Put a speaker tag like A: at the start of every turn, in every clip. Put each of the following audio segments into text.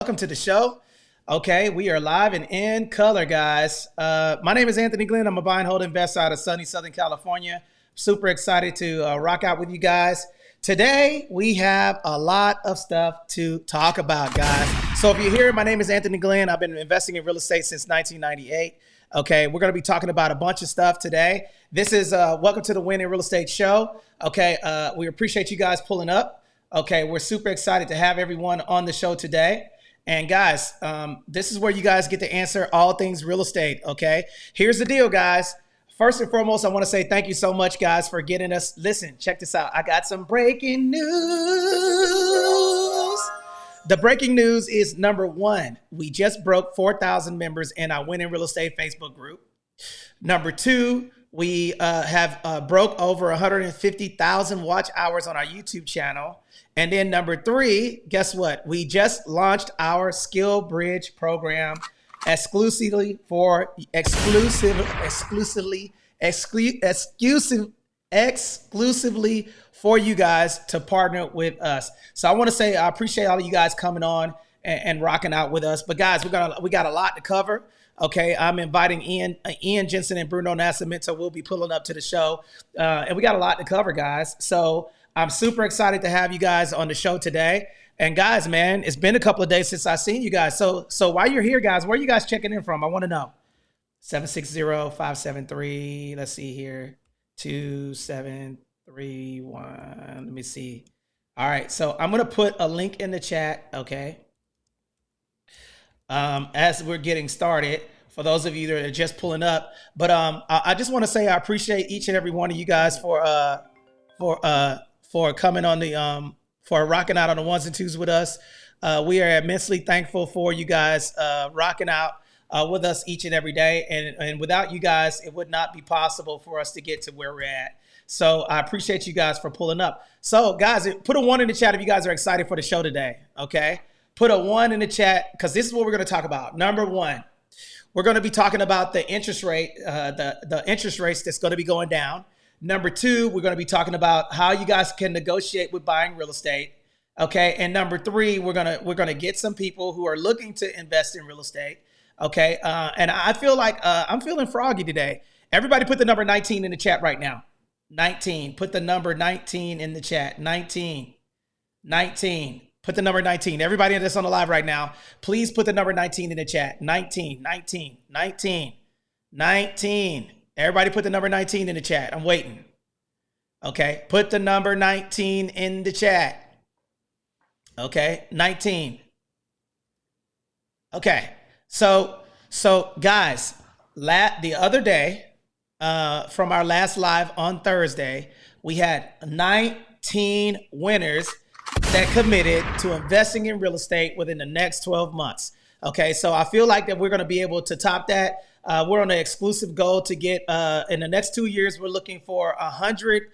A: Welcome to the show. Okay, we are live and in color, guys. My name is Anthony Glenn. I'm a buy and hold investor out of sunny Southern California. Super excited to rock out with you guys. Today, we have a lot of stuff to talk about, guys. So if you're here, my name is Anthony Glenn. I've been investing in real estate since 1998. Okay, we're going to be talking about a bunch of stuff today. This is Welcome to the Win in Real Estate show. Okay, we appreciate you guys pulling up. Okay, we're super excited to have everyone on the show today. And guys, this is where you guys get to answer all things real estate, okay? Here's the deal, guys. First and foremost, I want to say thank you so much, guys, for getting us. Listen, check this out. I got some breaking news. The breaking news is number one, we just broke 4,000 members in our Win in Real Estate Facebook group. Number two, we have broke over 150,000 watch hours on our YouTube channel. And then number three, guess what? We just launched our Skill Bridge program exclusively for you guys to partner with us. So I want to say I appreciate all of you guys coming on and rocking out with us. But guys, we got a lot to cover. Okay, I'm inviting Ian Jensen and Bruno Nascimento will be pulling up to the show. And we got a lot to cover, guys. So I'm super excited to have you guys on the show today. And guys, man, it's been a couple of days since I've seen you guys. So while you're here, guys, where are you guys checking in from? I want to know. 760-573, let's see here, 2731. Let me see. All right, so I'm going to put a link in the chat, okay? As we're getting started, for those of you that are just pulling up. But I just want to say I appreciate each and every one of you guys for coming on the for rocking out on the ones and twos with us. We are immensely thankful for you guys rocking out with us each and every day. And without you guys, it would not be possible for us to get to where we're at. So I appreciate you guys for pulling up. So guys, put a 1 in the chat if you guys are excited for the show today. Okay, put a 1 in the chat because this is what we're going to talk about. Number one, we're going to be talking about the interest rate, the interest rates that's going to be going down. Number two, we're going to be talking about how you guys can negotiate with buying real estate. Okay. And number three, we're going to get some people who are looking to invest in real estate. Okay. And I feel like I'm feeling froggy today. Everybody put the number 19 in the chat right now. 19. Put the number 19 in the chat. 19. Put the number 19. Everybody that's on the live right now, please put the number 19 in the chat. 19. Everybody put the number 19 in the chat. I'm waiting. Okay. Put the number 19 in the chat. Okay. 19. Okay. So guys, the other day, from our last live on Thursday, we had 19 winners that committed to investing in real estate within the next 12 months. Okay. So I feel like that we're going to be able to top that. We're on an exclusive goal to get, in the next 2 years, we're looking for 100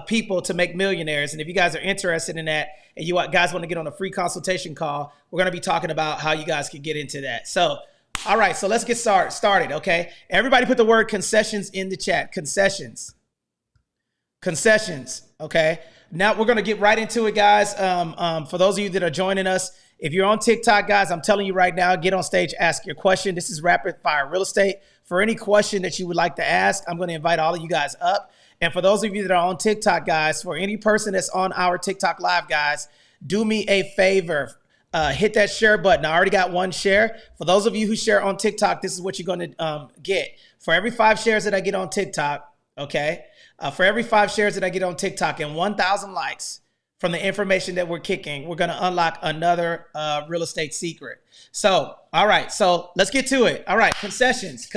A: people to make millionaires. And if you guys are interested in that and you guys want to get on a free consultation call, we're going to be talking about how you guys can get into that. So, all right, so let's get started, okay? Everybody put the word concessions in the chat. Concessions, okay? Now we're going to get right into it, guys. For those of you that are joining us, if you're on TikTok, guys, I'm telling you right now, get on stage, ask your question. This is Rapid Fire Real Estate. For any question that you would like to ask, I'm going to invite all of you guys up. And for those of you that are on TikTok, guys, for any person that's on our TikTok live, guys, do me a favor. Hit that share button. I already got one share. For those of you who share on TikTok, this is what you're going to get. For every 5 shares that I get on TikTok, okay, for every 5 shares that I get on TikTok and 1,000 likes, from the information that we're kicking, we're going to unlock another real estate secret. So, all right. So let's get to it. All right. Concessions.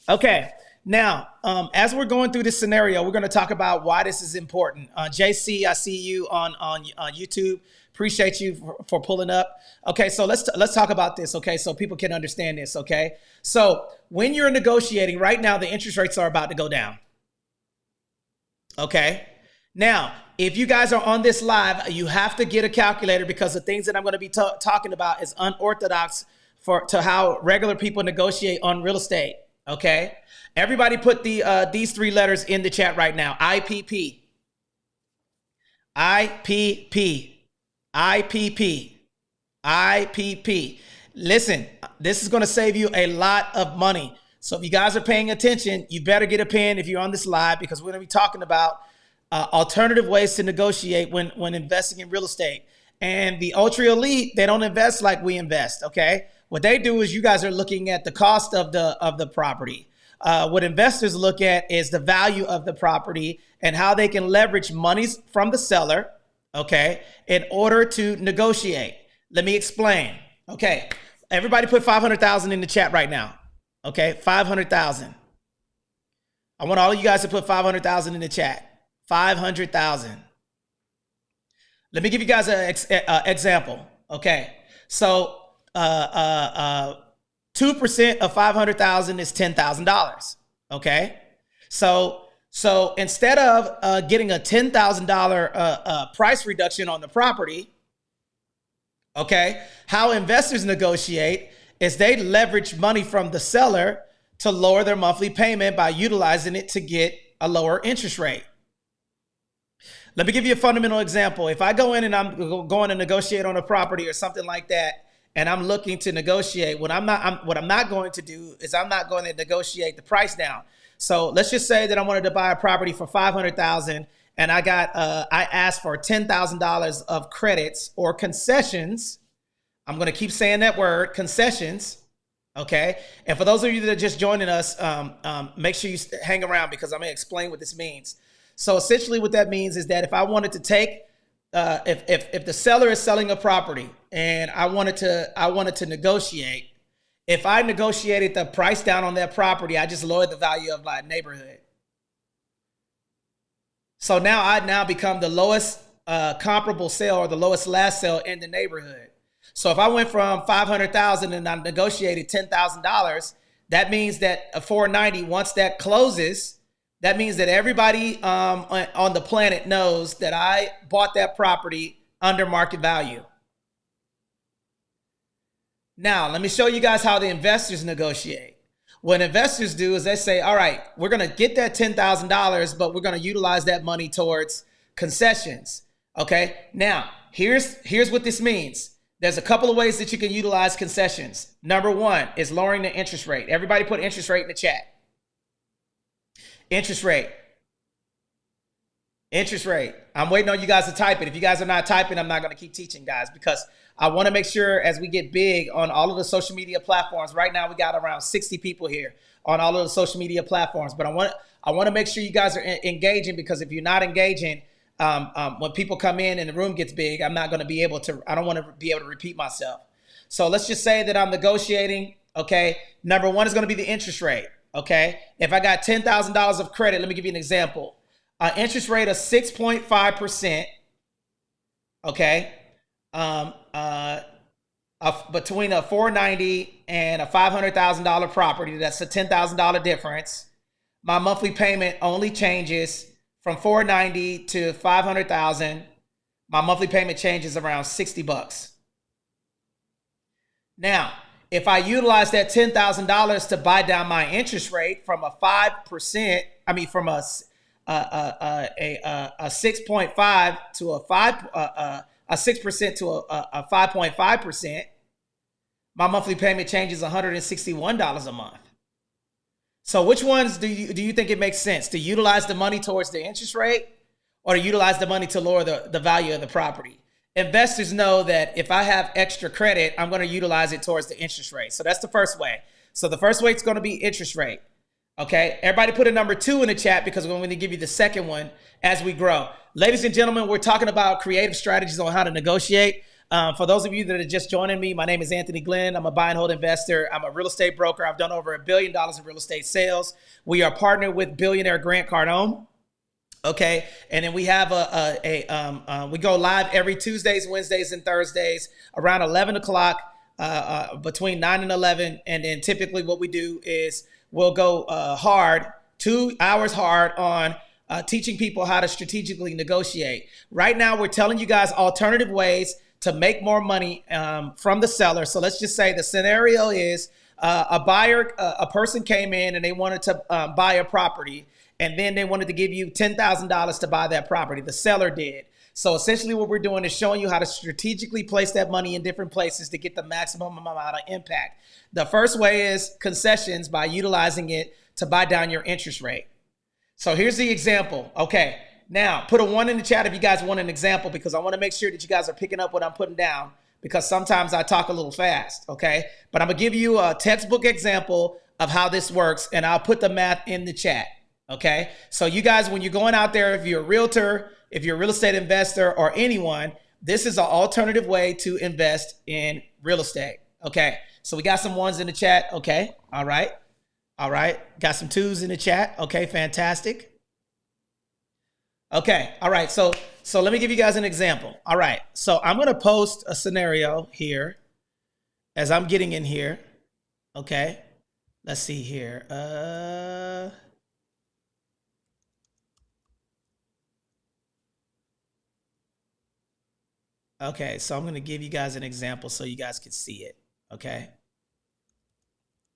A: Okay. Now, as we're going through this scenario, we're going to talk about why this is important. JC, I see you on YouTube. Appreciate you for pulling up. Okay. So let's talk about this. Okay. So people can understand this. Okay. So when you're negotiating right now, the interest rates are about to go down. Okay. Now, if you guys are on this live, you have to get a calculator because the things that I'm going to be talking about is unorthodox to how regular people negotiate on real estate. Okay. Everybody put these 3 letters in the chat right now. IPP. IPP. IPP. IPP. Listen, this is going to save you a lot of money. So if you guys are paying attention, you better get a pen if you're on this live, because we're going to be talking about alternative ways to negotiate when investing in real estate. And the ultra elite, they don't invest like we invest. Okay, what they do is, you guys are looking at the cost of the property. What investors look at is the value of the property and how they can leverage monies from the seller, okay, in order to negotiate. Let me explain. Okay, everybody put 500,000 in the chat right now. Okay, 500,000. I want all of you guys to put 500,000 in the chat. 500,000. Let me give you guys an example. Okay, so 2% of 500,000 is $10,000. Okay, so instead of getting a $10,000 price reduction on the property, okay, how investors negotiate is they leverage money from the seller to lower their monthly payment by utilizing it to get a lower interest rate. Let me give you a fundamental example. If I go in and I'm going to negotiate on a property or something like that, and I'm looking to negotiate, what I'm not going to do is I'm not going to negotiate the price down. So let's just say that I wanted to buy a property for 500,000, and I asked for $10,000 of credits or concessions. I'm going to keep saying that word, concessions. Okay. And for those of you that are just joining us, make sure you hang around, because I'm going to explain what this means. So essentially what that means is that if I wanted to take, if the seller is selling a property and I wanted to negotiate, if I negotiated the price down on that property, I just lowered the value of my neighborhood. So now I become the lowest comparable sale, or the lowest last sale in the neighborhood. So if I went from 500,000 and I negotiated $10,000, that means that a 490, once that closes, that means that everybody on the planet knows that I bought that property under market value. Now, let me show you guys how the investors negotiate. What investors do is they say, all right, we're going to get that $10,000, but we're going to utilize that money towards concessions. Okay. Now, here's what this means. There's a couple of ways that you can utilize concessions. Number one is lowering the interest rate. Everybody put interest rate in the chat. Interest rate. Interest rate. I'm waiting on you guys to type it. If you guys are not typing, I'm not going to keep teaching, guys, because I want to make sure as we get big on all of the social media platforms. Right now, we got around 60 people here on all of the social media platforms. But I want to make sure you guys are engaging, because if you're not engaging, when people come in and the room gets big, I don't want to be able to repeat myself. So let's just say that I'm negotiating. Okay. Number one is going to be the interest rate. Okay. If I got $10,000 of credit, let me give you an example. Interest rate of 6.5%. Okay. Between a 490 and a $500,000 property, that's a $10,000 difference. My monthly payment only changes from 490 to 500,000. My monthly payment changes around $60. Now, if I utilize that $10,000 to buy down my interest rate from a 5%, from a 6.5 to a 6% to a 5.5%, my monthly payment changes $161 a month. So which ones do you think it makes sense to utilize the money towards the interest rate, or to utilize the money to lower the value of the property? Investors know that if I have extra credit, I'm going to utilize it towards the interest rate. So that's the first way. So the first way is going to be interest rate. Okay. Everybody put a number 2 in the chat, because we're going to give you the second one as we grow. Ladies and gentlemen, we're talking about creative strategies on how to negotiate. For those of you that are just joining me, my name is Anthony Glenn. I'm a buy and hold investor. I'm a real estate broker. I've done over $1 billion in real estate sales. We are partnered with billionaire Grant Cardone. Okay. And then we have we go live every Tuesdays, Wednesdays, and Thursdays around 11 o'clock, between 9 and 11. And then typically what we do is we'll go hard, 2 hours hard on teaching people how to strategically negotiate. Right now, we're telling you guys alternative ways to make more money from the seller. So let's just say the scenario is a person came in and they wanted to buy a property, and then they wanted to give you $10,000 to buy that property. The seller did. So essentially what we're doing is showing you how to strategically place that money in different places to get the maximum amount of impact. The first way is concessions, by utilizing it to buy down your interest rate. So here's the example. Okay, now put a 1 in the chat if you guys want an example, because I want to make sure that you guys are picking up what I'm putting down, because sometimes I talk a little fast, okay? But I'm gonna give you a textbook example of how this works, and I'll put the math in the chat, okay? So you guys, when you're going out there, if you're a realtor, if you're a real estate investor, or anyone, this is an alternative way to invest in real estate, okay? So we got some 1s in the chat, okay? All right. All right, got some 2s in the chat. Okay, fantastic. Okay, all right, so let me give you guys an example. All right, so I'm gonna post a scenario here as I'm getting in here. Okay, let's see here. Okay, so I'm gonna give you guys an example so you guys can see it. Okay.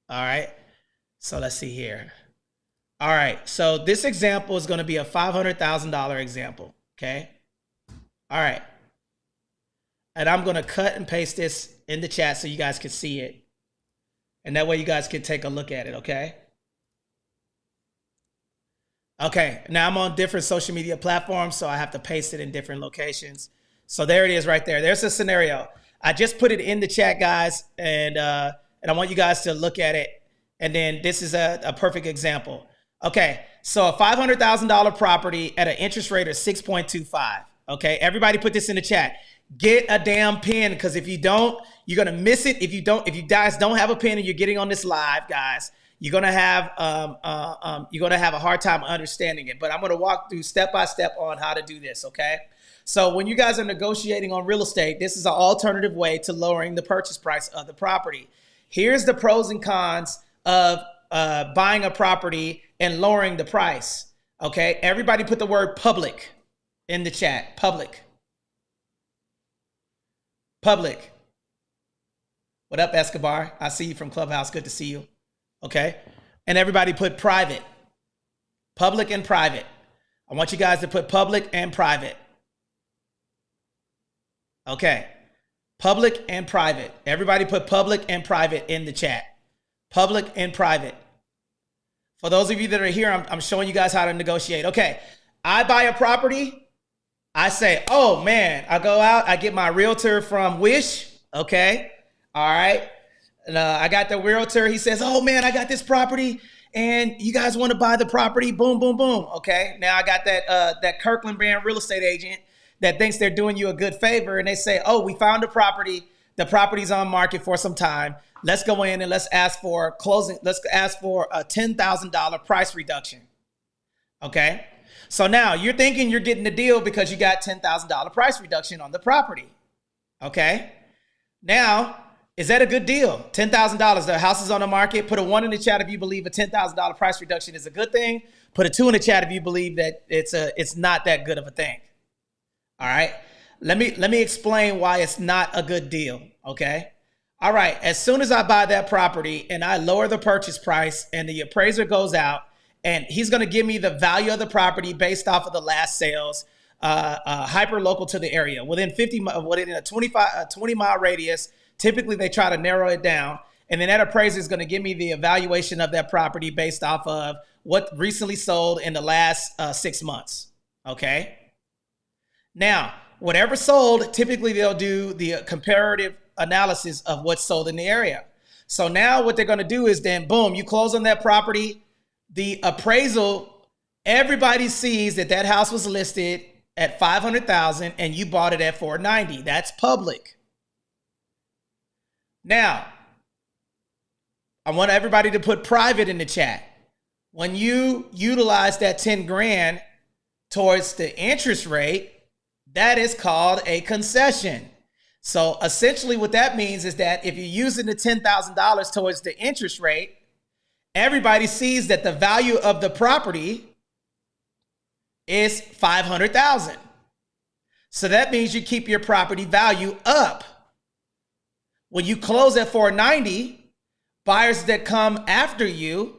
A: All right. So let's see here. All right, so this example is going to be a $500,000 example, okay? All right. And I'm going to cut and paste this in the chat so you guys can see it. And that way you guys can take a look at it, okay? Okay, now I'm on different social media platforms, so I have to paste it in different locations. So there it is right there. There's a scenario. I just put it in the chat, guys, and I want you guys to look at it. And then this is a perfect example. Okay, so a $500,000 property at an interest rate of 6.25. Okay, everybody put this in the chat. Get a damn pen, because if you don't, you're gonna miss it. If you guys don't have a pen and you're getting on this live, guys, you're gonna have a hard time understanding it. But I'm gonna walk through step by step on how to do this. Okay, so when you guys are negotiating on real estate, this is an alternative way to lowering the purchase price of the property. Here's the pros and cons of buying a property and lowering the price. Okay, everybody put the word public in the chat. Public. Public. What up, Escobar? I see you from Clubhouse. Good to see you. Okay, and everybody put private. Public and private. I want you guys to put public and private. Okay, public and private. Everybody put public and private in the chat. Public and private. For those of you that are here, I'm showing you guys how to negotiate. Okay, I buy a property. I say, oh man, I go out, I get my realtor from Wish. Okay, all right. And, I got the realtor. He says, oh man, I got this property and you guys want to buy the property. Boom, boom, boom. Okay, now I got that Kirkland brand real estate agent that thinks they're doing you a good favor. And they say, oh, we found a property. The property's on market for some time. Let's go in and let's ask for closing. Let's ask for a $10,000 price reduction. Okay. So now you're thinking you're getting the deal because you got $10,000 price reduction on the property. Okay. Now, is that a good deal? $10,000. The house is on the market. Put a 1 in the chat if you believe a $10,000 price reduction is a good thing. Put a 2 in the chat if you believe that it's not that good of a thing. All right. Let me explain why it's not a good deal. Okay. All right, as soon as I buy that property and I lower the purchase price and the appraiser goes out and he's going to give me the value of the property based off of the last sales, hyper local to the area, within a 20-mile radius. Typically, they try to narrow it down. And then that appraiser is going to give me the evaluation of that property based off of what recently sold in the last 6 months. Okay. Now, whatever sold, typically they'll do the comparative analysis of what's sold in the area. So now what they're going to do is then, boom, you close on that property. The appraisal, everybody sees that that house was listed at $500,000 and you bought it at $490,000. That's public. Now, I want everybody to put private in the chat. When you utilize that 10 grand towards the interest rate, that is called a concession. So essentially what that means is that if you're using the $10,000 towards the interest rate, everybody sees that the value of the property is $500,000. So that means you keep your property value up. When you close at $490,000, buyers that come after you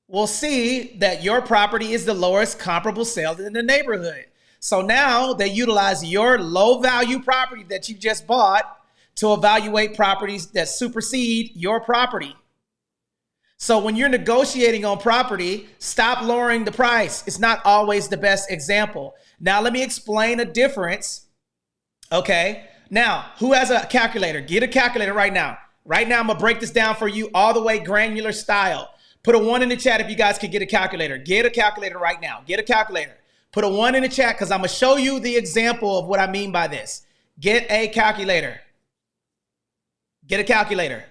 A: will see that your property is the lowest comparable sale in the neighborhood. So now they utilize your low value property that you just bought to evaluate properties that supersede your property. So when you're negotiating on property, stop lowering the price. It's not always the best example. Now, let me explain a difference. Okay. Now, who has a calculator? Get a calculator right now. Right now, I'm going to break this down for you all the way granular style. Put a 1 in the chat if you guys could get a calculator. Get a calculator right now. Get a calculator. Put a 1 in the chat because I'm going to show you the example of what I mean by this. Get a calculator. Get a calculator.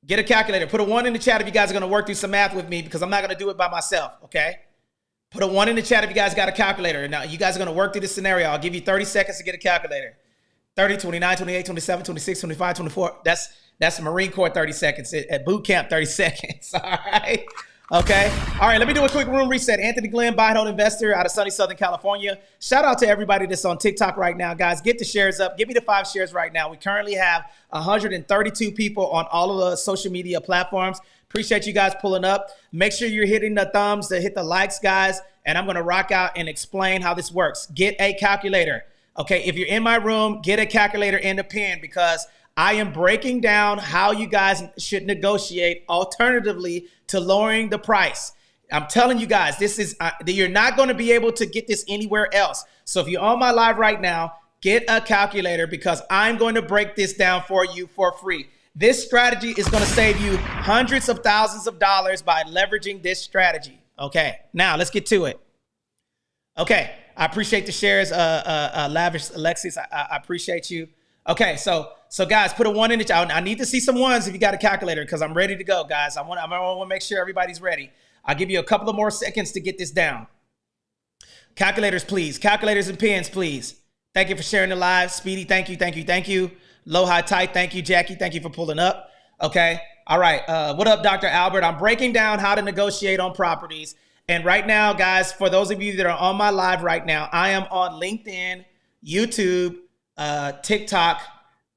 A: Get a calculator. Put a 1 in the chat if you guys are going to work through some math with me because I'm not going to do it by myself, okay? Put a 1 in the chat if you guys got a calculator. Now, you guys are going to work through this scenario. I'll give you 30 seconds to get a calculator. 30, 29, 28, 27, 26, 25, 24. That's Marine Corps 30 seconds. At boot camp, 30 seconds. All right. Okay. All right. Let me do a quick room reset. Anthony Glenn, buy and hold investor out of sunny Southern California. Shout out to everybody that's on TikTok right now, guys. Get the shares up. Give me the 5 shares right now. We currently have 132 people on all of the social media platforms. Appreciate you guys pulling up. Make sure you're hitting the thumbs to hit the likes, guys. And I'm going to rock out and explain how this works. Get a calculator. Okay. If you're in my room, get a calculator and a pen because I am breaking down how you guys should negotiate alternatively to lowering the price. I'm telling you guys, this is you're not going to be able to get this anywhere else. So if you're on my live right now, get a calculator because I'm going to break this down for you for free. This strategy is going to save you hundreds of thousands of dollars by leveraging this strategy. Okay, now let's get to it. Okay, I appreciate the shares, Lavish Alexis. I appreciate you. Okay, so guys, put a 1 in the chat. I need to see some 1s if you got a calculator because I'm ready to go, guys. I want to make sure everybody's ready. I'll give you a couple of more seconds to get this down. Calculators, please. Calculators and pens, please. Thank you for sharing the live. Speedy, thank you, thank you, thank you. Low, high, tight, thank you. Jackie, thank you for pulling up. Okay, all right. What up, Dr. Albert? I'm breaking down how to negotiate on properties. And right now, guys, for those of you that are on my live right now, I am on LinkedIn, YouTube, TikTok,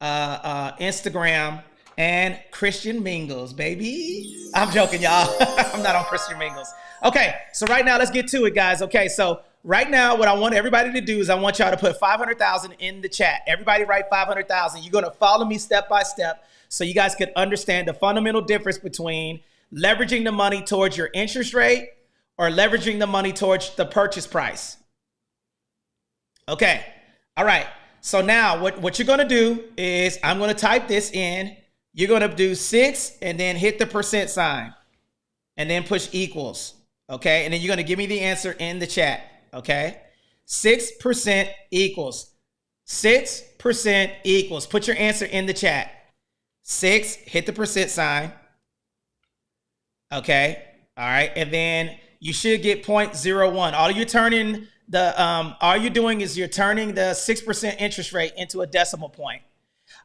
A: Instagram, and Christian Mingles, baby. I'm joking, y'all. I'm not on Christian Mingles. Okay, so right now, let's get to it, guys. Okay, so right now, what I want everybody to do is I want y'all to put 500,000 in the chat. Everybody write 500,000. You're going to follow me step by step so you guys can understand the fundamental difference between leveraging the money towards your interest rate or leveraging the money towards the purchase price. Okay, all right. So now what you're going to do is I'm going to type this in. You're going to do 6 and then hit the % sign and then push equals. Okay. And then you're going to give me the answer in the chat. Okay. 6% equals. 6% equals. Put your answer in the chat. 6, hit the % sign. Okay. All right. And then you should get 0.01. All you're doing is you're turning the 6% interest rate into a decimal point.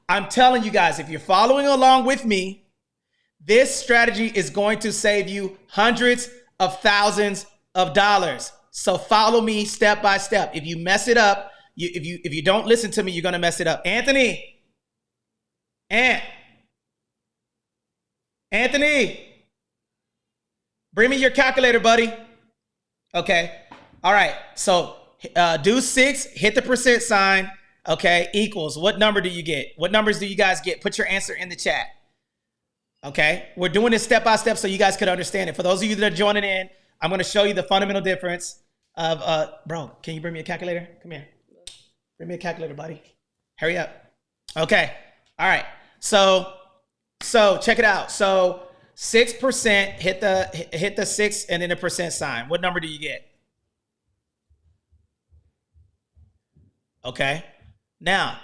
A: I'm telling you guys, if you're following along with me, this strategy is going to save you hundreds of thousands of dollars. So follow me step by step. If you mess it up, if you don't listen to me, you're going to mess it up. Anthony, bring me your calculator, buddy. Okay. All right. So do 6, hit the % sign. Okay. Equals. What number do you get? What numbers do you guys get? Put your answer in the chat. Okay. We're doing this step by step so you guys could understand it. For those of you that are joining in, I'm going to show you the fundamental difference of, bro, can you bring me a calculator? Come here. Bring me a calculator, buddy. Hurry up. Okay. All right. So check it out. So 6%, hit the 6 and then the % sign. What number do you get? Okay. Now,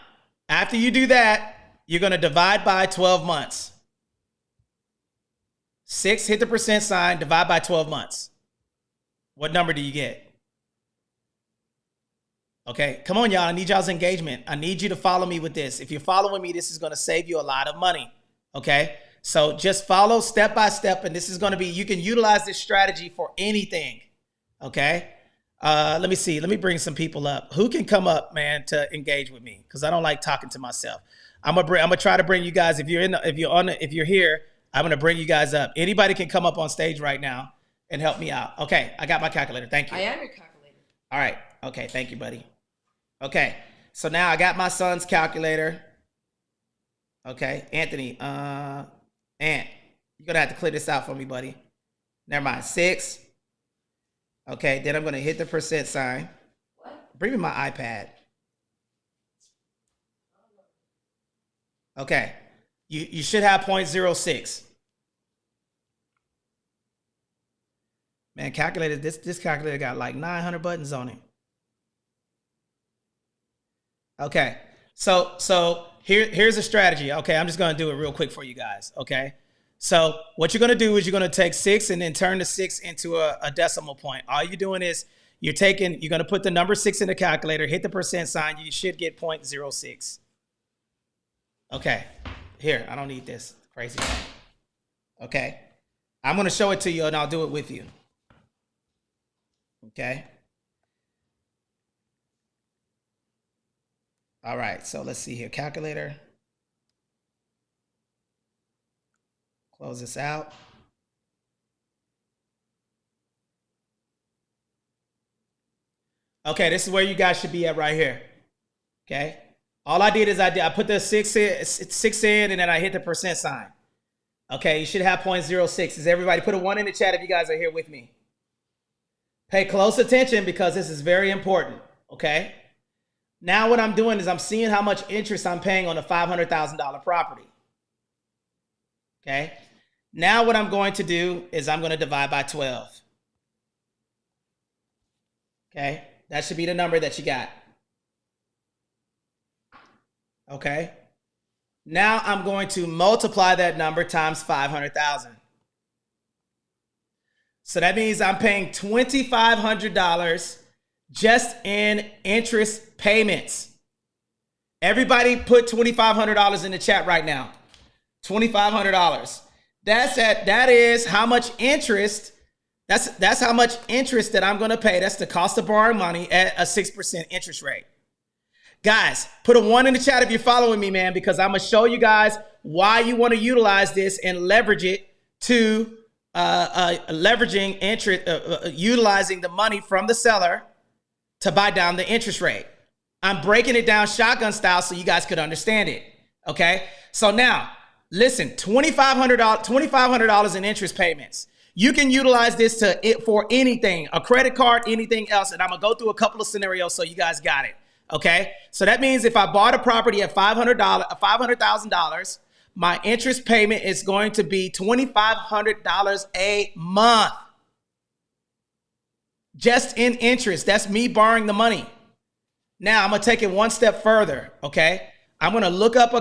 A: after you do that, you're going to divide by 12 months. 6, hit the % sign, divide by 12 months. What number do you get? Okay, come on, y'all. I need y'all's engagement. I need you to follow me with this. If you're following me, this is going to save you a lot of money. Okay, so just follow step by step, and this is going to be, you can utilize this strategy for anything. Okay, let me see. Let me bring some people up. Who can come up, man, to engage with me? Because I don't like talking to myself. I'm gonna try to bring you guys. If you're here, I'm gonna bring you guys up. Anybody can come up on stage right now and help me out. Okay, I got my calculator. Thank you.
B: I am your calculator.
A: All right. Okay, thank you, buddy. Okay, so now I got my son's calculator. Okay, Anthony, Ant, you're gonna have to clear this out for me, buddy. Never mind, 6. Okay, then I'm gonna hit the percent sign. Bring me my iPad. Okay, you should have 0.06. Man, calculator, this calculator got like 900 buttons on it. Okay, so here's a strategy. Okay, I'm just gonna do it real quick for you guys. Okay, so what you're gonna do is you're gonna take 6 and then turn the 6 into a decimal point. All you're doing is you're gonna put the number 6 in the calculator, hit the percent sign. You should get 0.06. Okay, here, I don't need this crazy thing. Okay, I'm gonna show it to you and I'll do it with you. Okay. All right, so let's see here. Calculator. Close this out. Okay, this is where you guys should be at right here. Okay. All I did is I put the 6 in and then I hit the percent sign. Okay, you should have 0.06. Does everybody put a 1 in the chat if you guys are here with me? Pay close attention because this is very important, okay? Now what I'm doing is I'm seeing how much interest I'm paying on a $500,000 property, okay? Now what I'm going to do is I'm going to divide by 12, okay? That should be the number that you got, okay? Now I'm going to multiply that number times 500,000. So that means I'm paying $2,500 just in interest payments. Everybody put $2,500 in the chat right now. $2,500. That is how much interest. That's how much interest that I'm going to pay. That's the cost of borrowing money at a 6% interest rate. Guys, put a 1 in the chat if you're following me, man, because I'm going to show you guys why you want to utilize this and leverage it to leveraging interest, utilizing the money from the seller to buy down the interest rate. I'm breaking it down shotgun style so you guys could understand it. Okay. So now listen, $2,500 in interest payments. You can utilize this for anything, a credit card, anything else. And I'm gonna go through a couple of scenarios so you guys got it. Okay. So that means if I bought a property at $500,000, my interest payment is going to be $2,500 a month. Just in interest. That's me borrowing the money. Now I'm gonna take it one step further. Okay. I'm gonna look up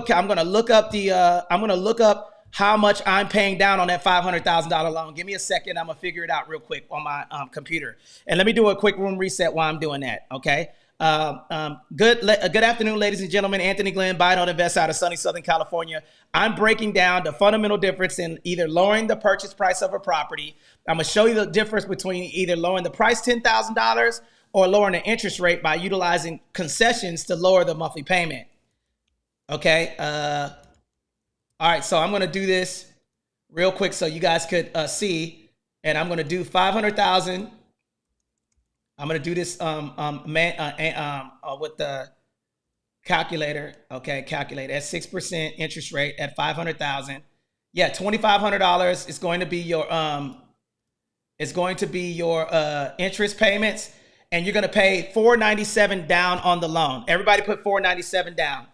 A: how much I'm paying down on that $500,000 loan. Give me a second. I'm gonna figure it out real quick on my computer. And let me do a quick room reset while I'm doing that. Okay. Good afternoon, ladies and gentlemen. Anthony Glenn, buy and invest out of sunny Southern California. I'm breaking down the fundamental difference in either lowering the purchase price of a property. I'm going to show you the difference between either lowering the price $10,000 or lowering the interest rate by utilizing concessions to lower the monthly payment. Okay. All right. So I'm going to do this real quick so you guys could see. And I'm going to do 500,000. I'm going to do this with the calculator. Okay, calculate at 6% interest rate at 500,000. Yeah, $2,500 is going to be your interest payments, and you're going to pay $497 down on the loan. Everybody put $497 down.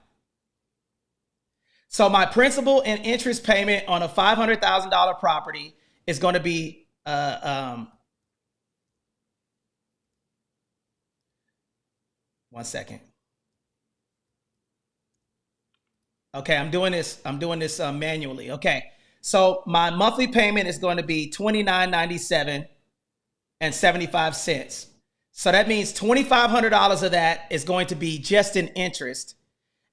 A: So my principal and interest payment on a $500,000 property is going to be 1 second. Okay, I'm doing this manually. Okay, so my monthly payment is going to be $29.97 and 75 cents. So that means $2,500 of that is going to be just in interest,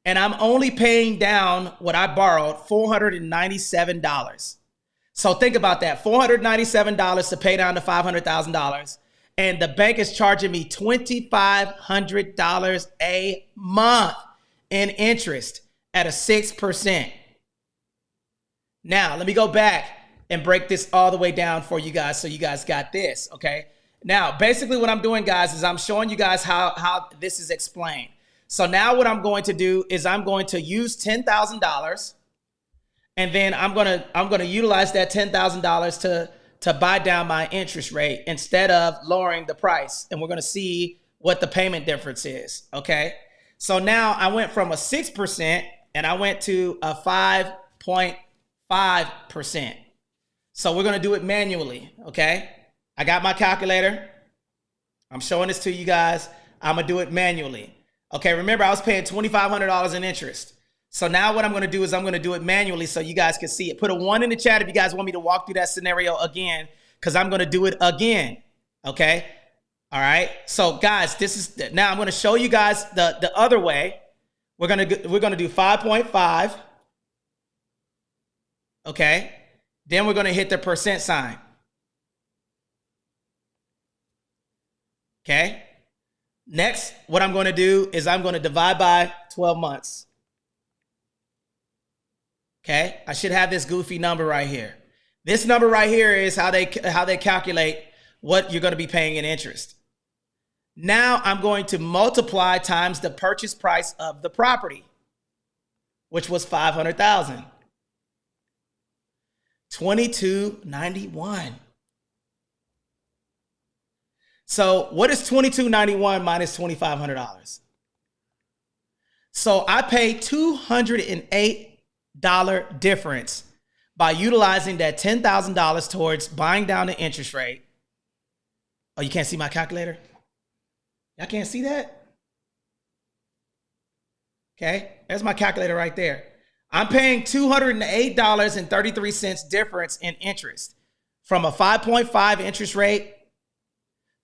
A: and I'm only paying down what I borrowed, $497. So think about that, $497 to pay down the $500,000. And the bank is charging me $2,500 a month in interest at a 6%. Now, let me go back and break this all the way down for you guys so you guys got this, okay? Now, basically what I'm doing, guys, is I'm showing you guys how this is explained. So now what I'm going to do is I'm going to use $10,000, and then I'm gonna utilize that $10,000 to buy down my interest rate instead of lowering the price. And we're gonna see what the payment difference is. Okay. So now I went from a 6% and I went to a 5.5%. So we're gonna do it manually. Okay. I got my calculator. I'm showing this to you guys. I'm gonna do it manually. Okay, remember I was paying $2,500 in interest. So now what I'm gonna do is I'm gonna do it manually so you guys can see it. Put a 1 in the chat if you guys want me to walk through that scenario again, because I'm gonna do it again, okay? All right, so guys, now I'm gonna show you guys the other way. We're gonna do 5.5, okay? Then we're gonna hit the percent sign. Okay. Next, what I'm going to do is I'm going to divide by 12 months. Okay. I should have this goofy number right here. This number right here is how they calculate what you're going to be paying in interest. Now I'm going to multiply times the purchase price of the property, which was $500,000. $2,291. So what is $2,291 minus $2,500? So I pay $208 difference by utilizing that $10,000 towards buying down the interest rate. Oh, you can't see my calculator? Y'all can't see that? Okay, there's my calculator right there. I'm paying $208.33 difference in interest from a 5.5 interest rate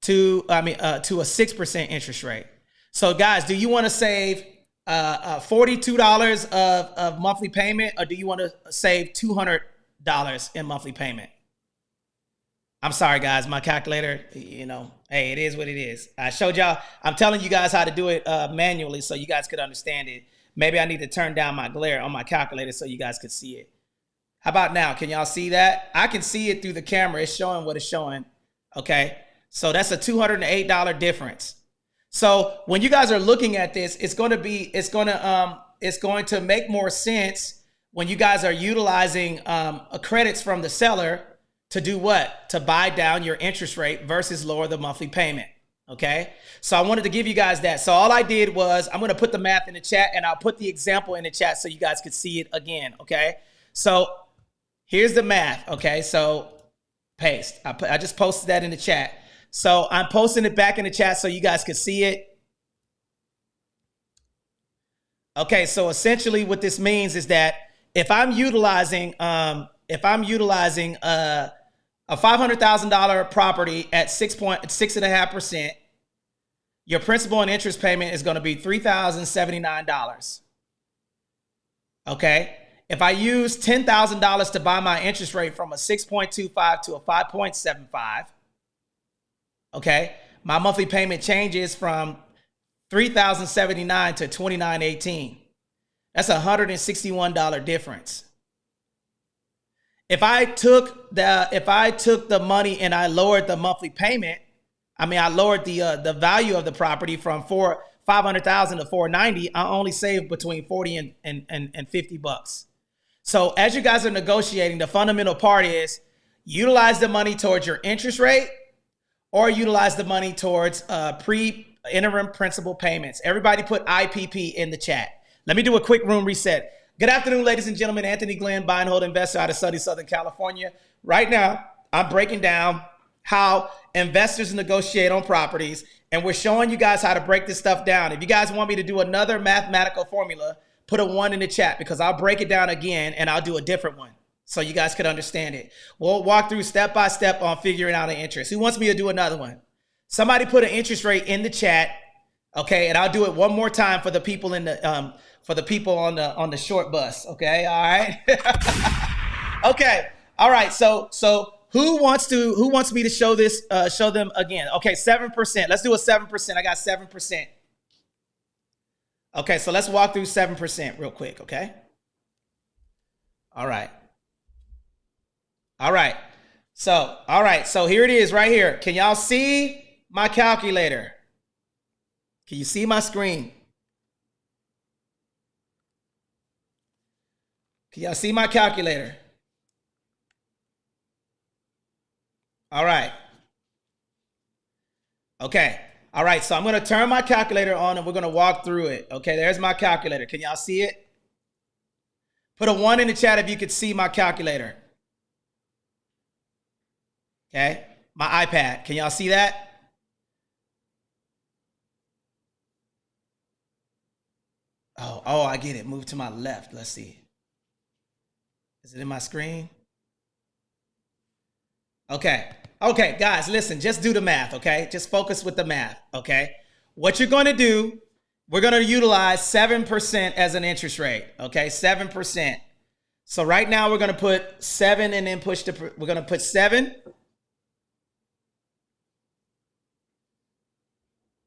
A: to a 6% interest rate. So guys, do you want to save $42 of monthly payment, or do you want to save $200 in monthly payment? I'm sorry, guys, my calculator, hey, it is what it is. I showed y'all, I'm telling you guys how to do it manually so you guys could understand it. Maybe I need to turn down my glare on my calculator so you guys could see it. How about now? Can y'all see that? I can see it through the camera. It's showing what it's showing. Okay. So that's a $208 difference. So when you guys are looking at this, it's going to make more sense when you guys are utilizing credits from the seller to do what? To buy down your interest rate versus lower the monthly payment. Okay. So I wanted to give you guys that. So all I did was I'm going to put the math in the chat, and I'll put the example in the chat so you guys could see it again. Okay. So here's the math. Okay. So paste. I just posted that in the chat. So I'm posting it back in the chat so you guys can see it. Okay, so essentially what this means is that if I'm utilizing a $500,000 property at 6.5%, your principal and interest payment is going to be $3,079. Okay, if I use $10,000 to buy my interest rate from a 6.25 to a 5.75. Okay, my monthly payment changes from $3,079 to $2,918. That's a $161 difference. If I took the money and I lowered the monthly payment, I lowered the value of the property from $500,000 to $490. I only saved between 40 and 50 bucks. So as you guys are negotiating, the fundamental part is utilize the money towards your interest rate, or utilize the money towards pre-interim principal payments. Everybody put IPP in the chat. Let me do a quick room reset. Good afternoon, ladies and gentlemen. Anthony Glenn, buy and hold investor out of sunny Southern California. Right now, I'm breaking down how investors negotiate on properties, and we're showing you guys how to break this stuff down. If you guys want me to do another mathematical formula, put a 1 in the chat, because I'll break it down again and I'll do a different one so you guys could understand it. We'll walk through step by step on figuring out an interest. Who wants me to do another one? Somebody put an interest rate in the chat, okay? And I'll do it one more time for the people on the short bus, okay? All right. Okay. All right. So who wants me to show them again? Okay, 7%. Let's do a 7%. I got 7%. Okay, so let's walk through 7% real quick, okay? All right. So, all right. So here it is right here. Can y'all see my calculator? Can you see my screen? Can y'all see my calculator? All right. Okay. All right. So I'm going to turn my calculator on and we're going to walk through it. Okay. There's my calculator. Can y'all see it? Put a 1 in the chat if you could see my calculator. Okay. My iPad. Can y'all see that? Oh, I get it. Move to my left. Let's see. Is it in my screen? Okay. Okay, guys, listen, just do the math, okay? Just focus with the math, okay? What you're going to do, we're going to utilize 7% as an interest rate, okay? 7%. So right now we're going to put 7 and then we're going to put 7.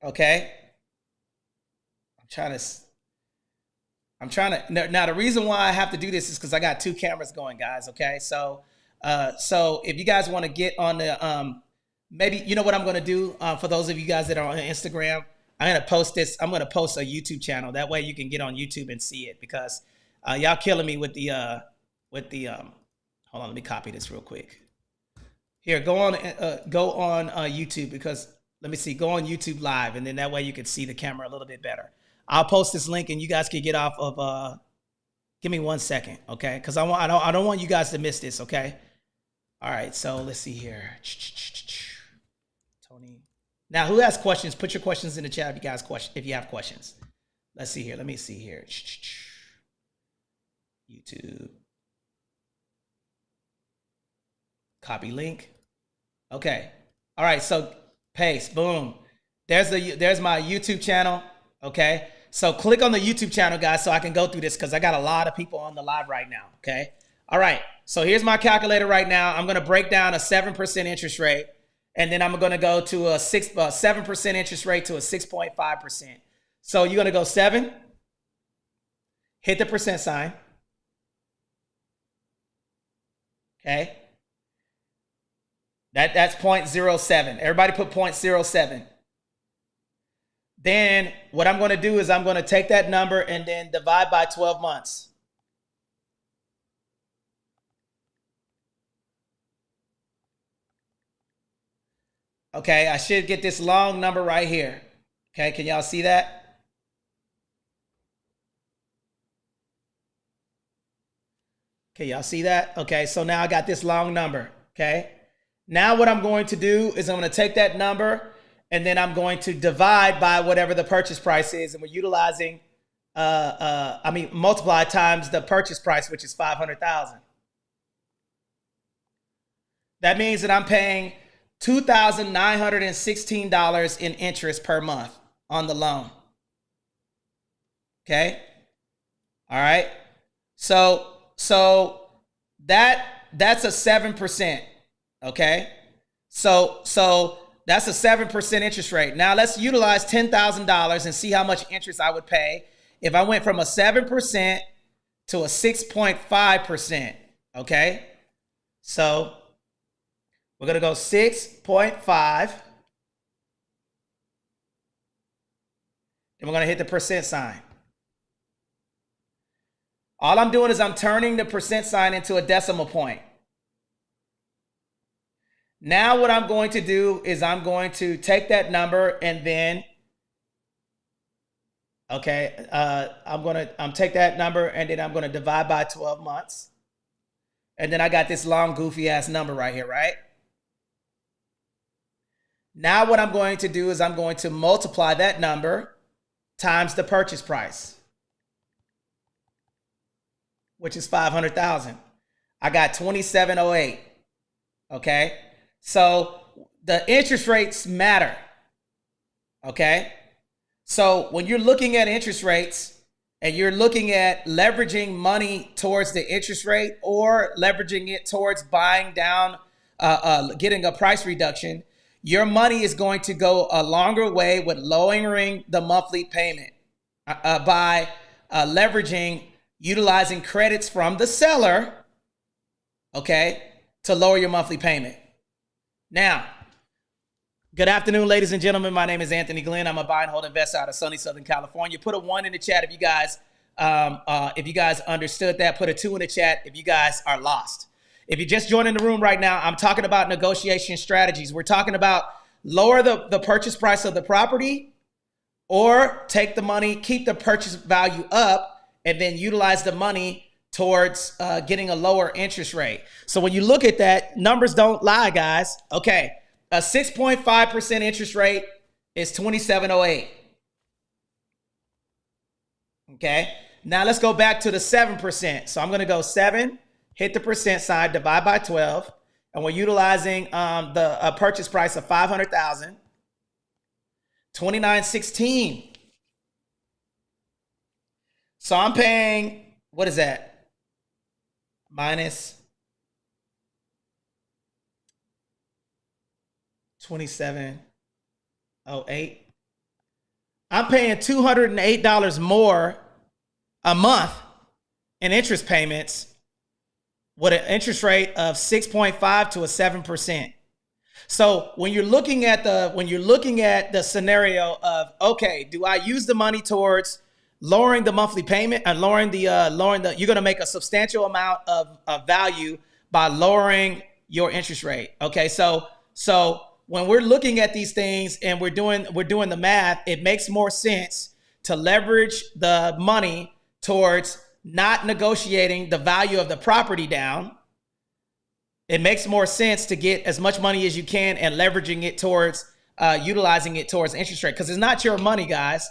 A: Okay? I'm trying to, now the reason why I have to do this is because I got 2 cameras going, guys, okay? So if you guys want to get on the, maybe, you know what I'm going to do for those of you guys that are on Instagram, I'm going to post this. I'm going to post a YouTube channel. That way you can get on YouTube and see it because y'all killing me with the, hold on, let me copy this real quick. Here, go on YouTube because, let me see, go on YouTube Live and then that way you can see the camera a little bit better. I'll post this link and you guys can get off of, give me 1 second, okay? Because I don't want you guys to miss this, okay? All right, so let's see here. Tony. Now, who has questions? Put your questions in the chat if you have questions. Let's see here. Let me see here. YouTube. Copy link. Okay. All right, so paste. Boom. There's my YouTube channel, okay? So click on the YouTube channel, guys, so I can go through this because I got a lot of people on the live right now, okay? All right, so here's my calculator right now. I'm going to break down a 7% interest rate, and then I'm going to go to a 7% interest rate to a 6.5%. So you're going to go 7, hit the percent sign, okay? That's 0.07. Everybody put 0.07. Then what I'm going to do is I'm going to take that number and then divide by 12 months. Okay, I should get this long number right here. Okay, can y'all see that? Okay, y'all see that? Okay, so now I got this long number. Okay, now what I'm going to do is I'm going to take that number and then I'm going to divide by whatever the purchase price is. And we're utilizing, multiply times the purchase price, which is $500,000. That means that I'm paying $2,916 in interest per month on the loan. Okay. All right. So that's a 7%. Okay. So that's a 7% interest rate. Now let's utilize $10,000 and see how much interest I would pay if I went from a 7% to a 6.5%. Okay. So we're going to go 6.5. Then we're going to hit the percent sign. All I'm doing is I'm turning the percent sign into a decimal point. Now what I'm going to do is I'm going to take that number and then, okay, I'm take that number and then I'm going to divide by 12 months. And then I got this long goofy ass number right here, right? Now what I'm going to do is I'm going to multiply that number times the purchase price, which is $500,000. I got 2708. Okay. So the interest rates matter. Okay. So when you're looking at interest rates and you're looking at leveraging money towards the interest rate or leveraging it towards buying down, getting a price reduction, your money is going to go a longer way with lowering the monthly payment by leveraging, utilizing credits from the seller, okay, to lower your monthly payment. Now, good afternoon, ladies and gentlemen. My name is Anthony Glenn. I'm a buy and hold investor out of sunny Southern California. Put a 1 in the chat if you guys understood that. Put a 2 in the chat if you guys are lost. If you're just joining the room right now, I'm talking about negotiation strategies. We're talking about lower the purchase price of the property, or take the money, keep the purchase value up, and then utilize the money towards getting a lower interest rate. So when you look at that, numbers don't lie, guys. Okay, a 6.5% interest rate is $27.08. Okay, now let's go back to the 7%. So I'm going to go 7, hit the percent sign, divide by 12, and we're utilizing the purchase price of $500,000, $29.16. So I'm paying, what is that? Minus 27.08. I'm paying $208 more a month in interest payments with an interest rate of 6.5 to a 7%. So when you're looking at the scenario of, okay, do I use the money towards lowering the monthly payment and you're going to make a substantial amount of value by lowering your interest rate. Okay. So when we're looking at these things and we're doing the math, it makes more sense to leverage the money towards not negotiating the value of the property down. It makes more sense to get as much money as you can and leveraging it towards utilizing it towards interest rate, because it's not your money, guys.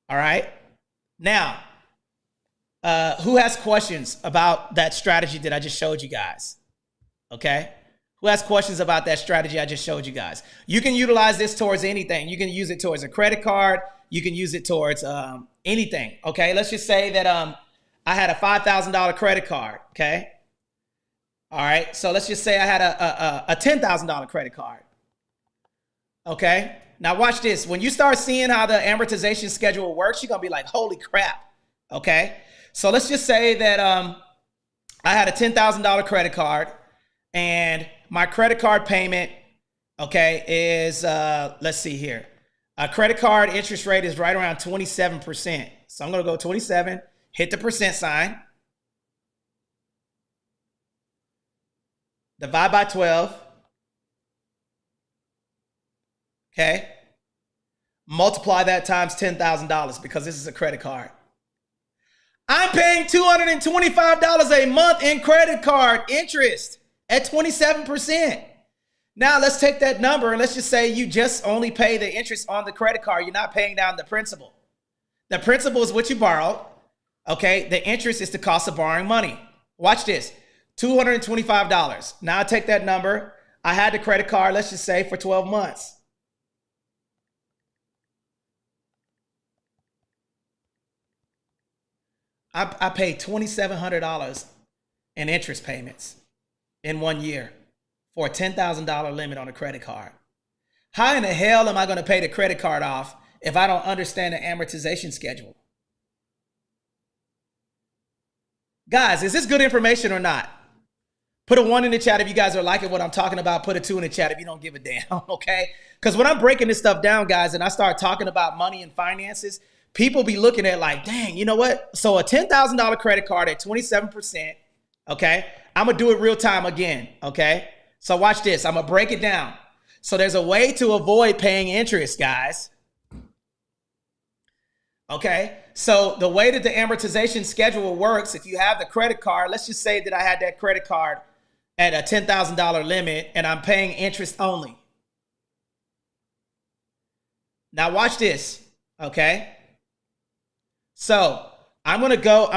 A: All right. Now, who has questions about that strategy that I just showed you guys? Okay. Who has questions about that strategy I just showed you guys? You can utilize this towards anything. You can use it towards a credit card. You can use it towards anything. Okay. Let's just say that I had a $5,000 credit card. Okay. All right. So let's just say I had a $10,000 credit card. Okay. Now watch this. When you start seeing how the amortization schedule works, you're going to be like, holy crap. Okay. So let's just say that I had a $10,000 credit card, and my credit card payment, okay, is, let's see here. A credit card interest rate is right around 27%. So I'm going to go 27, hit the percent sign, divide by 12. Okay. Multiply that times $10,000 because this is a credit card. I'm paying $225 a month in credit card interest at 27%. Now let's take that number and let's just say you just only pay the interest on the credit card. You're not paying down the principal. The principal is what you borrowed. Okay. The interest is the cost of borrowing money. Watch this. $225. Now I take that number. I had the credit card, let's just say, for 12 months. I paid $2,700 in interest payments in 1 year for a $10,000 limit on a credit card. How in the hell am I going to pay the credit card off if I don't understand the amortization schedule? Guys, is this good information or not? Put a 1 in the chat if you guys are liking what I'm talking about. Put a 2 in the chat if you don't give a damn, okay? Because when I'm breaking this stuff down, guys, and I start talking about money and finances, people be looking at like, dang, you know what? So a $10,000 credit card at 27%, okay? I'm going to do it real time again, okay? So watch this. I'm going to break it down. So there's a way to avoid paying interest, guys. Okay? So the way that the amortization schedule works, if you have the credit card, let's just say that I had that credit card at a $10,000 limit and I'm paying interest only. Now watch this, okay? So I'm going to go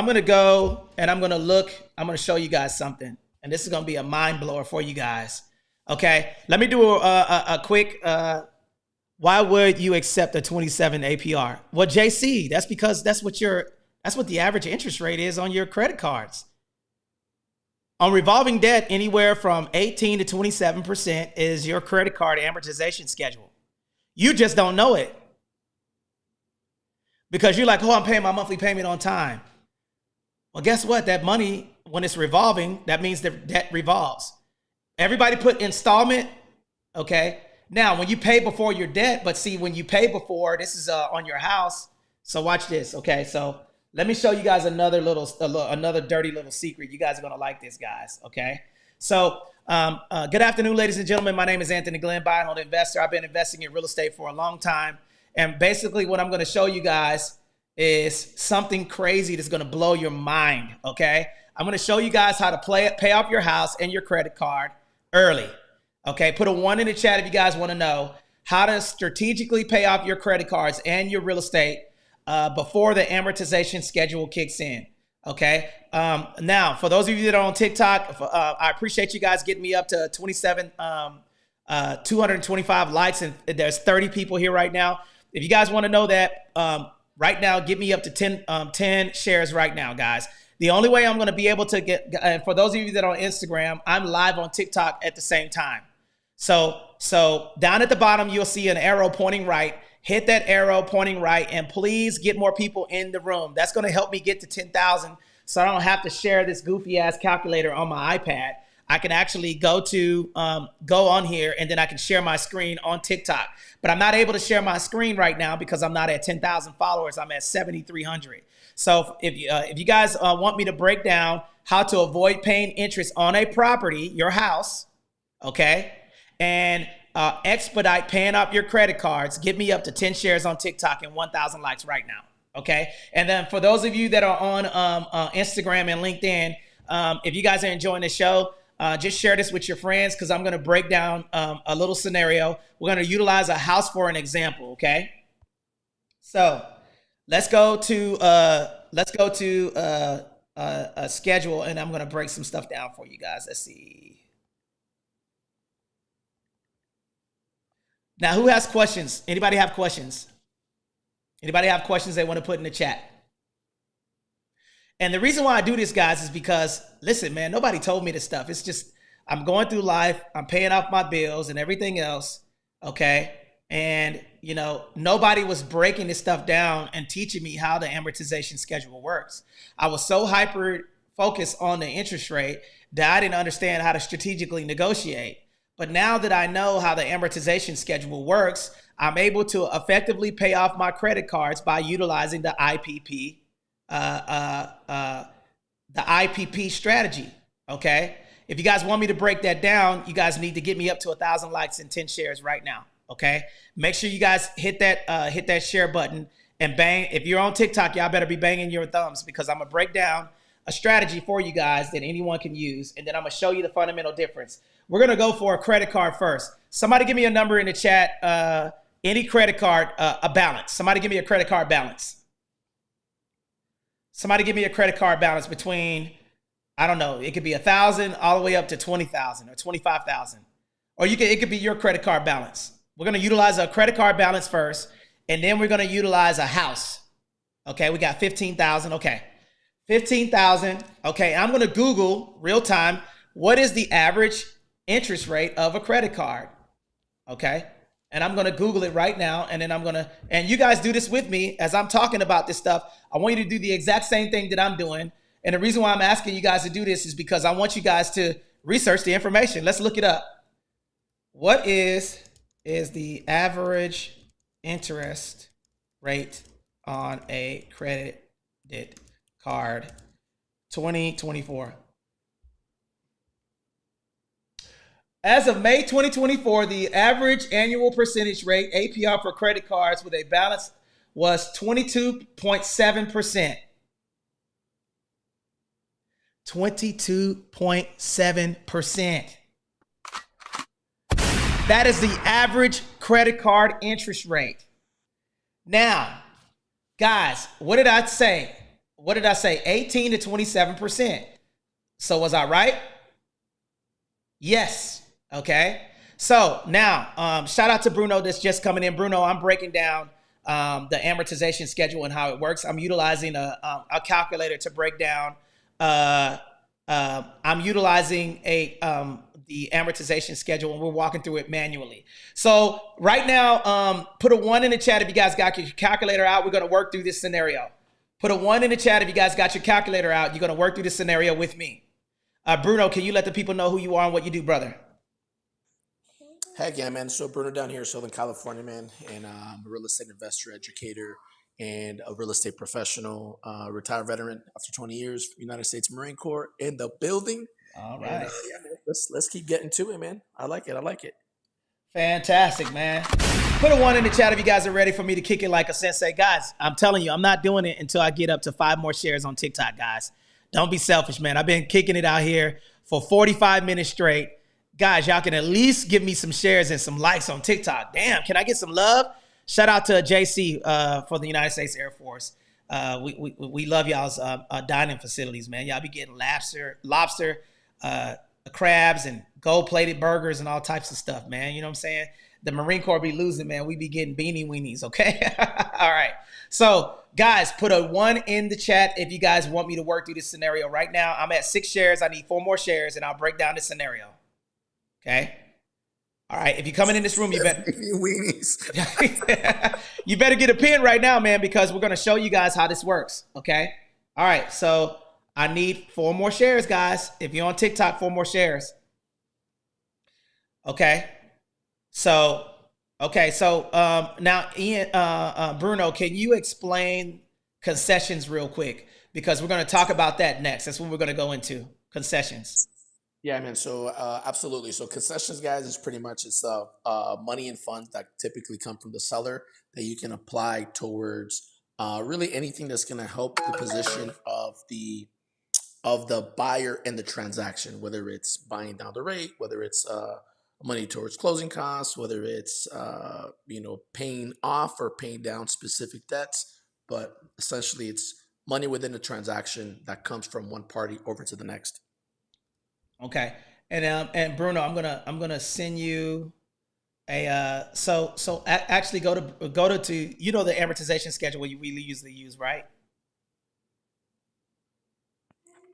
A: and I'm going to show you guys something. And this is going to be a mind blower for you guys. Okay. Let me do a quick, why would you accept a 27 APR? Well, JC, that's because that's what the average interest rate is on your credit cards. On revolving debt, anywhere from 18 to 27% is your credit card amortization schedule. You just don't know it. Because you're like, oh, I'm paying my monthly payment on time. Well, guess what? That money, when it's revolving, that means the debt revolves. Everybody put installment Okay. Now, when you pay before your debt, but see, when you pay before, this is on your house. So watch this. Okay. So let me show you guys another another dirty little secret. You guys are going to like this, guys. Okay. So good afternoon, ladies and gentlemen. My name is Anthony Glenn, buy and hold investor. I've been investing in real estate for a long time. And basically what I'm going to show you guys is something crazy that's going to blow your mind. Okay. I'm going to show you guys how to pay off your house and your credit card early. Okay. Put a 1 in the chat if you guys want to know how to strategically pay off your credit cards and your real estate before the amortization schedule kicks in. Okay. Now, for those of you that are on TikTok, I appreciate you guys getting me up to 225 likes, and there's 30 people here right now. If you guys want to know that right now, get me up to 10 shares right now, guys. The only way I'm going to be able to get, and for those of you that are on Instagram, I'm live on TikTok at the same time. So down at the bottom, you'll see an arrow pointing right. Hit that arrow pointing right, and please get more people in the room. That's going to help me get to 10,000, so I don't have to share this goofy ass calculator on my iPad. I can actually go on here, and then I can share my screen on TikTok. But I'm not able to share my screen right now because I'm not at 10,000 followers. I'm at 7,300. So if you guys want me to break down how to avoid paying interest on a property, your house, okay, and expedite paying off your credit cards, get me up to 10 shares on TikTok and 1,000 likes right now, okay? And then for those of you that are on Instagram and LinkedIn, if you guys are enjoying the show, just share this with your friends, because I'm going to break down a little scenario. We're going to utilize a house for an example, okay? So let's go to a schedule, and I'm going to break some stuff down for you guys. Let's see. Now, who has questions? Anybody have questions? Anybody have questions they want to put in the chat? And the reason why I do this, guys, is because, listen, man, nobody told me this stuff. It's just, I'm going through life. I'm paying off my bills and everything else, okay? And, you know, nobody was breaking this stuff down and teaching me how the amortization schedule works. I was so hyper focused on the interest rate that I didn't understand how to strategically negotiate. But now that I know how the amortization schedule works, I'm able to effectively pay off my credit cards by utilizing the IPP, the IPP strategy. Okay. If you guys want me to break that down, you guys need to get me up to 1,000 likes and 10 shares right now. Okay. Make sure you guys hit that share button and bang. If you're on TikTok, y'all better be banging your thumbs, because I'm gonna break down a strategy for you guys that anyone can use. And then I'm gonna show you the fundamental difference. We're going to go for a credit card first. Somebody give me a number in the chat. Any credit card, a balance. Somebody give me a credit card balance. Somebody give me a credit card balance between, I don't know, it could be 1,000 all the way up to 20,000 or 25,000. Or it could be your credit card balance. We're going to utilize a credit card balance first, and then we're going to utilize a house. Okay, we got 15,000. Okay, 15,000. Okay, I'm going to Google real time, what is the average interest rate of a credit card? Okay. And I'm going to Google it right now. And then and you guys do this with me as I'm talking about this stuff. I want you to do the exact same thing that I'm doing. And the reason why I'm asking you guys to do this is because I want you guys to research the information. Let's look it up. What is the average interest rate on a credit card 2024? As of May 2024, the average annual percentage rate APR for credit cards with a balance was 22.7%. 22.7%. That is the average credit card interest rate. Now, guys, what did I say? 18 to 27%. So was I right? Yes. Okay. So now, shout out to Bruno that's just coming in. Bruno, I'm breaking down the amortization schedule and how it works. I'm utilizing a calculator to break down. I'm utilizing the amortization schedule, and we're walking through it manually. So right now, put a 1 in the chat if you guys got your calculator out. We're going to work through this scenario. Put a 1 in the chat if you guys got your calculator out. You're going to work through this scenario with me. Bruno, can you let the people know who you are and what you do, brother?
B: Heck yeah, man. So Bruno down here in Southern California, man, and I'm a real estate investor, educator, and a real estate professional, retired veteran after 20 years, United States Marine Corps in the building.
A: All
B: And
A: right.
B: yeah, man, let's keep getting to it, man. I like it. I like it.
A: Fantastic, man. Put a one in the chat if you guys are ready for me to kick it like a sensei. Guys, I'm telling you, I'm not doing it until I get up to 5 more shares on TikTok, guys. Don't be selfish, man. I've been kicking it out here for 45 minutes straight. Guys, y'all can at least give me some shares and some likes on TikTok. Damn, can I get some love? Shout out to JC for the United States Air Force. We love y'all's dining facilities, man. Y'all be getting lobster, crabs, and gold-plated burgers and all types of stuff, man. You know what I'm saying? The Marine Corps be losing, man. We be getting beanie weenies, okay? All right. So, guys, put a 1 in the chat if you guys want me to work through this scenario. Right now, I'm at 6 shares. I need 4 more shares, and I'll break down the scenario. Okay? All right. If you're coming in this room, you better
B: Weenies.
A: you better get a pen right now, man, because we're going to show you guys how this works, okay? All right. So, I need 4 more shares, guys. If you're on TikTok, 4 more shares. Okay. So now, Ian, Bruno, can you explain concessions real quick? Because we're going to talk about that next. That's what we're going to go into, concessions.
B: Yeah, man. So absolutely. So concessions, guys, is pretty much it's money and funds that typically come from the seller that you can apply towards really anything that's going to help the position of the buyer in the transaction, whether it's buying down the rate, whether it's money towards closing costs, whether it's paying off or paying down specific debts. But essentially, it's money within the transaction that comes from one party over to the next.
A: Okay. And Bruno, I'm gonna send you a actually go to the amortization schedule we usually use, right?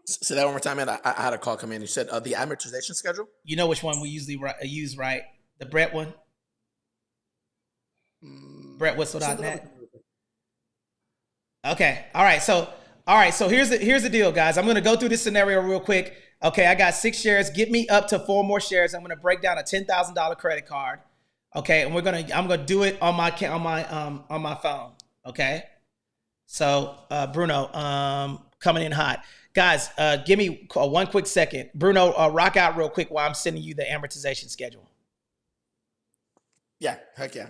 B: Say that one more time, man. I had a call come in. You said the amortization schedule?
A: You know which one we usually use, right? The Brett one? BrettWhistle.net. Okay. All right. So here's the deal, guys. I'm going to go through this scenario real quick. Okay. I got 6 shares. Get me up to 4 more shares. I'm going to break down a $10,000 credit card. Okay. And I'm going to do it on my phone. Okay. So, Bruno, coming in hot. Guys, give me 1 quick second. Bruno, rock out real quick while I'm sending you the amortization schedule.
B: Yeah, heck yeah.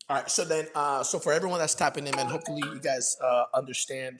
B: All right, so then, so for everyone that's tapping in, man, hopefully you guys understand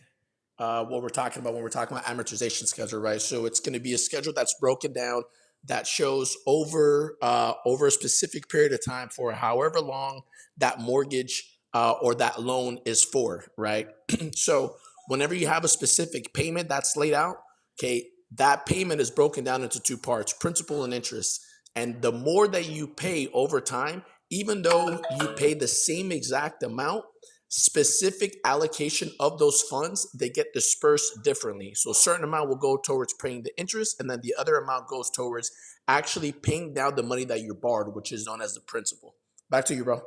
B: what we're talking about when we're talking about amortization schedule, right? So it's going to be a schedule that's broken down that shows over a specific period of time for however long that mortgage or that loan is for, right? So whenever you have a specific payment that's laid out, okay, that payment is broken down into 2 parts, principal and interest. And the more that you pay over time, even though you pay the same exact amount, specific allocation of those funds, they get dispersed differently. So a certain amount will go towards paying the interest, and then the other amount goes towards actually paying down the money that you borrowed, which is known as the principal. Back to you, bro.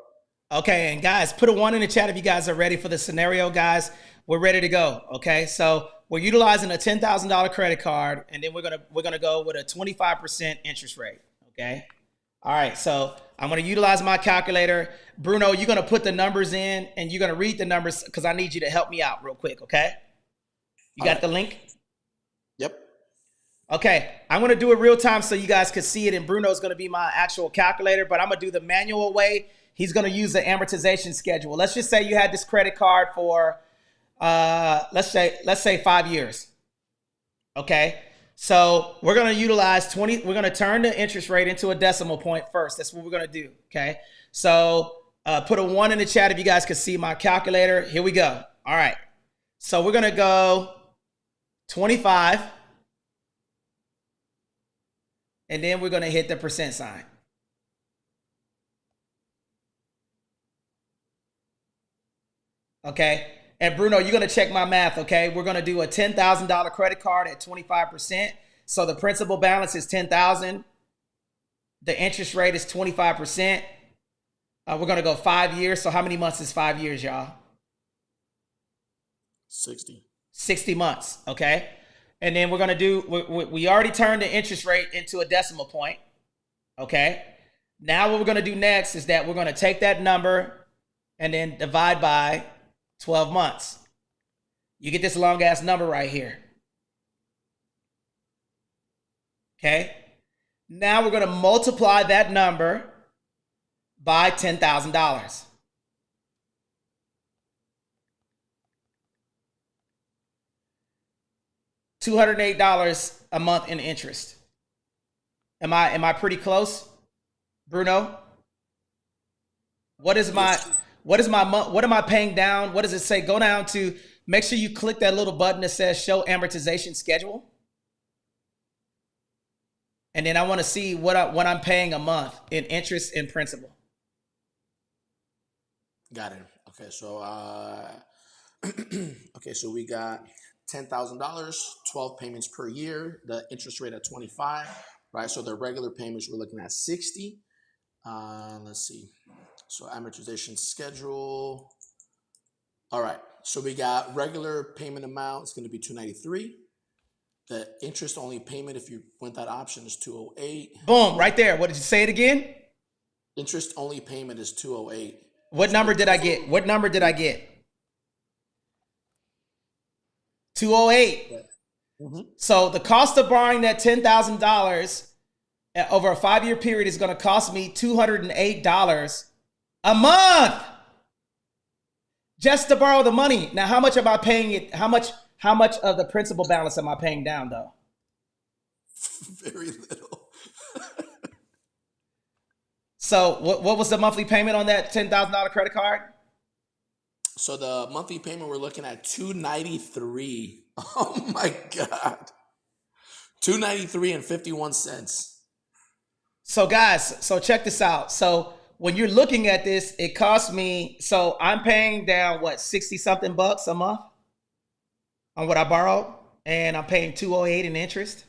A: Okay, and guys, put a 1 in the chat if you guys are ready for the scenario, guys. We're ready to go. Okay, so we're utilizing a $10,000 credit card, and then we're gonna go with a 25% interest rate. Okay. All right, so I'm gonna utilize my calculator. Bruno, you're gonna put the numbers in, and you're gonna read the numbers because I need you to help me out real quick. Okay. You got the link?
B: Yep.
A: Okay, I'm gonna do it real time so you guys can see it, and Bruno's gonna be my actual calculator, but I'm gonna do the manual way. He's gonna use the amortization schedule. Let's just say you had this credit card for let's say 5 years. Okay. So we're going to utilize we're going to turn the interest rate into a decimal point first. That's what we're going to do. Okay. So put a 1 in the chat if you guys can see my calculator. Here we go. All right. So we're going to go 25. And then we're going to hit the percent sign. Okay. And Bruno, you're going to check my math, okay? We're going to do a $10,000 credit card at 25%. So the principal balance is $10,000. The interest rate is 25%. We're going to go 5 years. So how many months is 5 years, y'all?
B: 60.
A: 60 months, okay? And then we're going to do, we already turned the interest rate into a decimal point, okay? Now what we're going to do next is that we're going to take that number and then divide by 12 months. You get this long ass number right here. Okay. Now we're going to multiply that number by $10,000. $208 a month in interest. Am I pretty close, Bruno? What am I paying down? What does it say? Go down to, make sure you click that little button that says show amortization schedule. And then I want to see what I'm paying a month in interest and principal.
B: Got it. Okay, so okay, so we got $10,000, 12 payments per year. The interest rate at 25, right? So the regular payments we're looking at 60. Let's see. So amortization schedule. All right. So we got regular payment amount. It's going to be $293. The interest only payment, if you went that option, is $208.
A: Boom, right there. What did you say it again?
B: Interest only payment is $208.
A: What number did I get? What number did I get? 208. Mm-hmm. So the cost of borrowing that $10,000 over a 5-year period is going to cost me $208 a month just to borrow the money. Now, how much am I paying it? How much of the principal balance am I paying down though?
B: Very little.
A: So what was the monthly payment on that $10,000 credit card?
B: So the monthly payment, we're looking at $293. Oh my God. $293 and 51 cents.
A: So guys, so check this out. So when you're looking at this, it costs me, so I'm paying down what, 60 something bucks a month on what I borrowed, and I'm paying $208 in interest.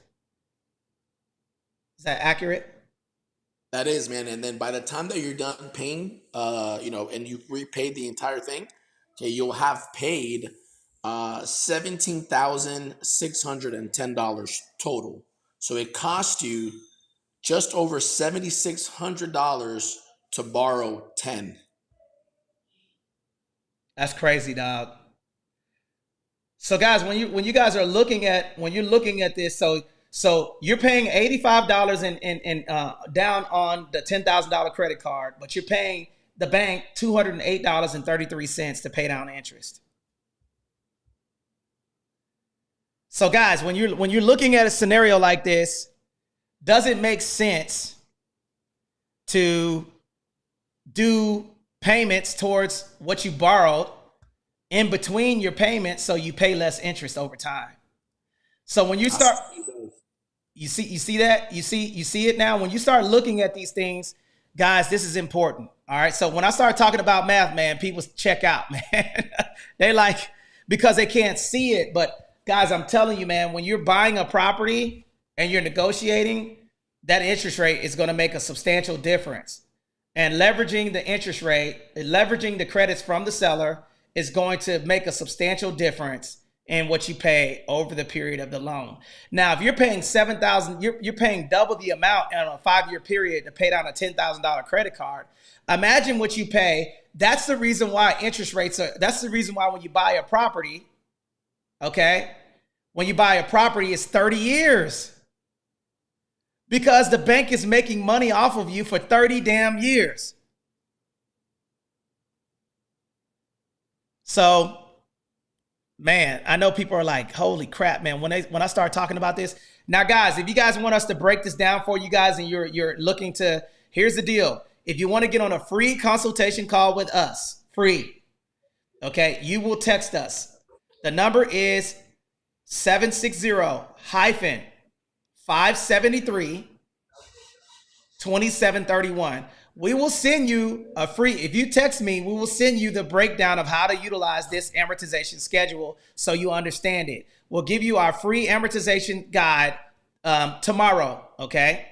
A: Is that accurate?
B: That is, man. And then by the time that you're done paying, and you've repaid the entire thing, okay, you'll have paid $17,610 total. So it cost you just over $7,600 to borrow 10.
A: That's crazy, dog. So guys, when you guys are looking at this, so you're paying $85 in down on the $10,000 credit card, but you're paying the bank $208.33 to pay down interest. So guys, when you're looking at a scenario like this, does it make sense to do payments towards what you borrowed in between your payments so you pay less interest over time? So when you start, you see it now. When you start looking at these things, guys, this is important. All right. So when I start talking about math, man, people check out, man. They like, because they can't see it. But guys, I'm telling you, man, when you're buying a property and you're negotiating, that interest rate is going to make a substantial difference. And leveraging the interest rate, leveraging the credits from the seller is going to make a substantial difference in what you pay over the period of the loan. Now, if you're paying $7,000, you're paying double the amount on a 5-year period to pay down a $10,000 credit card. Imagine what you pay. That's the reason why interest rates are, that's the reason why when you buy a property, okay, when you buy a property, it's 30 years. Because the bank is making money off of you for 30 damn years. So, man, I know people are like, holy crap, man, when I start talking about this. Now, guys, if you guys want us to break this down for you guys and you're looking to, here's the deal. If you want to get on a free consultation call with us, free, okay, you will text us. The number is 760-573-2731. We will send you a free, if you text me, we will send you the breakdown of how to utilize this amortization schedule so you understand it. We'll give you our free amortization guide tomorrow, okay?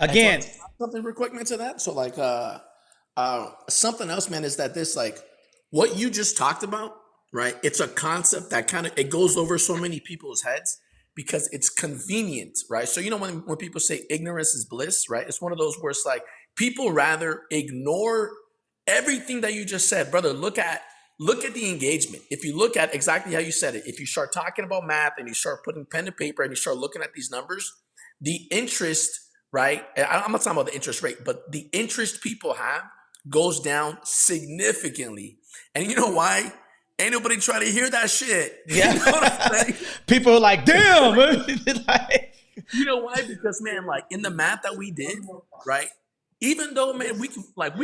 A: Again.
B: Something real quick, man, to that. So like something else, man, is that this, like what you just talked about, right? It's a concept that kind of, it goes over so many people's heads because it's convenient, right? So, you know, when people say ignorance is bliss, right? It's one of those where it's like people rather ignore everything that you just said. Brother, look at the engagement. If you look at exactly how you said it, if you start talking about math and you start putting pen to paper and you start looking at these numbers, the interest, right? I'm not talking about the interest rate, but the interest people have goes down significantly. And you know why? Ain't nobody trying to hear that shit.
A: Yeah.
B: You know what I'm saying?
A: People are like, damn. Like,
B: you know why? Because, man, like in the math that we did, right? Even though, man, we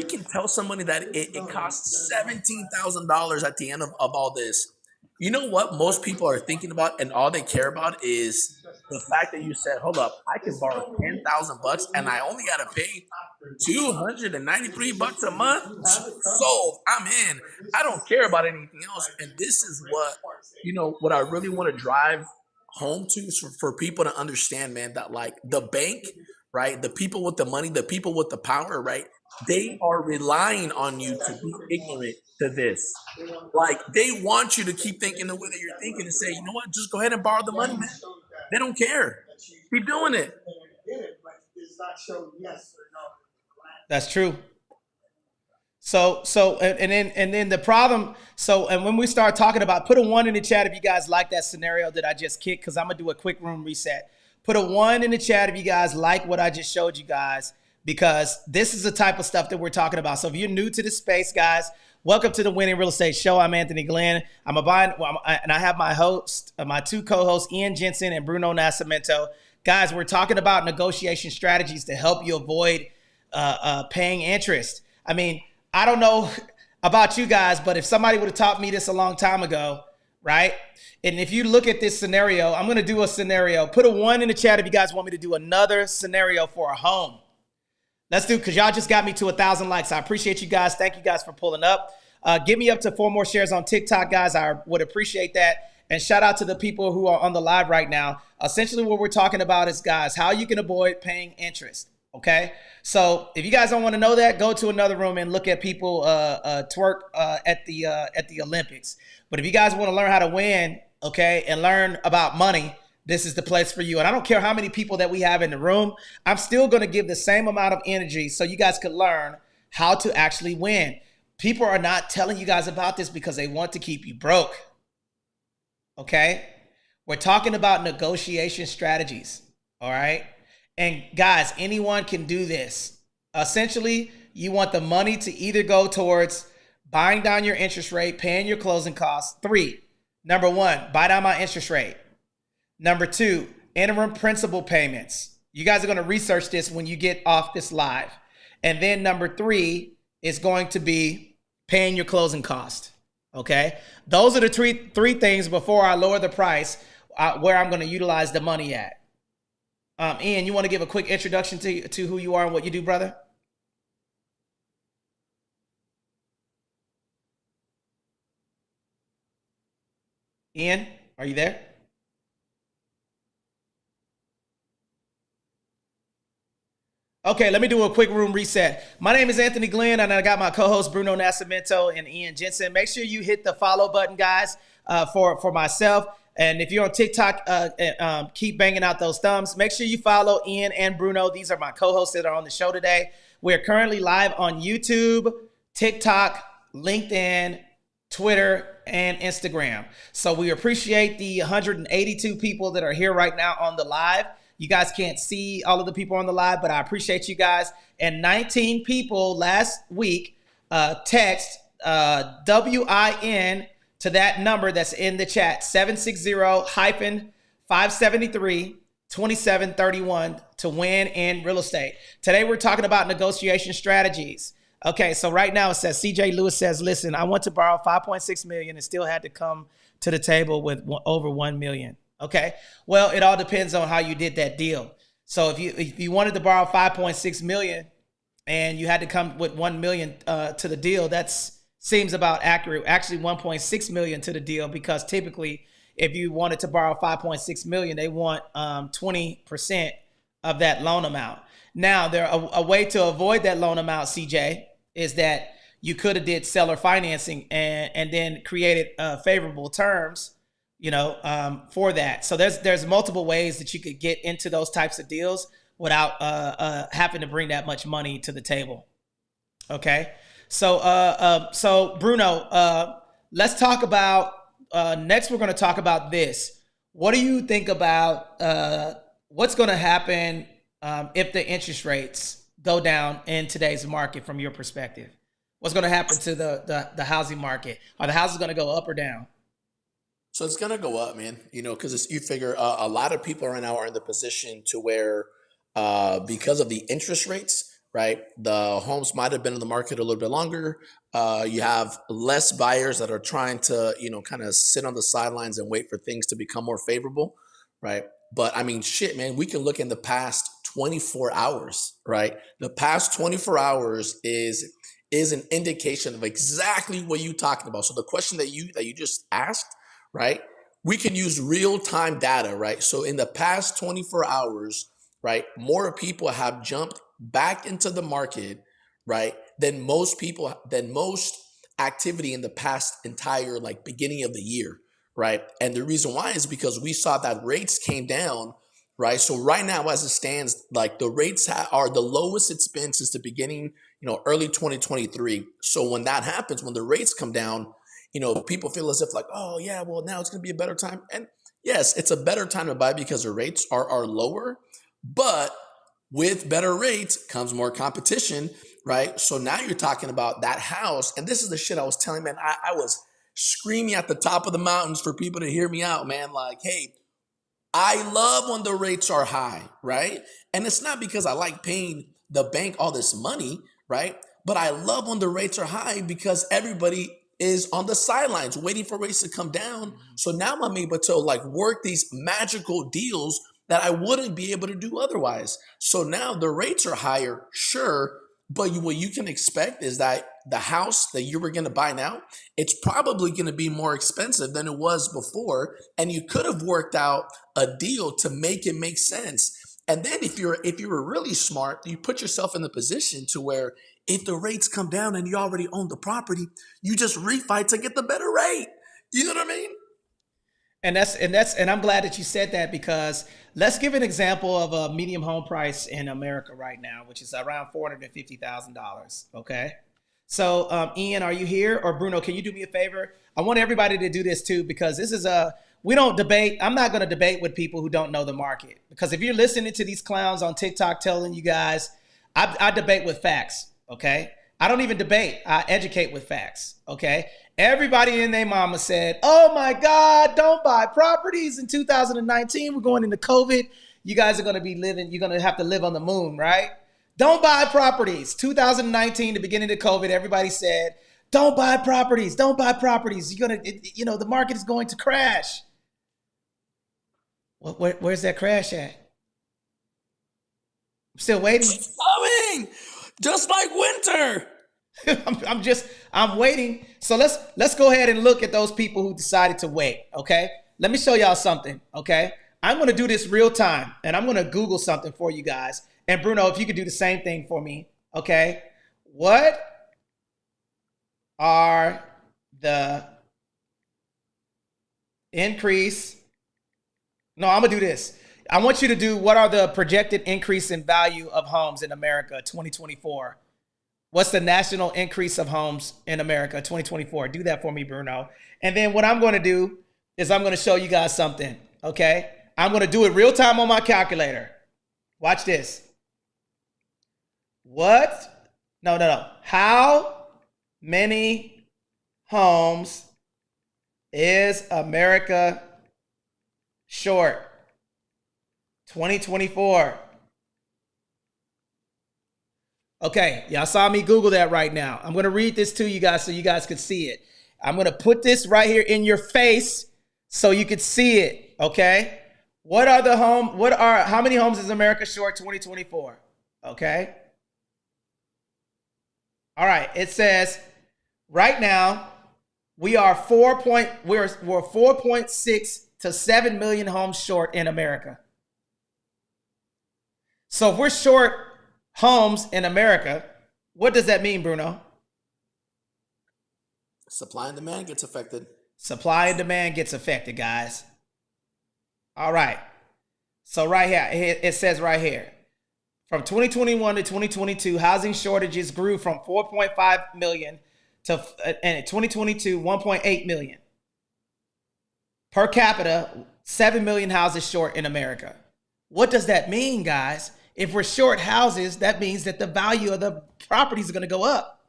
B: can tell somebody that it costs $17,000 at the end of all this. You know what most people are thinking about, and all they care about is the fact that you said, "Hold up, I can borrow $10,000 and I only got to pay $293 a month." Sold. I'm in. I don't care about anything else. And this is what I really want to drive home to for people to understand, man. That like the bank, right? The people with the money, the people with the power, right? They are relying on you to be ignorant to this. Like they want you to keep thinking the way that you're thinking and say, you know what, just go ahead and borrow the money, man. They don't care. Keep doing it.
A: That's true. So and then the problem. So and when we start talking about, put a 1 in the chat if you guys like that scenario that I just kicked, because I'm gonna do a quick room reset. Put a 1 in the chat if you guys like what I just showed you guys, because this is the type of stuff that we're talking about. So if you're new to this space, guys, welcome to the Winning Real Estate Show. I'm Anthony Glenn. And I have my host, my two co-hosts, Ian Jensen and Bruno Nascimento. Guys, we're talking about negotiation strategies to help you avoid paying interest. I mean, I don't know about you guys, but if somebody would have taught me this a long time ago, right? And if you look at this scenario, I'm going to do a scenario. Put a 1 in the chat if you guys want me to do another scenario for a home. Let's do, because y'all just got me to 1,000 likes. I appreciate you guys. Thank you guys for pulling up. Get me up to 4 more shares on TikTok, guys. I would appreciate that. And shout out to the people who are on the live right now. Essentially what we're talking about is, guys, how you can avoid paying interest. Okay, so if you guys don't want to know that, go to another room and look at people twerk at the Olympics. But if you guys want to learn how to win, okay, and learn about money, this is the place for you. And I don't care how many people that we have in the room, I'm still going to give the same amount of energy so you guys could learn how to actually win. People are not telling you guys about this because they want to keep you broke. Okay, we're talking about negotiation strategies. All right. And guys, anyone can do this. Essentially, you want the money to either go towards buying down your interest rate, paying your closing costs. 3, number 1, buy down my interest rate. Number 2, interim principal payments. You guys are going to research this when you get off this live. And then number 3 is going to be paying your closing cost. Okay. Those are the three things before I lower the price where I'm going to utilize the money at. Ian, you want to give a quick introduction to who you are and what you do, brother? Ian, are you there? Okay, let me do a quick room reset. My name is Anthony Glenn, and I got my co-host Bruno Nascimento and Ian Jensen. Make sure you hit the follow button, guys, for myself. And if you're on TikTok, keep banging out those thumbs. Make sure you follow Ian and Bruno. These are my co-hosts that are on the show today. We're currently live on YouTube, TikTok, LinkedIn, Twitter, and Instagram. So we appreciate the 182 people that are here right now on the live. You guys can't see all of the people on the live, but I appreciate you guys. And 19 people last week text WIN to that number that's in the chat, 760-573-2731 to win in real estate. Today, we're talking about negotiation strategies. Okay, so right now it says, CJ Lewis says, listen, I want to borrow $5.6 million and still had to come to the table with over $1 million. Okay, well, it all depends on how you did that deal. So if you wanted to borrow $5.6 million and you had to come with $1 million to the deal, that's seems about accurate. Actually, $1.6 million to the deal, because typically, if you wanted to borrow $5.6 million, they want 20% of that loan amount. Now, a way to avoid that loan amount, CJ, is that you could have did seller financing and then created favorable terms for that. So there's multiple ways that you could get into those types of deals without having to bring that much money to the table. Okay. So Bruno, let's talk about next. We're going to talk about this. What do you think about what's going to happen if the interest rates go down in today's market from your perspective? What's going to happen to the housing market? Are the houses going to go up or down?
B: So it's gonna go up, man. Because you figure a lot of people right now are in the position to where, because of the interest rates, right? The homes might have been in the market a little bit longer. You have less buyers that are trying to, kind of sit on the sidelines and wait for things to become more favorable, right? But I mean, shit, man, we can look in the past 24 hours, right? The past 24 hours is an indication of exactly what you're talking about. So the question that you just asked, right? We can use real-time data, right? So in the past 24 hours, right, more people have jumped back into the market, right, than most activity in the past entire beginning of the year, right? And the reason why is because we saw that rates came down, right? So right now, as it stands, the rates are the lowest it's been since the beginning, early 2023. So when that happens, when the rates come down, people feel as if oh yeah, well now it's going to be a better time. And yes, it's a better time to buy because the rates are lower, but with better rates comes more competition, right? So now you're talking about that house. And this is the shit I was telling, man, I was screaming at the top of the mountains for people to hear me out, man. Hey, I love when the rates are high, right? And it's not because I like paying the bank all this money, right? But I love when the rates are high because everybody is on the sidelines waiting for rates to come down. So now I'm able to work these magical deals that I wouldn't be able to do otherwise. So now the rates are higher, sure, but what you can expect is that the house that you were going to buy now, it's probably going to be more expensive than it was before. And you could have worked out a deal to make it make sense. And then if you were really smart, you put yourself in the position to where if the rates come down and you already own the property, you just refi to get the better rate. You know what I mean?
A: And I'm glad that you said that, because let's give an example of a medium home price in America right now, which is around $450,000. Okay. So, Ian, are you here? Or Bruno, can you do me a favor? I want everybody to do this too, because we don't debate. I'm not going to debate with people who don't know the market, because if you're listening to these clowns on TikTok telling you guys, I debate with facts. Okay. I don't even debate. I educate with facts. Okay. Everybody and their mama said, oh my God, don't buy properties in 2019. We're going into COVID. You guys are going to be living, you're going to have to live on the moon, right? Don't buy properties. 2019, the beginning of COVID, everybody said, don't buy properties. Don't buy properties. The market is going to crash. Where's that crash at? I'm still waiting.
B: It's coming, just like winter.
A: I'm waiting. So let's go ahead and look at those people who decided to wait. Okay. Let me show y'all something. Okay. I'm going to do this real time, and I'm going to Google something for you guys. And Bruno, if you could do the same thing for me. Okay. What are the increase? No, I'm going to do this. I want you to do, what are the projected increase in value of homes in America 2024? What's the national increase of homes in America 2024? Do that for me, Bruno. And then what I'm going to do is I'm going to show you guys something, okay? I'm going to do it real time on my calculator. Watch this. What? No. How many homes is America short 2024? Okay, y'all saw me Google that right now. I'm going to read this to you guys so you guys could see it. I'm going to put this right here in your face so you could see it, okay? How many homes is America short 2024? Okay? All right, it says right now we're 4.6 to 7 million homes short in America. So if we're short homes in America, what does that mean, Bruno?
B: Supply and demand gets affected.
A: Supply and demand gets affected, guys. All right. So right here, it says right here, from 2021 to 2022, housing shortages grew from 4.5 million to, and in 2022, 1.8 million. Per capita, 7 million houses short in America. What does that mean, guys? If we're short houses, that means that the value of the properties are going to go up.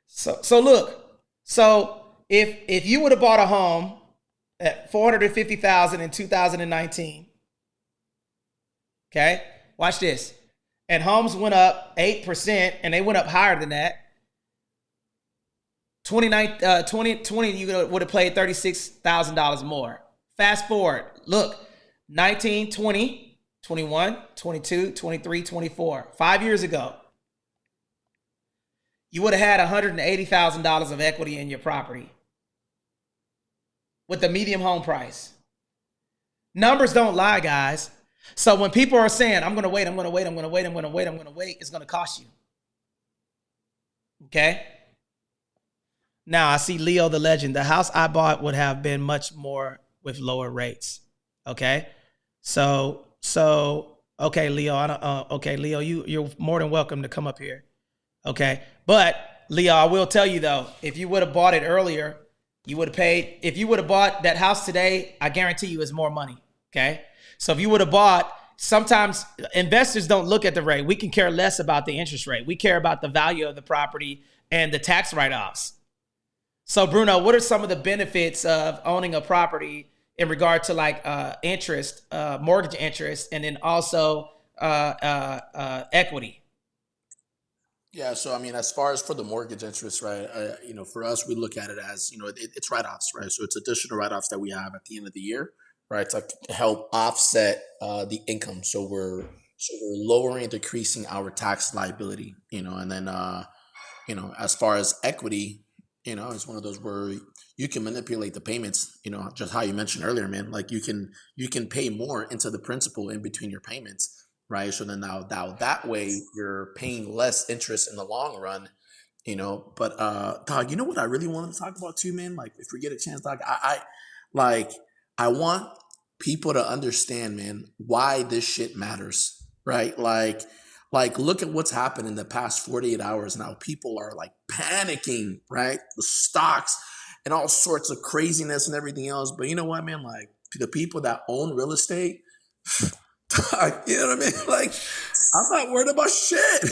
A: So look, so if you would have bought a home at $450,000 in 2019, okay, watch this, and homes went up 8%, and they went up higher than that. 2020, you would have paid $36,000 more. Fast forward, look, 19, 20, 21, 22, 23, 24. 5 years ago, you would have had $180,000 of equity in your property with the medium home price. Numbers don't lie, guys. So when people are saying, I'm going to wait, I'm going to wait, I'm going to wait, I'm going to wait, I'm going to wait, it's going to cost you. Okay? Now, I see Leo the Legend. The house I bought would have been much more with lower rates. Okay? So okay, Leo, okay, Leo, you're more than welcome to come up here. Okay? But, Leo, I will tell you, though, if you would have bought it earlier, you would have paid, if you would have bought that house today, I guarantee you it's more money. Okay? So if you would have bought, sometimes investors don't look at the rate. We can care less about the interest rate. We care about the value of the property and the tax write-offs. So Bruno, what are some of the benefits of owning a property in regard to like interest, mortgage interest, and then also equity?
B: Yeah, so I mean, as far as for the mortgage interest, right? For us, we look at it as it's write-offs, right? So it's additional write-offs that we have at the end of the year, right? To help offset the income. So we're lowering and decreasing our tax liability, and then as far as equity, it's one of those where you can manipulate the payments, just how you mentioned earlier, man. Like you can pay more into the principal in between your payments, right? So then now that way you're paying less interest in the long run, But dog, you know what I really wanted to talk about too, man? Like if we get a chance, dog, I want people to understand, man, why this shit matters, right? Like, look at what's happened in the past 48 hours now. People are like panicking, right? The stocks and all sorts of craziness and everything else. But you know what, man? Like the people that own real estate, you know what I mean? Like, I'm not worried about shit.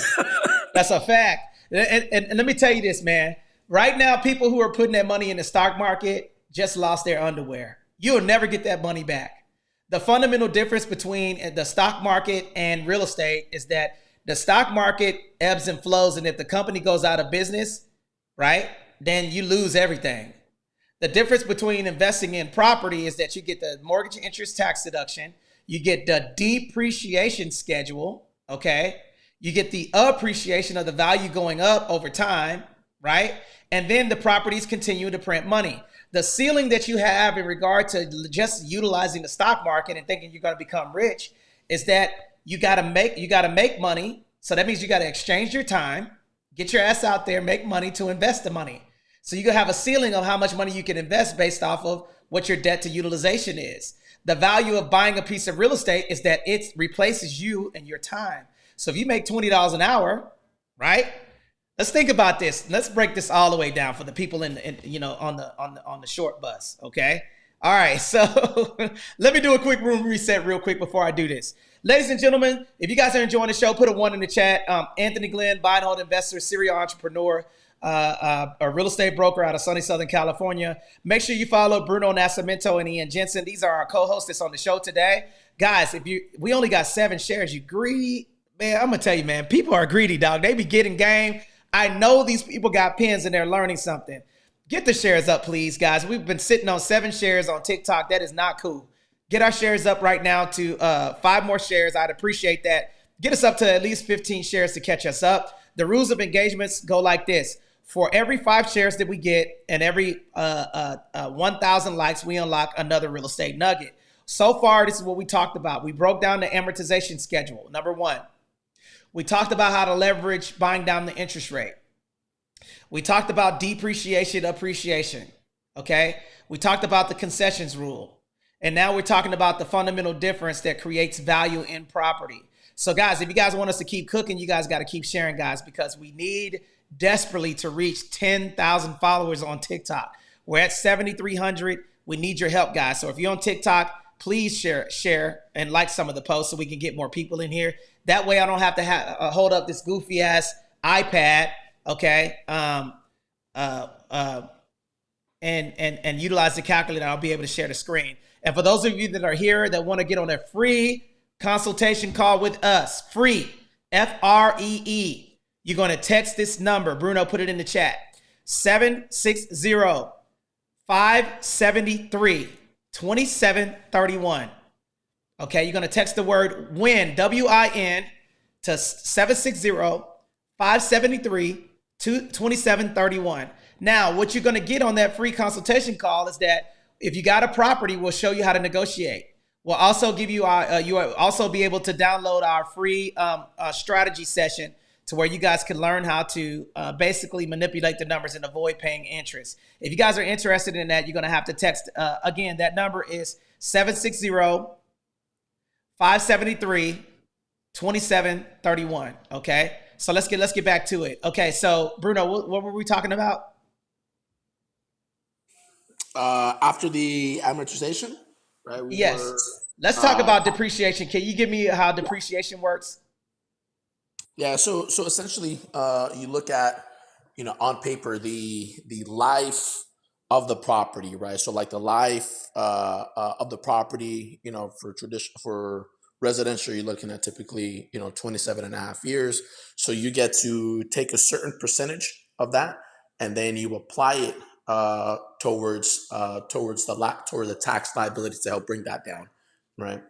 A: That's a fact. And let me tell you this, man. Right now, people who are putting their money in the stock market just lost their underwear. You'll never get that money back. The fundamental difference between the stock market and real estate is that the stock market ebbs and flows, and if the company goes out of business, right, then you lose everything. The difference between investing in property is that you get the mortgage interest tax deduction, you get the depreciation schedule, okay? You get the appreciation of the value going up over time, right? And then the properties continue to print money. The ceiling that you have in regard to just utilizing the stock market and thinking you're going to become rich is that you got to make money. So that means you got to exchange your time, get your ass out there, make money to invest the money. So you have a ceiling of how much money you can invest based off of what your debt to utilization is. The value of buying a piece of real estate is that it replaces you and your time. So if you make $20 an hour, right? Let's think about this. Let's break this all the way down for the people on the short bus, okay? All right, so let me do a quick room reset real quick before I do this. Ladies and gentlemen, if you guys are enjoying the show, put a 1 in the chat. Anthony Glenn, buy and hold investor, serial entrepreneur, a real estate broker out of sunny Southern California. Make sure you follow Bruno Nascimento and Ian Jensen. These are our co-hosts that's on the show today. Guys, we only got 7 shares. You greedy, man, I'm going to tell you, man, people are greedy, dog. They be getting game. I know these people got pins and they're learning something. Get the shares up, please, guys. We've been sitting on 7 shares on TikTok. That is not cool. Get our shares up right now to 5 more shares. I'd appreciate that. Get us up to at least 15 shares to catch us up. The rules of engagements go like this. For every 5 shares that we get and every 1,000 likes, we unlock another real estate nugget. So far, this is what we talked about. We broke down the amortization schedule. Number 1. We talked about how to leverage buying down the interest rate. We talked about depreciation, appreciation. Okay. We talked about the concessions rule. And now we're talking about the fundamental difference that creates value in property. So guys, if you guys want us to keep cooking, you guys got to keep sharing, guys, because we need desperately to reach 10,000 followers on TikTok. We're at 7,300. We need your help, guys. So if you're on TikTok, please share and like some of the posts so we can get more people in here. That way I don't have to hold up this goofy ass iPad, okay? And utilize the calculator. I'll be able to share the screen. And for those of you that are here that want to get on a free consultation call with us, free, FREE, you're going to text this number. Bruno put it in the chat. 760-573-2731. Okay, you're going to text the word WIN, W-I-N, to 760-573-2731. Now, what you're going to get on that free consultation call is that if you got a property, we'll show you how to negotiate. We'll also give you you will also be able to download our free strategy session to where you guys can learn how to basically manipulate the numbers and avoid paying interest. If you guys are interested in that, you're going to have to text. Again, that number is 760-573-2731. Okay, so let's get back to it. Okay, so Bruno, what were we talking about?
B: After the amortization, right?
A: Yes. Let's talk about depreciation. Can you give me how depreciation works?
B: Yeah. So essentially, you look at, on paper, the life of the property, right? So like the life of the property, for residential, you're looking at typically, 27 and a half years. So you get to take a certain percentage of that, and then you apply it towards the tax liability to help bring that down, right?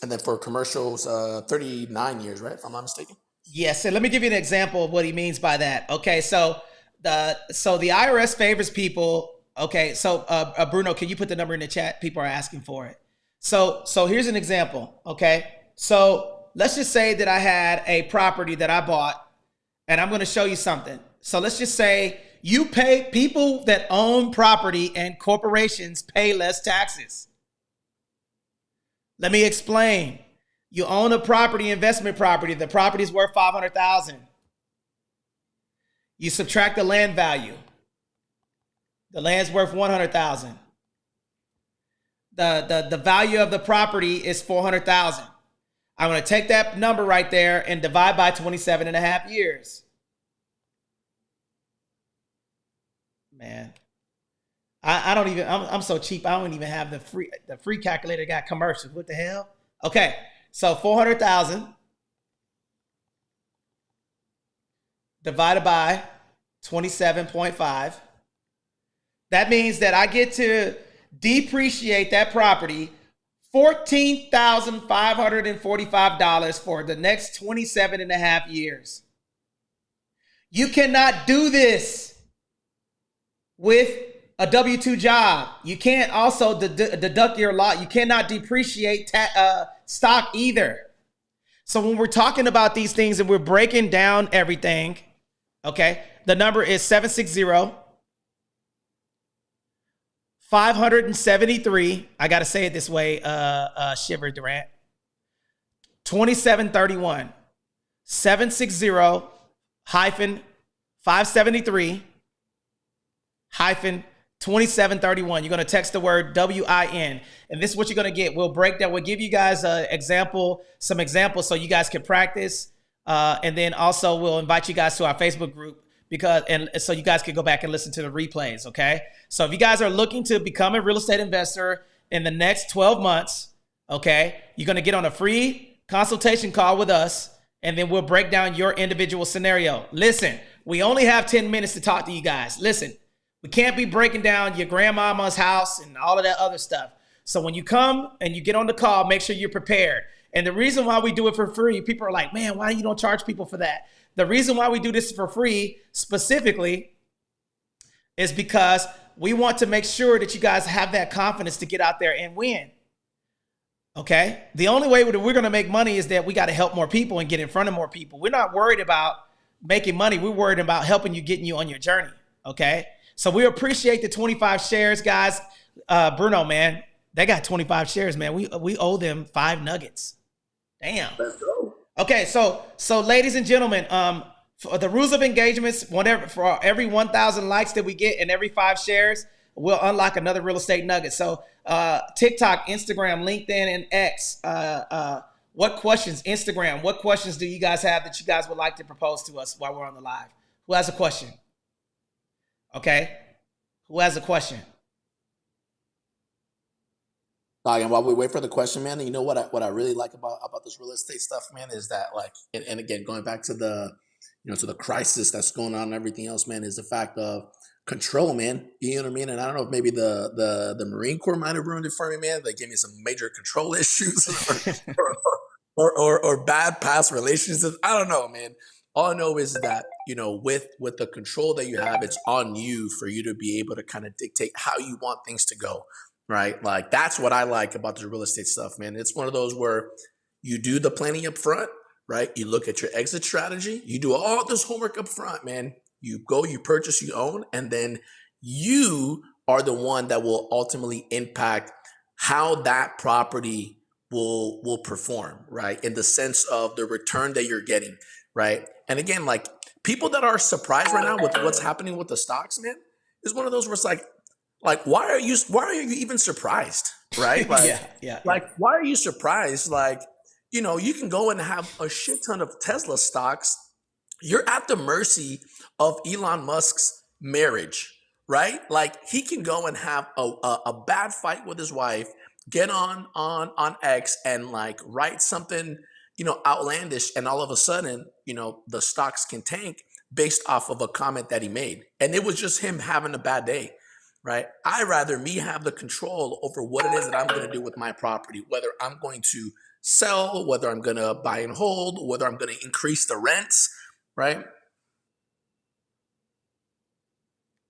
B: And then for commercials, 39 years, right? If I'm not mistaken.
A: Yes. And let me give you an example of what he means by that. Okay, so the IRS favors people. Okay, so Bruno, can you put the number in the chat? People are asking for it. So here's an example. Okay, so let's just say that I had a property that I bought, and I'm going to show you something. So let's just say you pay, people that own property and corporations pay less taxes. Let me explain. You own a property, investment property. The property is worth $500,000. You subtract the land value. The land's worth $100,000. The value of the property is $400,000. I'm going to take that number right there and divide by 27 and a half years. Man, I don't even, I'm so cheap. I don't even have the free calculator. Got commercials. What the hell? Okay. So 400,000 divided by 27.5. That means that I get to depreciate that property $14,545 for the next 27 and a half years. You cannot do this with a W-2 job. You can't also deduct your lot. You cannot depreciate stock either. So when we're talking about these things and we're breaking down everything, okay, the number is 760-573. I got to say it this way, Shiver Durant. 2731. 760-573 2731. You're going to text the word WIN. And this is what you're going to get. We'll break down. We'll give you guys some examples so you guys can practice. And then also we'll invite you guys to our Facebook group so you guys can go back and listen to the replays. Okay. So if you guys are looking to become a real estate investor in the next 12 months, okay, you're going to get on a free consultation call with us, and then we'll break down your individual scenario. Listen, we only have 10 minutes to talk to you guys. Listen. We can't be breaking down your grandmama's house and all of that other stuff. So when you come and you get on the call, make sure you're prepared. And the reason why we do it for free, people are like, man, why you don't charge people for that? The reason why we do this for free specifically is because we want to make sure that you guys have that confidence to get out there and win. Okay? The only way that we're going to make money is that we got to help more people and get in front of more people. We're not worried about making money. We're worried about helping you, getting you on your journey. Okay? So we appreciate the 25 shares, guys. Bruno, man, they got 25 shares, man. We owe them 5 nuggets. Damn.
B: Let's go.
A: Okay, so ladies and gentlemen, for the rules of engagements, for every 1,000 likes that we get and every 5 shares, we'll unlock another real estate nugget. So TikTok, Instagram, LinkedIn, and X. What questions? Instagram. What questions do you guys have that you guys would like to propose to us while we're on the live? Who has a question? Okay. Who has a question?
B: And while we wait for the question, man, you know what I really like about this real estate stuff, man, is that like, and again, going back to the, to the crisis that's going on and everything else, man, is the fact of control, man. You know what I mean? And I don't know if maybe the Marine Corps might have ruined it for me, man. They gave me some major control issues or bad past relationships. I don't know, man. All I know is that, with the control that you have, it's on you for you to be able to kind of dictate how you want things to go. Right? Like, that's what I like about the real estate stuff, man. It's one of those where you do the planning up front, right? You look at your exit strategy. You do all this homework up front, man. You go, you purchase, you own, and then you are the one that will ultimately impact how that property will perform, right? In the sense of the return that you're getting, right? And again, like, people that are surprised right now with what's happening with the stocks, man, is one of those where it's like, why are you even surprised, right? Like, like, why are you surprised? Like, you can go and have a shit ton of Tesla stocks. You're at the mercy of Elon Musk's marriage, right? Like, he can go and have a bad fight with his wife, get on X and like write something, outlandish, and all of a sudden, the stocks can tank based off of a comment that he made. And it was just him having a bad day. Right? I'd rather me have the control over what it is that I'm going to do with my property, whether I'm going to sell, whether I'm going to buy and hold, whether I'm going to increase the rents, right?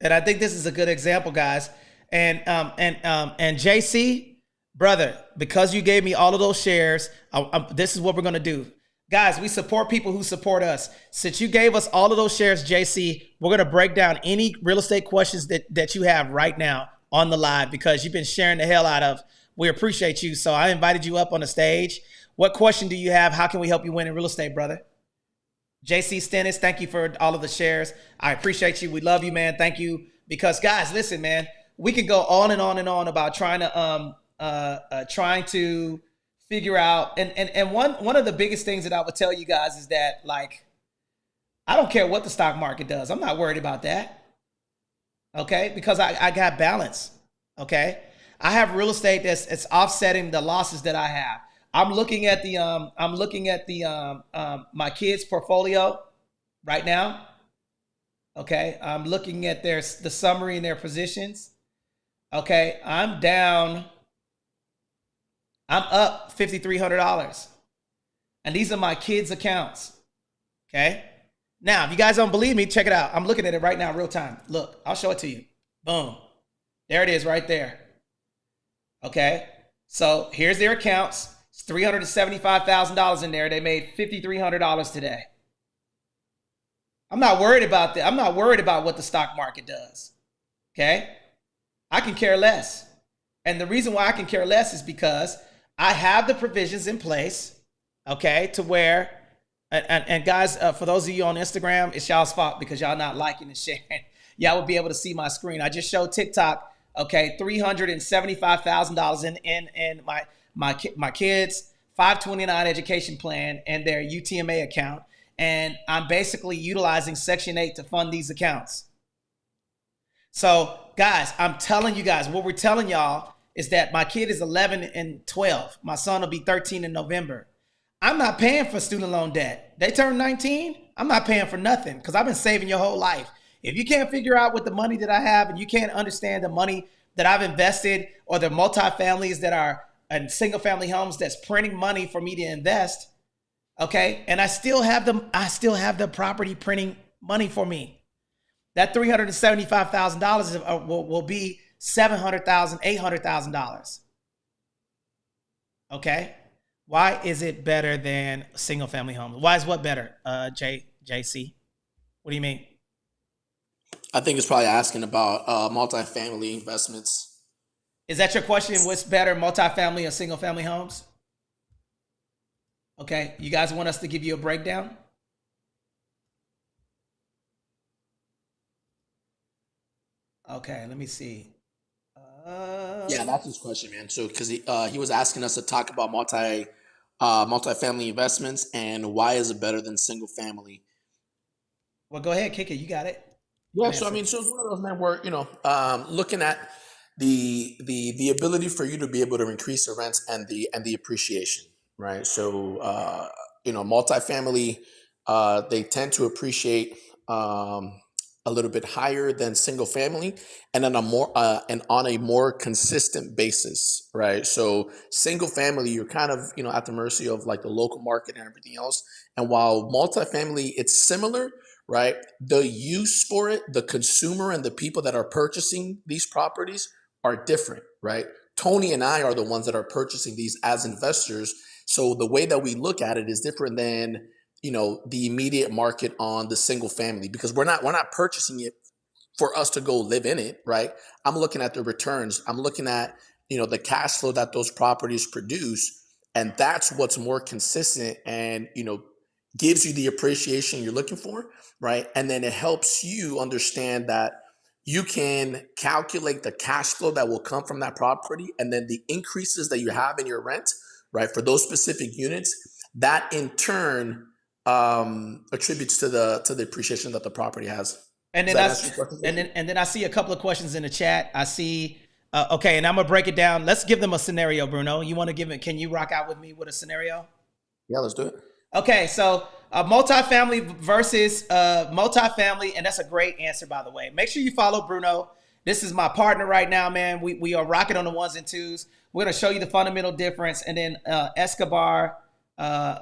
A: And I think this is a good example, guys. And JC, brother, because you gave me all of those shares, this is what we're going to do. Guys, we support people who support us. Since you gave us all of those shares, JC, we're going to break down any real estate questions that you have right now on the live, because you've been sharing the hell out of. We appreciate you. So I invited you up on the stage. What question do you have? How can we help you win in real estate, brother? JC Stennis, thank you for all of the shares. I appreciate you. We love you, man. Thank you. Because, guys, listen, man, we can go on and on and on about trying to figure out, and one of the biggest things that I would tell you guys is that, like, I don't care what the stock market does. I'm not worried about that. Okay, because I got balance. Okay, I have real estate it's offsetting the losses that I have. I'm looking at my kids' portfolio right now. Okay, I'm looking at the summary and their positions. Okay, I'm up $5,300. And these are my kids' accounts. Okay. Now, if you guys don't believe me, check it out. I'm looking at it right now, real time. Look, I'll show it to you. Boom. There it is right there. Okay. So here's their accounts. It's $375,000 in there. They made $5,300 today. I'm not worried about that. I'm not worried about what the stock market does. Okay. I can care less. And the reason why I can care less is because I have the provisions in place, okay, to where, and guys, for those of you on Instagram, it's y'all's fault because y'all not liking and sharing. Y'all will be able to see my screen. I just showed TikTok, okay, $375,000 in my kids' 529 education plan and their UTMA account, and I'm basically utilizing Section 8 to fund these accounts. So, guys, I'm telling you guys, what we're telling y'all is that my kid is 11 and 12. My son will be 13 in November. I'm not paying for student loan debt. They turn 19. I'm not paying for nothing because I've been saving your whole life. If you can't figure out what the money that I have and you can't understand the money that I've invested, or the multifamilies that are in single family homes that's printing money for me to invest, okay, and I still have the property printing money for me. That $375,000 will be $700,000, $800,000. Okay, why is it better than single family homes? Why is what better, JC? What do you mean?
B: I think it's probably asking about multifamily investments.
A: Is that your question? What's better, multifamily or single family homes? Okay, you guys want us to give you a breakdown? Okay, let me see.
B: Yeah, that's his question, man. So because he was asking us to talk about multifamily investments and why is it better than single family.
A: Well, go ahead, kick it. You got it.
B: Yeah,
A: An
B: so I
A: answer.
B: mean, so it's one of those, man, where looking at the ability for you to be able to increase the rents and the appreciation, right? So multifamily, they tend to appreciate a little bit higher than single family, and on a more consistent basis, right? So single family, you're kind of at the mercy of like the local market and everything else, and while multifamily, it's similar, right? The use for it, the consumer and the people that are purchasing these properties are different, right? Tony and I are the ones that are purchasing these as investors. So the way that we look at it is different than, the immediate market on the single family, because we're not purchasing it for us to go live in it, right? I'm looking at the returns. I'm looking at, the cash flow that those properties produce. And that's what's more consistent and, gives you the appreciation you're looking for, right? And then it helps you understand that you can calculate the cash flow that will come from that property and then the increases that you have in your rent, right? For those specific units, that in turn attributes to the appreciation that the property has.
A: And
B: Does
A: then
B: that answer your question?
A: and then I see a couple of questions in the chat. I see. Okay, and I'm gonna break it down. Let's give them a scenario, Bruno. You want to give it? Can you rock out with me with a scenario?
B: Yeah, let's do it.
A: Okay, so multifamily versus multifamily, and that's a great answer, by the way. Make sure you follow Bruno. This is my partner right now, man. We are rocking on the ones and twos. We're gonna show you the fundamental difference, and then Escobar,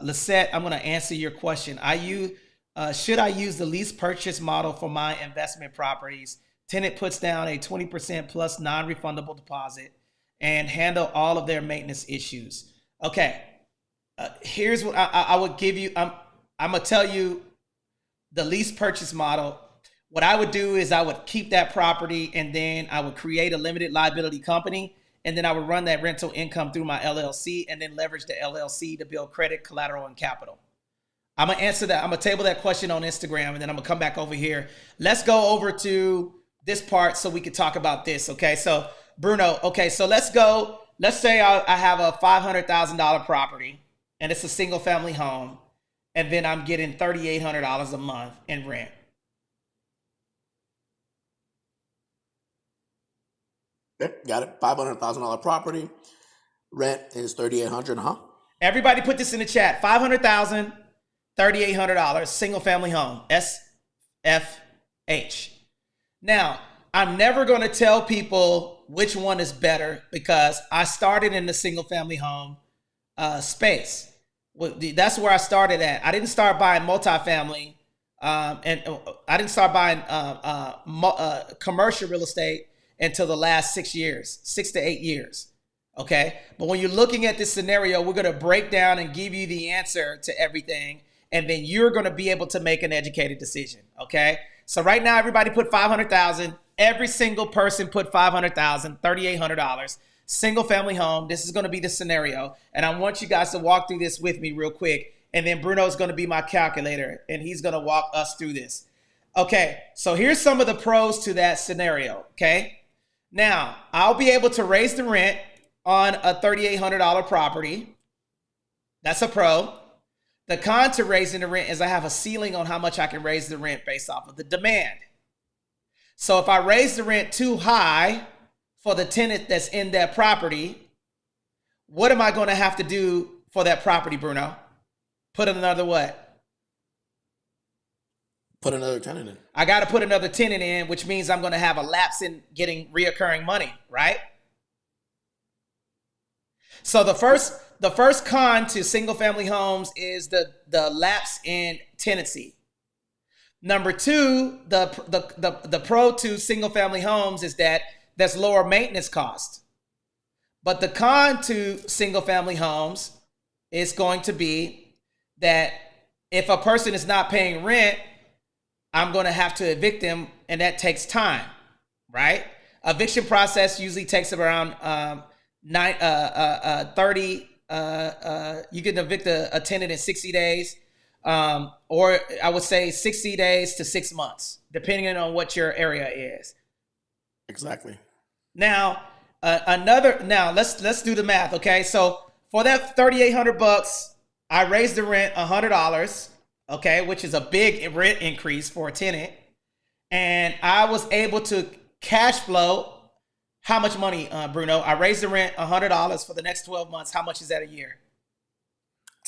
A: Lisette, I'm gonna answer your question. Should I use the lease purchase model for my investment properties? Tenant puts down a 20% plus non-refundable deposit and handle all of their maintenance issues. Okay. Here's what I would give you. I'm gonna tell you the lease purchase model. What I would do is I would keep that property and then I would create a limited liability company and then I would run that rental income through my LLC and then leverage the LLC to build credit, collateral, and capital. I'm gonna answer that. I'm gonna table that question on Instagram and then I'm gonna come back over here. Let's go over to this part so we can talk about this. Okay, so Bruno. Okay, so let's go. Let's say I have a $500,000 property and it's a single family home, and then I'm getting $3,800 a month in rent.
B: Okay, got it. $500,000 property. Rent is $3,800, huh?
A: Everybody put this in the chat. $500,000, $3,800, single family home, SFH. Now, I'm never going to tell people which one is better because I started in the single family home space. That's where I started at. I didn't start buying multifamily, and I didn't start buying commercial real estate until the last 6 years, 6 to 8 years. Okay, but when you're looking at this scenario, we're going to break down and give you the answer to everything, and then you're going to be able to make an educated decision. Okay, so right now, everybody put 500,000. Every single person put 500,000, $3,800. Single family home. This is going to be the scenario. And I want you guys to walk through this with me real quick. And then Bruno is going to be my calculator and he's going to walk us through this. Okay. So here's some of the pros to that scenario. Okay. Now I'll be able to raise the rent on a $3,800 property. That's a pro. The con to raising the rent is I have a ceiling on how much I can raise the rent based off of the demand. So if I raise the rent too high for the tenant that's in that property, what am I going to have to do for that property, Bruno? Put another what?
B: Put another tenant in.
A: I got to put another tenant in, which means I'm going to have a lapse in getting reoccurring money, right? So the first con to single family homes is the lapse in tenancy. Number two, the pro to single family homes is that there's lower maintenance cost. But the con to single family homes is going to be that if a person is not paying rent, I'm going to have to evict them, and that takes time, right? Eviction process usually takes around 30. You can evict a tenant in 60 days, or I would say 60 days to 6 months, depending on what your area is.
B: Exactly.
A: Now, let's do the math. Okay, so for that $3,800, I raised the rent $100. Okay, which is a big rent increase for a tenant, and I was able to cash flow how much money, Bruno? I raised the rent $100 for the next 12 months. How much is that a year?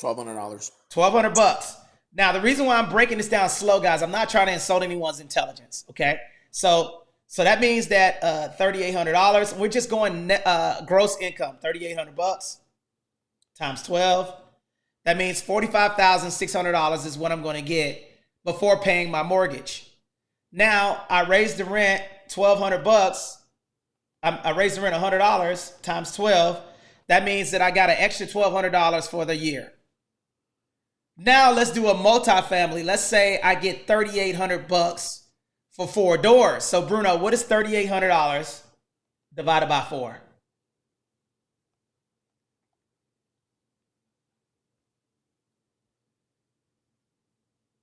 B: $1,200.
A: $1,200. Now, the reason why I'm breaking this down slow, guys, I'm not trying to insult anyone's intelligence. Okay, so that means that $3,800. We're just going gross income, $3,800 times 12. That means $45,600 is what I'm going to get before paying my mortgage. Now, I raised the rent $1,200. I raised the rent $100 times 12. That means that I got an extra $1,200 for the year. Now, let's do a multifamily. Let's say I get $3,800 for 4 doors. So, Bruno, what is $3,800 divided by 4?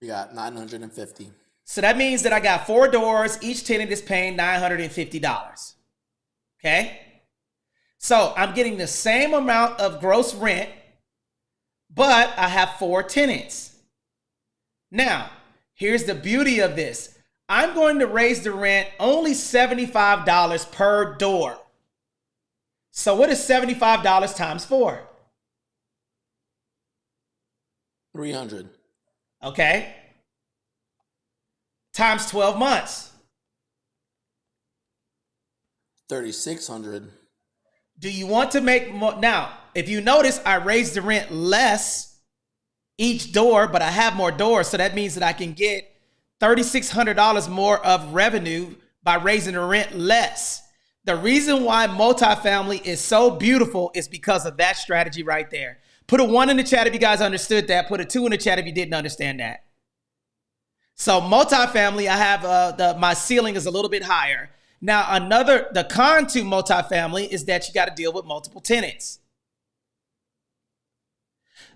B: We got 950.
A: So that means that I got 4 doors. Each tenant is paying $950. Okay? So I'm getting the same amount of gross rent, but I have 4 tenants. Now, here's the beauty of this. I'm going to raise the rent only $75 per door. So what is $75 times 4?
B: 300.
A: Okay. Times 12 months.
B: 3,600.
A: Do you want to make more? Now, if you notice, I raised the rent less each door, but I have more doors. So that means that I can get $3,600 more of revenue by raising the rent less. The reason why multifamily is so beautiful is because of that strategy right there. Put a 1 in the chat if you guys understood that. Put a 2 in the chat if you didn't understand that. So multifamily, I have my ceiling is a little bit higher. Now, the con to multifamily is that you got to deal with multiple tenants.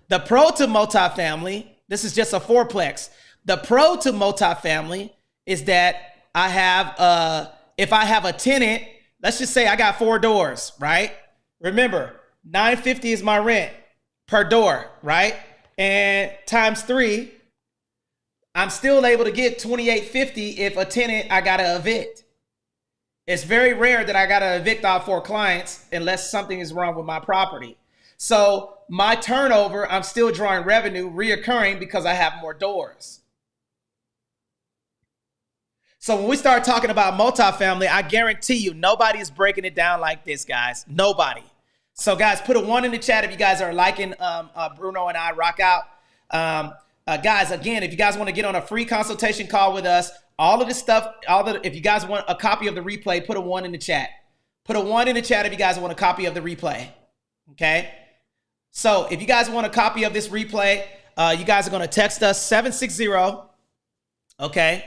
A: The pro to multifamily, this is just a fourplex. The pro to multifamily is that I have, if I have a tenant, let's just say I got 4 doors, right? Remember, $950 is my rent per door, right? And times 3, I'm still able to get $2,850 if a tenant I gotta evict. It's very rare that I gotta evict all 4 clients unless something is wrong with my property. So my turnover, I'm still drawing revenue reoccurring because I have more doors. So when we start talking about multifamily, I guarantee you nobody is breaking it down like this, guys. Nobody. So guys, put a 1 in the chat if you guys are liking Bruno and I rock out. Guys, again, if you guys want to get on a free consultation call with us, all of this stuff, if you guys want a copy of the replay, put a 1 in the chat. Put a 1 in the chat if you guys want a copy of the replay. Okay? So if you guys want a copy of this replay, you guys are going to text us 760, okay,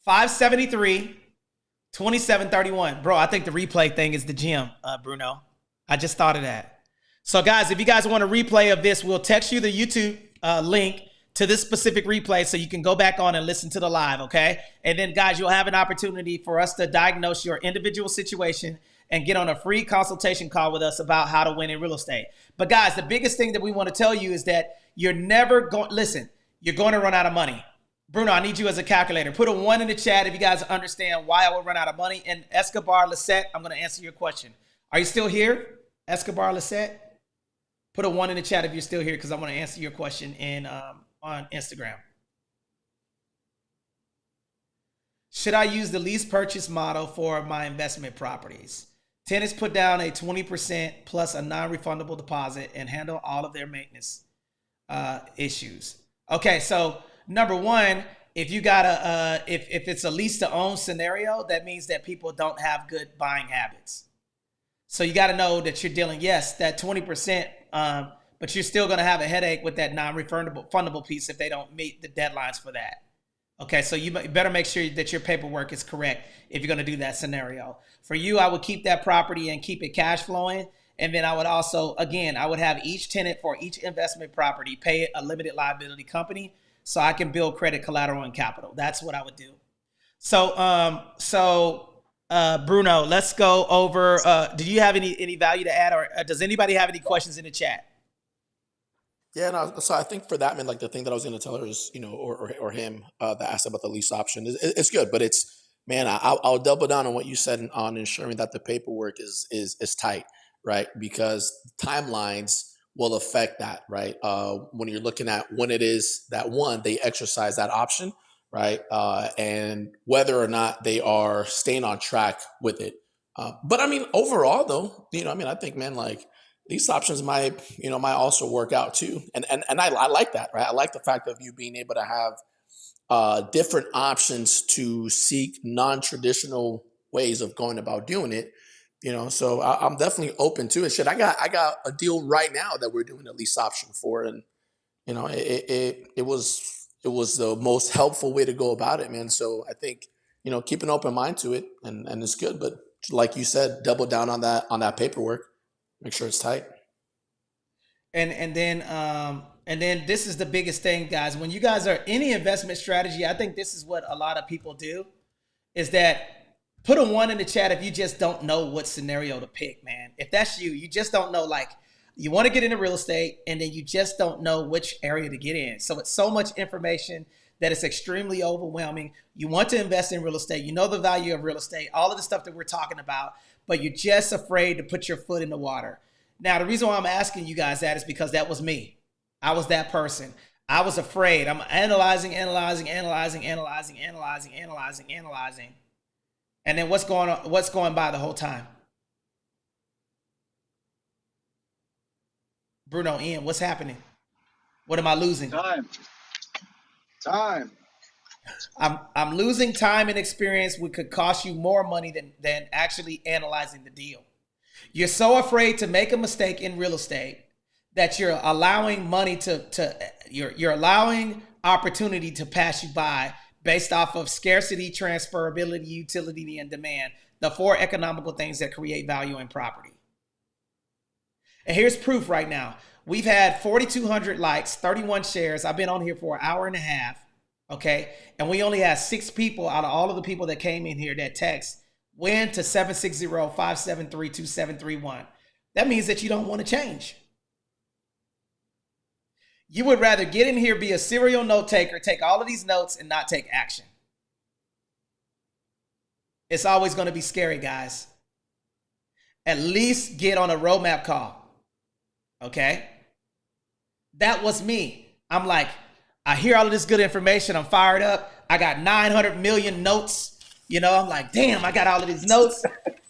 A: 573-2731. Bro, I think the replay thing is the gym, Bruno. I just thought of that. So guys, if you guys want a replay of this, we'll text you the YouTube link to this specific replay so you can go back on and listen to the live, okay? And then guys, you'll have an opportunity for us to diagnose your individual situation and get on a free consultation call with us about how to win in real estate. But guys, the biggest thing that we want to tell you is that you're never going, listen, you're going to run out of money. Bruno, I need you as a calculator. Put a 1 in the chat if you guys understand why I will run out of money. And Escobar Lisette, I'm going to answer your question. Are you still here? Escobar Lisette? Put a 1 in the chat if you're still here because I want to answer your question on Instagram. Should I use the lease purchase model for my investment properties? Tenants put down a 20% plus a non-refundable deposit and handle all of their maintenance issues. Okay, so number 1, if you got if it's a lease to own scenario, that means that people don't have good buying habits. So you got to know that you're dealing, yes, that 20%, but you're still going to have a headache with that non-refundable piece if they don't meet the deadlines for that. Okay, so you better make sure that your paperwork is correct if you're going to do that scenario. For you, I would keep that property and keep it cash flowing. And then I would also, again, I would have each tenant for each investment property pay a limited liability company so I can build credit, collateral, and capital. That's what I would do. So, Bruno, let's go over. Do you have any value to add, or does anybody have any questions in the chat?
B: Yeah, no, so I think for that, man, like the thing that I was going to tell her is, or him that asked about the lease option, it's good, but it's, man, I'll double down on what you said on ensuring that the paperwork is tight, right? Because timelines will affect that, right? When you're looking at when it is that one, they exercise that option, right? And whether or not they are staying on track with it. But I mean, overall though, I think, man, like, these options might also work out too. And I like that, right? I like the fact of you being able to have different options to seek non-traditional ways of going about doing it. So I'm definitely open to it. Shit, I got a deal right now that we're doing a lease option for, and it was the most helpful way to go about it, man. So I think keep an open mind to it, and it's good. But like you said, double down on that paperwork. Make sure it's tight.
A: And then this is the biggest thing, guys. When you guys are any investment strategy, I think this is what a lot of people do, is that put a one in the chat if you just don't know what scenario to pick, man. If that's you just don't know, like, you want to get into real estate and then you just don't know which area to get in. So it's so much information that it's extremely overwhelming. You want to invest in real estate. You know the value of real estate, all of the stuff that we're talking about, but you're just afraid to put your foot in the water. Now, the reason why I'm asking you guys that is because that was me. I was that person. I was afraid. I'm analyzing. And then what's going on? What's going by the whole time? Bruno, Ian, what's happening? What am I losing?
C: Time.
A: I'm losing time and experience, which could cost you more money than actually analyzing the deal. You're so afraid to make a mistake in real estate that you're allowing money you're allowing opportunity to pass you by based off of scarcity, transferability, utility, and demand, the four economical things that create value in property. And here's proof right now. We've had 4,200 likes, 31 shares. I've been on here for an hour and a half, okay? And we only had 6 people out of all of the people that came in here that text win to 760-573-2731. That means that you don't want to change. You would rather get in here, be a serial note taker, take all of these notes and not take action. It's always going to be scary, guys. At least get on a roadmap call. Okay? That was me. I'm like, I hear all of this good information. I'm fired up. I got 900 million notes. I'm like, damn, I got all of these notes.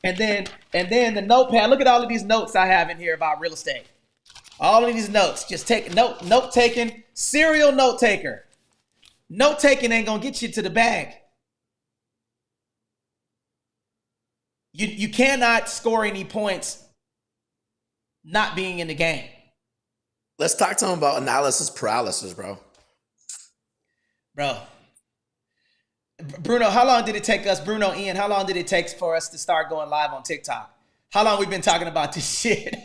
A: And then the notepad, look at all of these notes I have in here about real estate. All of these notes, just take note taking, serial note taker. Note taking ain't gonna get you to the bag. You cannot score any points not being in the game.
B: Let's talk to him about analysis paralysis, bro.
A: Bruno, how long did it take us, Bruno, Ian, how long did it take for us to start going live on TikTok? How long we've been talking about this shit?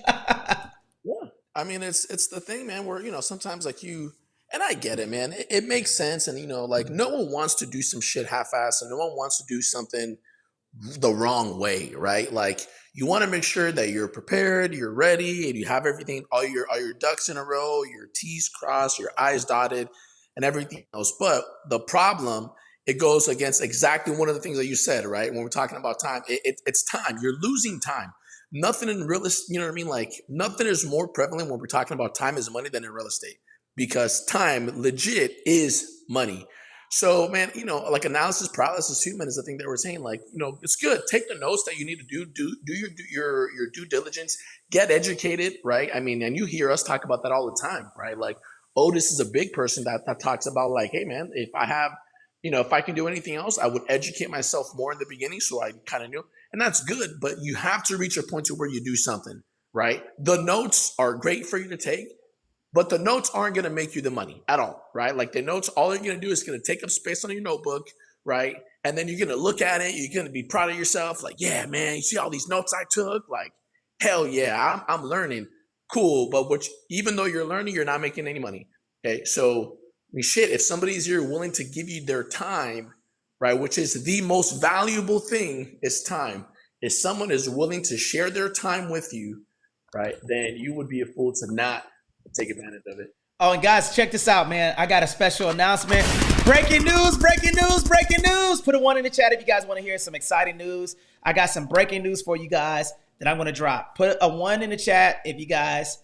B: Yeah. I mean, it's the thing, man, where, sometimes like and I get it, man. It makes sense. And, like no one wants to do some shit half-assed and no one wants to do something the wrong way, right? Like you want to make sure that you're prepared, you're ready, and you have everything, all your ducks in a row, your T's crossed, your I's dotted, and everything else. But the problem, it goes against exactly one of the things that you said, right? When we're talking about time, it's time. You're losing time. Nothing in real estate, you know what I mean? Like nothing is more prevalent when we're talking about time is money than in real estate, because time legit is money. So, man, like analysis paralysis too, man, is the thing that we're saying. Like, it's good. Take the notes that you need to do your due diligence, get educated, right? I mean, and you hear us talk about that all the time, right? Like, Otis is a big person that talks about like, hey, man, if I can do anything else, I would educate myself more in the beginning so I kind of knew. And that's good, but you have to reach a point to where you do something, right? The notes are great for you to take, but the notes aren't going to make you the money at all, right? Like the notes, all they're going to do is going to take up space on your notebook, right? And then you're going to look at it. You're going to be proud of yourself. Like, yeah, man, you see all these notes I took? Like, hell yeah, I'm learning. Cool. But even though you're learning, you're not making any money. Okay. So, I mean, shit, if somebody's here willing to give you their time, right, which is the most valuable thing is time. If someone is willing to share their time with you, right, then you would be a fool to not take advantage of it.
A: Oh, and guys, check this out, man. I got a special announcement. Breaking news, breaking news, breaking news. Put a 1 in the chat if you guys want to hear some exciting news. I got some breaking news for you guys that I'm going to drop. Put a 1 in the chat if you guys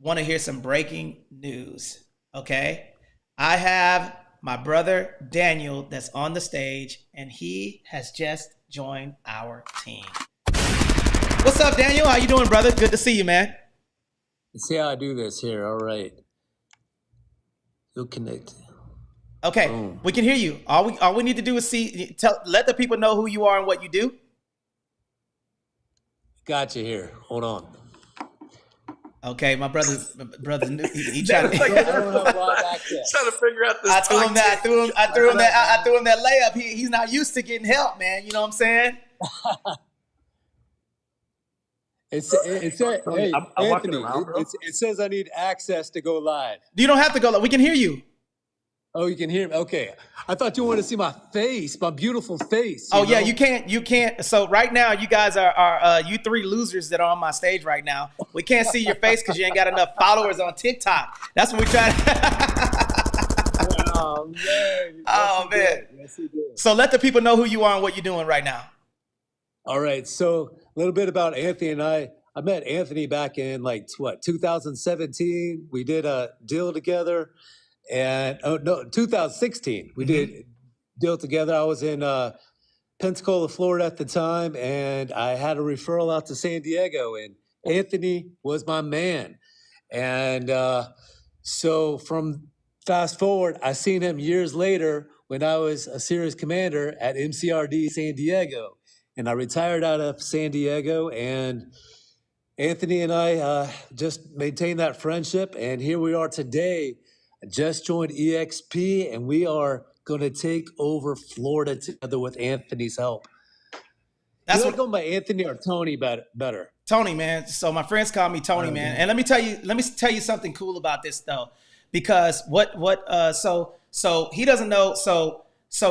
A: want to hear some breaking news, okay? I have my brother Daniel that's on the stage, and he has just joined our team. What's up, Daniel? How you doing, brother? Good to see you, man.
C: Let's see how I do this here. All right. You'll connect.
A: Okay,
C: Boom.
A: We can hear you. All we need to do is let the people know who you are and what you do.
C: Got you here. Hold on.
A: Okay, my brother's he
B: trying to
C: I don't have live access.
B: trying to figure out this.
A: I threw him that layup. He's not used to getting help, man. You know what I'm saying?
C: It says, hey,
B: I'm walking
C: Anthony,
B: around, bro.
C: it says I need access to go live.
A: You don't have to go. We can hear you.
C: Oh, you can hear me? Okay. I thought you wanted to see my face, my beautiful face.
A: Yeah, you can't. So right now, you guys are you three losers that are on my stage right now. We can't see your face because you ain't got enough followers on TikTok. That's what we try to.
C: Oh, man.
A: Oh, man.
C: Yes, he did.
A: So let the people know who you are and what you're doing right now.
C: All right. So a little bit about Anthony and I. I met Anthony back in 2017. We did a deal together. And 2016, we did deal together. I was in Pensacola, Florida at the time, and I had a referral out to San Diego, and Anthony was my man. And so from fast forward, I seen him years later when I was a series commander at MCRD San Diego, and I retired out of San Diego, and Anthony and I just maintained that friendship, and here we are today. I just joined EXP, and we are going to take over Florida together with Anthony's help.
A: That's
C: what going by Anthony or Tony better.
A: Tony, man. So my friends call me Tony, man. And let me tell you something cool about this though, because so he doesn't know. So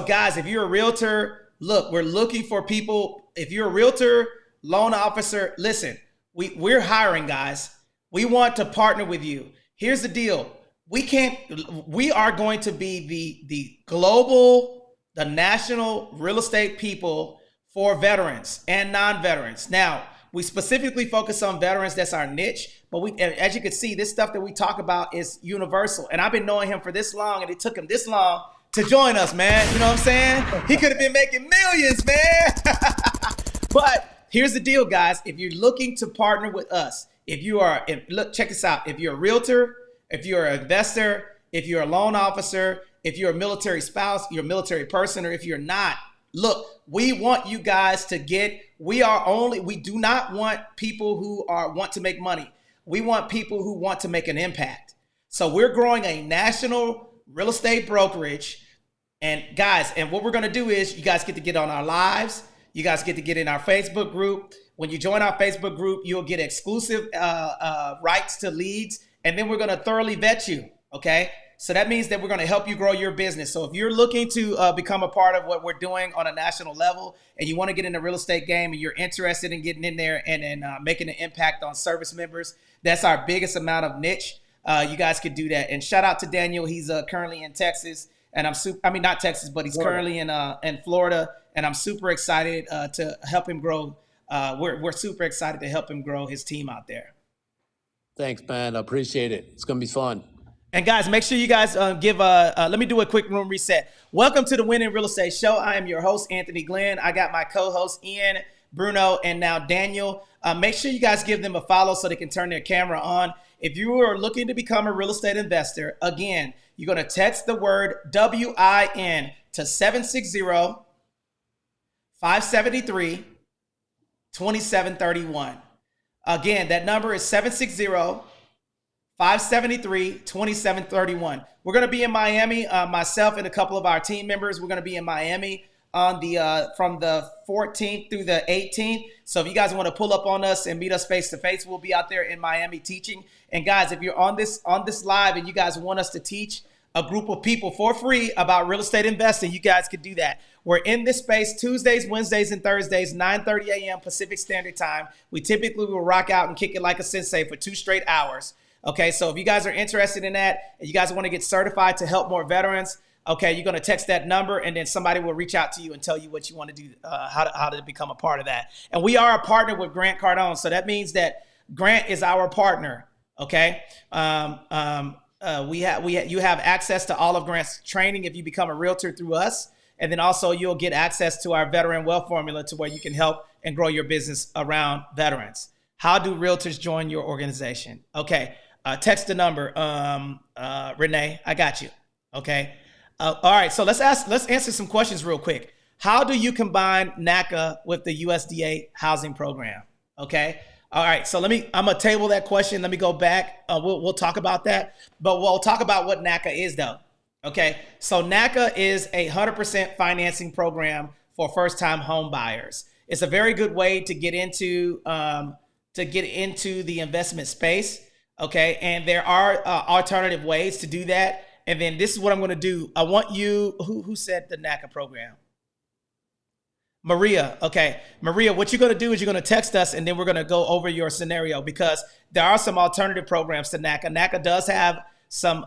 A: guys, if you're a realtor, look, we're looking for people. If you're a realtor, loan officer, listen, we're hiring, guys. We want to partner with you. Here's the deal. We are going to be the global, the national real estate people for veterans and non-veterans. Now, we specifically focus on veterans. That's our niche. But as you can see, this stuff that we talk about is universal. And I've been knowing him for this long, and it took him this long to join us, man. You know what I'm saying? He could have been making millions, man. But here's the deal, guys. If you're looking to partner with us, look, check this out. If you're a realtor, if you're an investor, if you're a loan officer, if you're a military spouse, you're a military person, or if you're not, look, we want you guys to we do not want people who want to make money. We want people who want to make an impact. So we're growing a national real estate brokerage. And guys, and what we're going to do is you guys get to get on our lives. You guys get to get in our Facebook group. When you join our Facebook group, you'll get exclusive rights to leads. And then we're going to thoroughly vet you, okay? So that means that we're going to help you grow your business. So if you're looking to become a part of what we're doing on a national level and you want to get in the real estate game and you're interested in getting in there and making an impact on service members, that's our biggest amount of niche. You guys could do that. And shout out to Daniel. He's currently in Texas, and not Texas, but he's currently in Florida, and I'm super excited to help him grow. We're super excited to help him grow his team out there.
C: Thanks, man. I appreciate it. It's going to be fun.
A: And guys, make sure you guys let me do a quick room reset. Welcome to the Winning Real Estate Show. I am your host, Anthony Glenn. I got my co-hosts, Ian, Bruno, and now Daniel. Make sure you guys give them a follow so they can turn their camera on. If you are looking to become a real estate investor, again, you're going to text the word WIN to 760-573-2731. Again, that number is 573-2731. We're going to be in Miami. Myself and a couple of our team members, we're going to be in Miami on the from the 14th through the 18th. So if you guys want to pull up on us and meet us face to face, we'll be out there in Miami teaching. And guys, if you're on this live and you guys want us to teach a group of people for free about real estate investing, you guys could do that. We're in this space Tuesdays, Wednesdays, and Thursdays, 9:30 a.m. Pacific Standard Time. We typically will rock out and kick it like a sensei for 2 straight hours. Okay, so if you guys are interested in that and you guys want to get certified to help more veterans, okay, you're going to text that number and then somebody will reach out to you and tell you what you want to do, how to become a part of that. And we are a partner with Grant Cardone, so that means that Grant is our partner. Okay, you have access to all of Grant's training if you become a realtor through us, and then also you'll get access to our veteran wealth formula to where you can help and grow your business around veterans. How do realtors join your organization? Okay. Text the number, Renee. I got you. Okay. All right. So let's answer some questions real quick. How do you combine NACA with the USDA housing program? Okay. All right. So I'm gonna table that question. Let me go back. We'll talk about that, but we'll talk about what NACA is though. Okay. So NACA is a 100% financing program for first-time home buyers. It's a very good way to get into the investment space. Okay, and there are alternative ways to do that. And then this is what I'm going to do. I want you, who said the NACA program? Maria. Okay, Maria, what you're going to do is you're going to text us, and then we're going to go over your scenario because there are some alternative programs to NACA. NACA does have some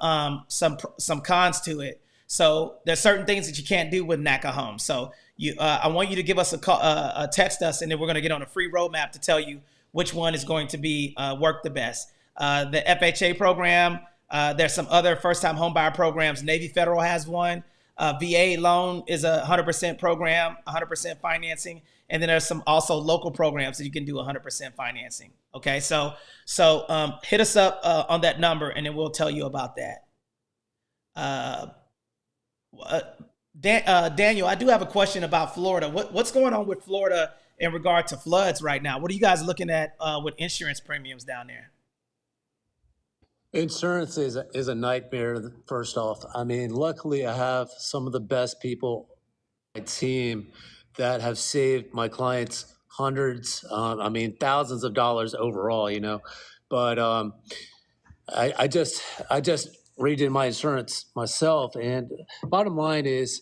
A: cons to it. So there's certain things that you can't do with NACA Home. So I want you to give us a text us, and then we're going to get on a free roadmap to tell you which one is going to be work the best. The FHA program, there's some other first-time homebuyer programs. Navy Federal has one. VA loan is a 100% program, 100% financing. And then there's some also local programs that you can do 100% financing. Okay, so hit us up on that number, and then we'll tell you about that. Daniel, I do have a question about Florida. What's going on with Florida in regard to floods right now? What are you guys looking at with insurance premiums down there?
C: Insurance is a nightmare, first off. I mean, luckily I have some of the best people on my team that have saved my clients hundreds, thousands of dollars overall, But I just redid my insurance myself. And bottom line is,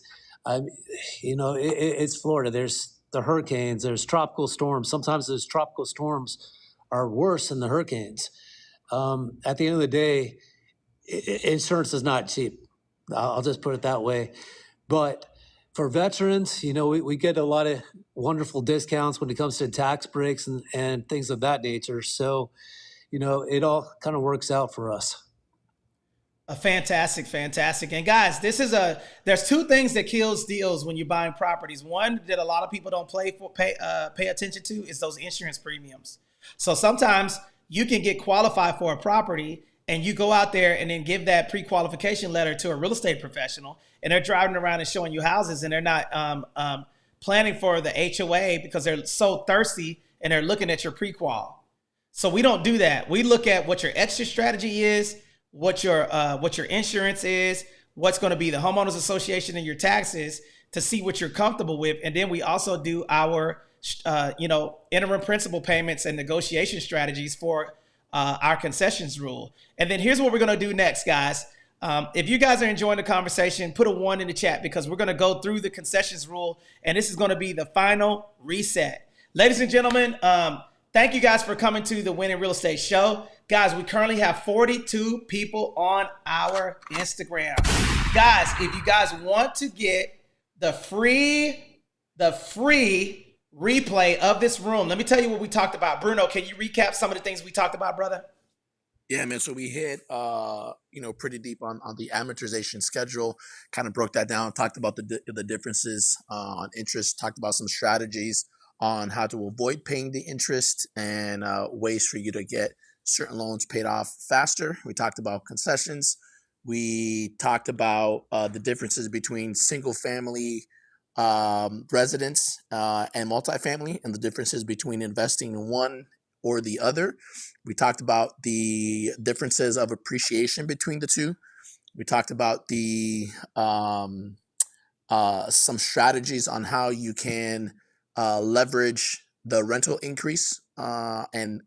C: it's Florida. There's the hurricanes, there's tropical storms. Sometimes those tropical storms are worse than the hurricanes. At the end of the day, insurance is not cheap. I'll just put it that way. But for veterans, we get a lot of wonderful discounts when it comes to tax breaks and things of that nature. So, it all kind of works out for us.
A: Fantastic. And guys, there's 2 things that kills deals when you're buying properties. One that a lot of people don't pay attention to is those insurance premiums. So sometimes you can get qualified for a property and you go out there and then give that pre-qualification letter to a real estate professional, and they're driving around and showing you houses, and they're not planning for the HOA because they're so thirsty and they're looking at your pre-qual. So we don't do that. We look at what your exit strategy is, what your insurance is, what's going to be the homeowners association and your taxes to see what you're comfortable with. And then we also do our interim principal payments and negotiation strategies for our concessions rule. And then here's what we're going to do next, guys. If you guys are enjoying the conversation, put a 1 in the chat because we're going to go through the concessions rule, and this is going to be the final reset. Ladies and gentlemen, thank you guys for coming to the Winning Real Estate Show. Guys, we currently have 42 people on our Instagram. Guys, if you guys want to get the free replay of this room, let me tell you what we talked about. Bruno, can you recap some of the things we talked about, brother?
B: Yeah, man. So we hit, pretty deep on the amortization schedule, kind of broke that down, talked about the differences on interest, talked about some strategies on how to avoid paying the interest and ways for you to get certain loans paid off faster. We talked about concessions. We talked about the differences between single family residence and multifamily, and the differences between investing in one or the other. We talked about the differences of appreciation between the two. We talked about the some strategies on how you can leverage the rental increase and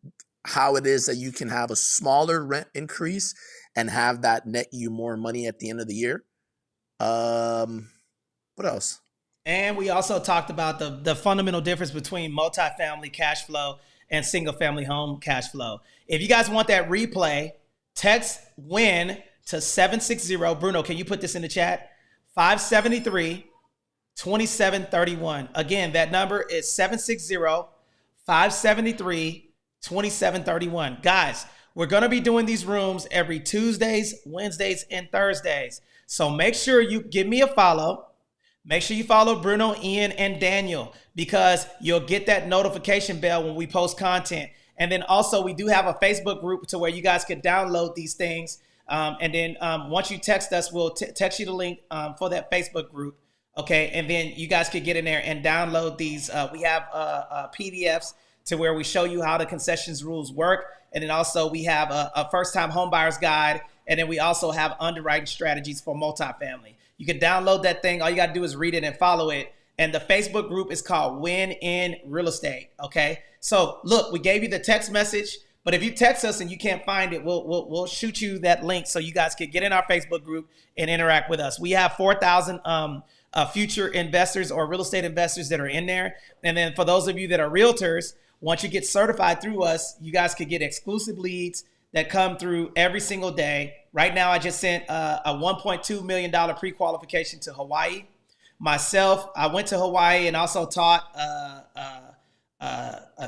B: how it is that you can have a smaller rent increase and have that net you more money at the end of the year. What else?
A: And we also talked about the fundamental difference between multifamily cash flow and single family home cash flow. If you guys want that replay, text WIN to 760. Bruno, can you put this in the chat? 573-2731. Again, that number is 760-573-2731. Guys, we're going to be doing these rooms every Tuesdays, Wednesdays, and Thursdays. So make sure you give me a follow. Make sure you follow Bruno, Ian, and Daniel, because you'll get that notification bell when we post content. And then also we do have a Facebook group to where you guys can download these things. And then once you text us, we'll text you the link for that Facebook group. Okay. And then you guys can get in there and download these. We have PDFs to where we show you how the concessions rules work. And then also we have a first-time home buyer's guide. And then we also have underwriting strategies for multifamily. You can download that thing. All you got to do is read it and follow it. And the Facebook group is called Win in Real Estate. Okay. So look, we gave you the text message, but if you text us and you can't find it, we'll shoot you that link so you guys can get in our Facebook group and interact with us. We have 4,000 future investors or real estate investors that are in there. And then for those of you that are realtors, once you get certified through us, you guys could get exclusive leads that come through every single day. Right now, I just sent a $1.2 million pre-qualification to Hawaii. Myself, I went to Hawaii and also taught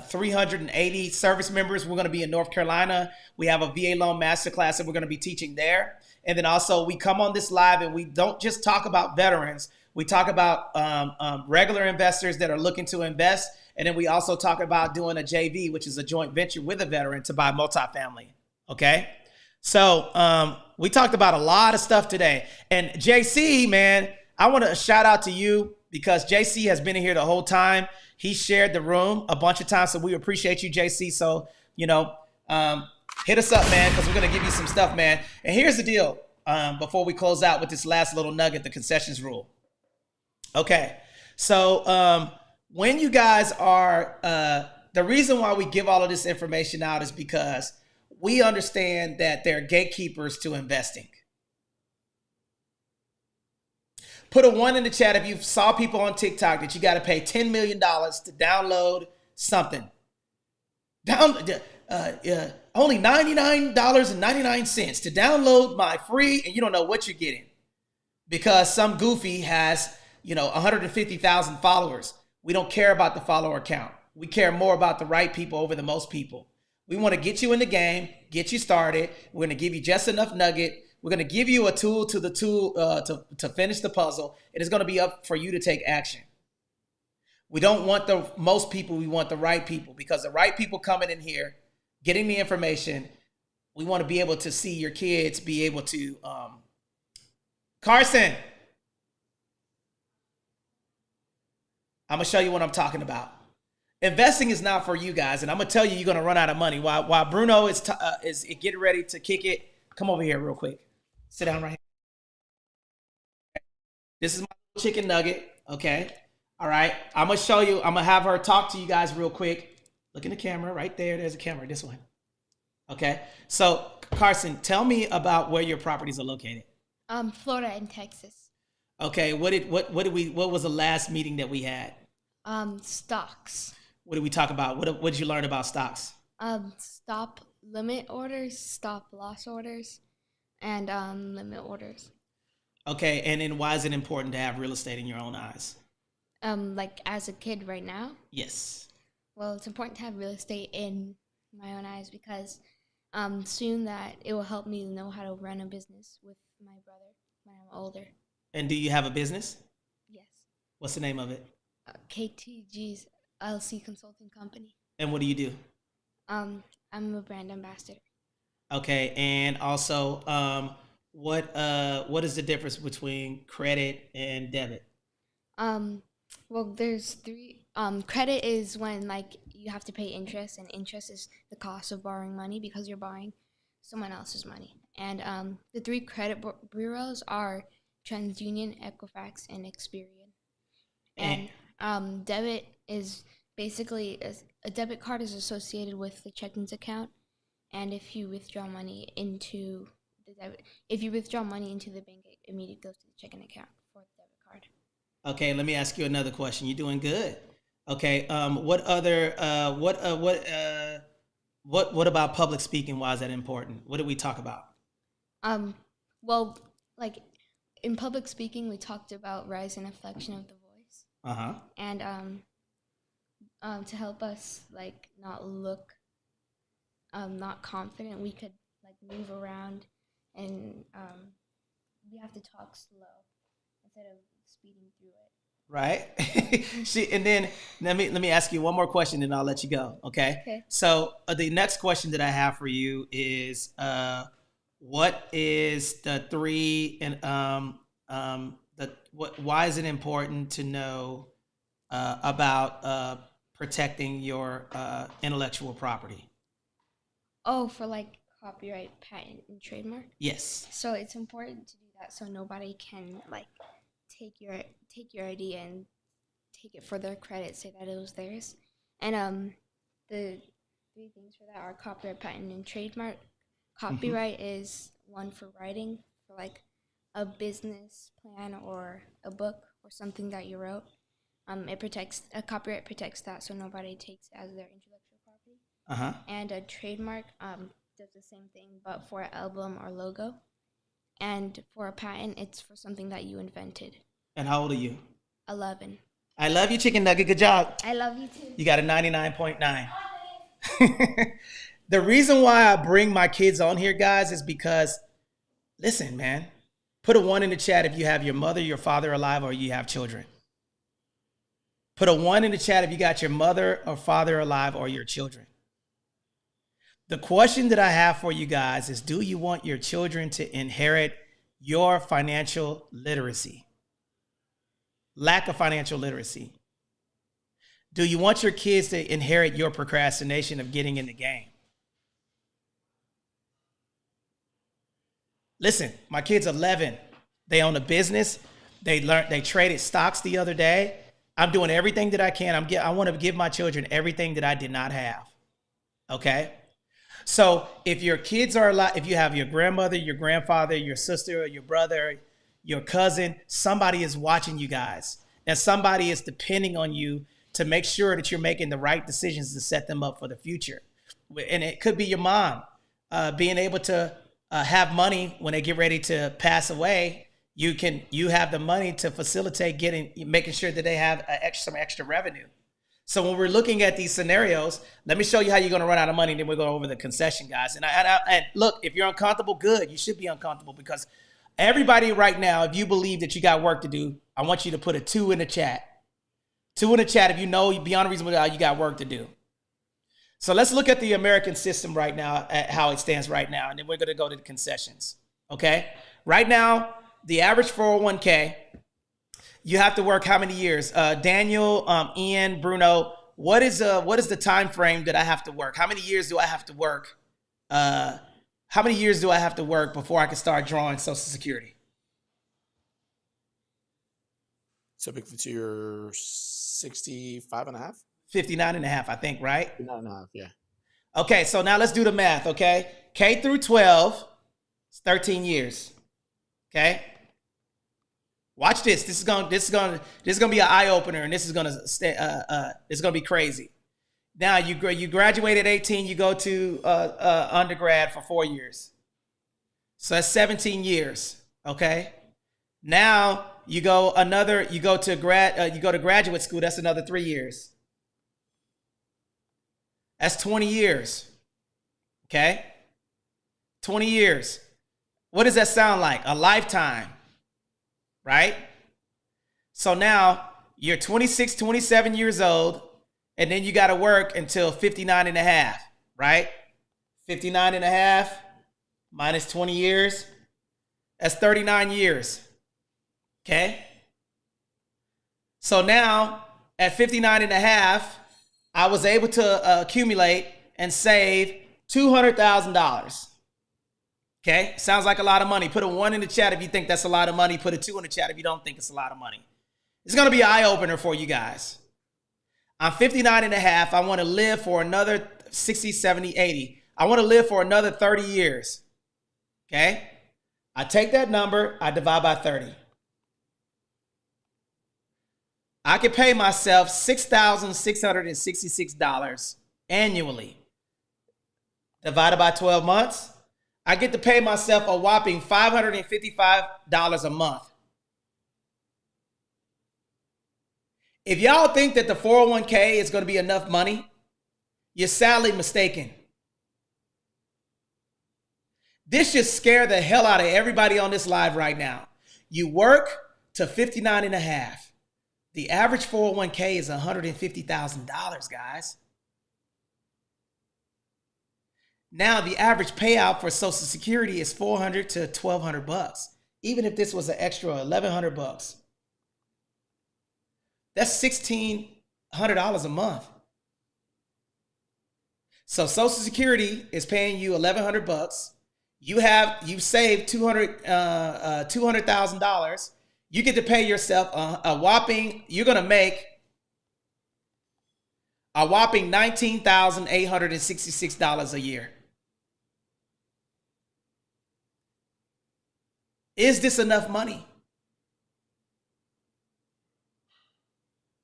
A: 380 service members. We're going to be in North Carolina. We have a VA loan masterclass that we're going to be teaching there. And then also we come on this live and we don't just talk about veterans. We talk about regular investors that are looking to invest. And then we also talk about doing a JV, which is a joint venture with a veteran to buy multifamily. Okay. So we talked about a lot of stuff today. And JC, man, I want to shout out to you because JC has been in here the whole time. He shared the room a bunch of times. So we appreciate you, JC. So, hit us up, man, because we're going to give you some stuff, man. And here's the deal before we close out with this last little nugget, the concessions rule. Okay. So when you guys are, the reason why we give all of this information out is because we understand that there are gatekeepers to investing. Put a 1 in the chat if you saw people on TikTok that you got to pay $10 million to download something. Only $99.99 to download my free, and you don't know what you're getting because some goofy has, 150,000 followers. We don't care about the follower count. We care more about the right people over the most people. We want to get you in the game, get you started. We're going to give you just enough nugget. We're going to give you a tool to finish the puzzle. It is going to be up for you to take action. We don't want the most people. We want the right people because the right people coming in here, getting the information. We want to be able to see your kids be able to. Carson, I'm going to show you what I'm talking about. Investing is not for you guys, and I'm going to tell you you're going to run out of money. While Bruno is getting ready to kick it, come over here real quick. Sit down right here. This is my chicken nugget, okay? All right, I'm going to show you. I'm going to have her talk to you guys real quick. Look in the camera right there. There's a camera, this one. Okay, so Carson, tell me about where your properties are located.
D: Florida and Texas.
B: Okay, what was the last meeting that we had?
D: Stocks.
B: What did we talk about? What did you learn about stocks?
D: Stop limit orders, stop loss orders, and limit orders.
B: Okay, and then why is it important to have real estate in your own eyes?
D: Like as a kid right now?
B: Yes.
D: Well, it's important to have real estate in my own eyes because soon that it will help me know how to run a business with my brother when I'm older.
B: And do you have a business?
D: Yes.
B: What's the name of it?
D: KTG's LC Consulting Company.
B: And what do you do?
D: I'm a brand ambassador.
B: Okay, and also, what is the difference between credit and debit?
D: Well, there's three. Credit is when like you have to pay interest, and interest is the cost of borrowing money because you're borrowing someone else's money. And the 3 credit bureaus are TransUnion, Equifax, and Experian. And debit is basically a debit card is associated with the checkings account, and if you withdraw money into the bank, it immediately goes to the checking account for the debit card.
A: Okay, let me ask you another question. You're doing good. Okay, what other what about public speaking? Why is that important? What did we talk about?
D: Well, like in public speaking, we talked about rise and inflection of the voice. And to help us like not look not confident, we could like move around, and we have to talk slow instead of speeding through it.
A: Right. And then let me ask you one more question, and I'll let you go. Okay. So the next question that I have for you is, what is the 3 and why is it important to know about protecting your intellectual property?
D: Oh, for like copyright, patent, and trademark?
A: Yes. So
D: it's important to do that so nobody can like take your idea and take it for their credit, say that it was theirs. And the 3 things for that are copyright, patent, and trademark. Copyright is one for writing, for like a business plan or a book or something that you wrote. Copyright protects that so nobody takes it as their intellectual property. And a trademark does the same thing, but for an album or logo. And for a patent, it's for something that you invented.
A: And how old are you?
D: 11.
A: I love you, Chicken Nugget. Good job.
D: I love you too.
A: You got a 99.9. The reason why I bring my kids on here, guys, is because, listen, man, put a 1 in the chat if you have your mother, your father alive, or you have children. Put a 1 in the chat if you got your mother or father alive or your children. The question that I have for you guys is, do you want your children to inherit your financial literacy? Lack of financial literacy. Do you want your kids to inherit your procrastination of getting in the game? Listen, my kid's 11. They own a business. They traded stocks the other day. I'm doing everything that I can. I want to give my children everything that I did not have. Okay? So if your kids are alive, if you have your grandmother, your grandfather, your sister, or your brother, your cousin, somebody is watching you guys. And somebody is depending on you to make sure that you're making the right decisions to set them up for the future. And it could be your mom being able to have money when they get ready to pass away. You have the money to facilitate making sure that they have some extra revenue. So when we're looking at these scenarios, let me show you how you're going to run out of money, and then we'll go over the concession, guys. And look, if you're uncomfortable, good. You should be uncomfortable, because everybody right now, if you believe that you got work to do, I want you to put a 2 in the chat. 2 in the chat if you know beyond a reasonable doubt you got work to do. So let's look at the American system right now, at how it stands right now, and then we're going to go to the concessions. Okay? Right now, the average 401k, you have to work how many years? Daniel, Ian, Bruno, what is the time frame that I have to work? How many years do I have to work? How many years do I have to work before I can start drawing Social Security?
B: Typically to your 65 and a half?
A: 59 and a half, I think, right?
B: 59 and a half, yeah.
A: Okay, so now let's do the math, okay? K through 12 is 13 years. Okay? Watch this. This is gonna be an eye opener, and this is gonna be crazy. Now you graduate at 18, you go to undergrad for 4 years. So that's 17 years. Okay? Now you go to graduate school, that's another 3 years. That's 20 years. Okay? 20 years. What does that sound like? A lifetime. Right? So now you're 26, 27 years old, and then you got to work until 59 and a half, right? 59 and a half minus 20 years, that's 39 years. Okay? So now at 59 and a half, I was able to accumulate and save $200,000. Okay, sounds like a lot of money. Put a 1 in the chat if you think that's a lot of money. Put a 2 in the chat if you don't think it's a lot of money. It's going to be an eye-opener for you guys. I'm 59 and a half. I want to live for another 60, 70, 80. I want to live for another 30 years. Okay, I take that number, I divide by 30. I can pay myself $6,666 annually. Divided by 12 months, I get to pay myself a whopping $555 a month. If y'all think that the 401k is going to be enough money, you're sadly mistaken. This should scare the hell out of everybody on this live right now. You work to 59 and a half. The average 401k is $150,000, guys. Now the average payout for Social Security is $400 to $1,200. Even if this was an extra $1,100, that's $1,600 a month. So Social Security is paying you $1,100. You've saved $200,000. You get to pay yourself you're going to make a whopping $19,866 a year. Is this enough money?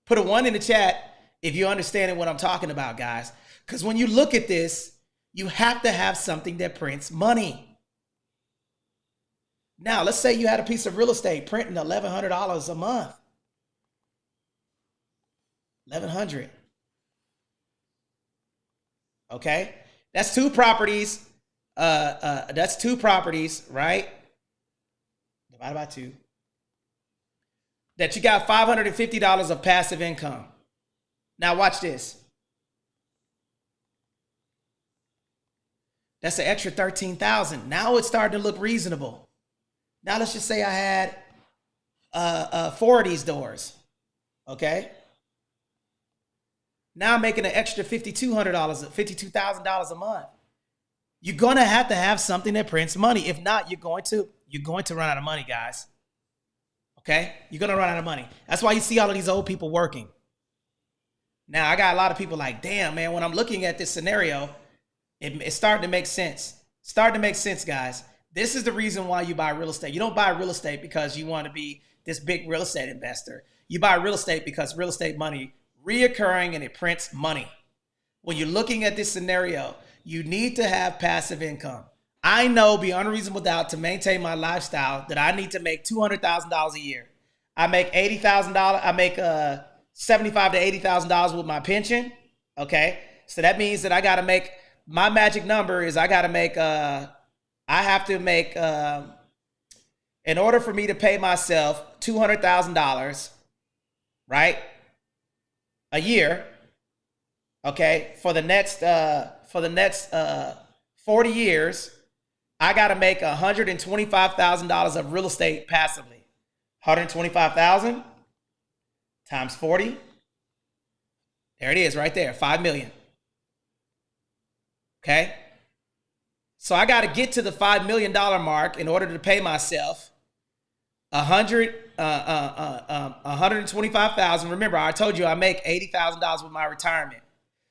A: Put a 1 in the chat if you're understanding what I'm talking about, guys. Because when you look at this, you have to have something that prints money. Now, let's say you had a piece of real estate printing $1,100 a month. $1,100. Okay, that's two properties. That's two properties, right? Divided by 2. That you got $550 of passive income. Now watch this. That's an extra $13,000. Now it's starting to look reasonable. Now let's just say I had 4 of these doors. Okay. Now I'm making an extra $5,200, $52,000 a month. You're gonna have something that prints money. If not, you're going to run out of money, guys. Okay, you're gonna run out of money. That's why you see all of these old people working. Now I got a lot of people like, damn man, when I'm looking at this scenario, it's starting to make sense. Starting to make sense, guys. This is the reason why you buy real estate. You don't buy real estate because you want to be this big real estate investor. You buy real estate because real estate money reoccurring and it prints money. When you're looking at this scenario, you need to have passive income. I know beyond a reasonable doubt to maintain my lifestyle that I need to make $200,000 a year. I make $80,000. I make $75,000 to $80,000 with my pension. Okay, so that means that I got to make, my magic number is I got to make I have to make in order for me to pay myself $200,000, right, a year. Okay, for the next 40 years. I got to make $125,000 of real estate passively. 125,000 times 40. There it is right there, 5 million. Okay? So I got to get to the $5 million mark in order to pay myself $125,000. Remember, I told you I make $80,000 with my retirement.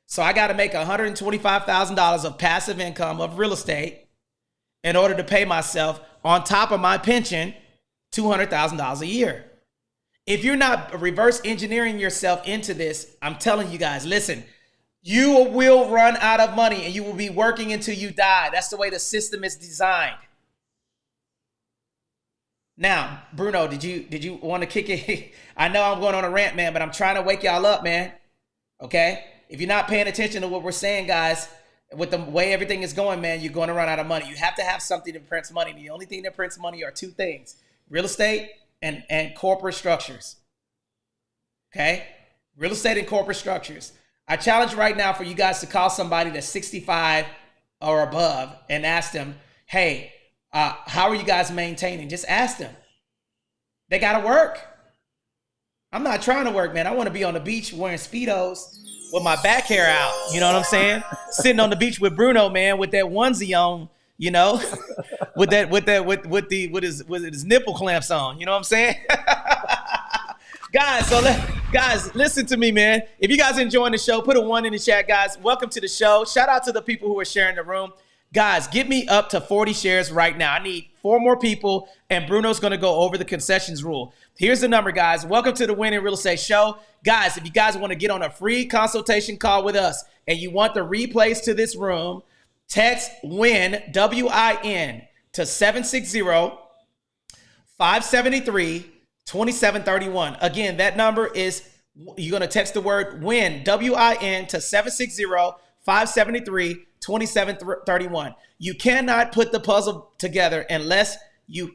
A: So I got to make $125,000 of passive income of real estate in order to pay myself, on top of my pension, $200,000 a year. If you're not reverse engineering yourself into this, I'm telling you guys, listen, you will run out of money and you will be working until you die. That's the way the system is designed. Now, Bruno, did you want to kick it? I know I'm going on a rant, man, but I'm trying to wake y'all up, man. Okay? If you're not paying attention to what we're saying, guys, with the way everything is going, man, you're going to run out of money. You have to have something that prints money. The only thing that prints money are 2 things: real estate and corporate structures. Okay? Real estate and corporate structures. I challenge right now for you guys to call somebody that's 65 or above and ask them, hey, how are you guys maintaining? Just ask them. They got to work. I'm not trying to work, man. I want to be on the beach wearing Speedos with my back hair out. You know what I'm saying? Sitting on the beach with Bruno, man, with that onesie on, you know, with his nipple clamps on. You know what I'm saying? Guys, listen to me, man. If you guys are enjoying the show, put a 1 in the chat, guys. Welcome to the show. Shout out to the people who are sharing the room. Guys, get me up to 40 shares right now. I need 4 more people, and Bruno's going to go over the concessions rule. Here's the number, guys. Welcome to the Win in Real Estate Show. Guys, if you guys want to get on a free consultation call with us and you want the replays to this room, text WIN, W-I-N, to 760-573-2731. Again, that number is, you're going to text the word WIN, W-I-N, to 760-573-2731. You cannot put the puzzle together unless you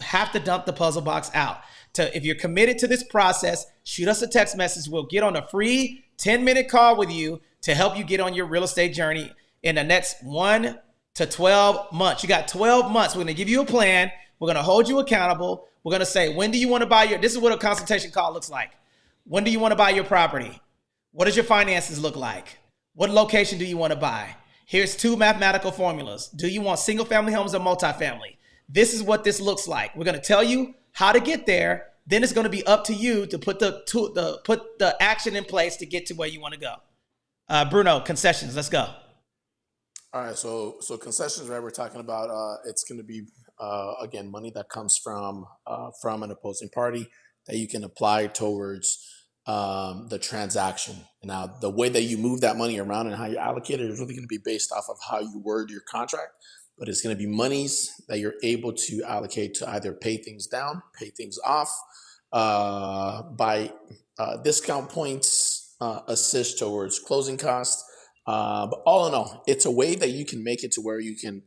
A: have to dump the puzzle box out. If you're committed to this process, shoot us a text message. We'll get on a free 10-minute call with you to help you get on your real estate journey in the next 1 to 12 months. You got 12 months. We're going to give you a plan. We're going to hold you accountable. We're going to say, when do you want to buy this is what a consultation call looks like. When do you want to buy your property? What does your finances look like? What location do you want to buy? Here's 2 mathematical formulas. Do you want single family homes or multifamily? This is what this looks like. We're going to tell you how to get there. Then it's going to be up to you to put the action in place to get to where you want to go. Bruno, concessions, let's go.
B: All right, so concessions, right? We're talking about it's going to be again money that comes from an opposing party that you can apply towards the transaction. Now, the way that you move that money around and how you allocate it is really going to be based off of how you word your contract. But it's going to be monies that you're able to allocate to either pay things down, pay things off, buy discount points, assist towards closing costs. But all in all, it's a way that you can make it to where you can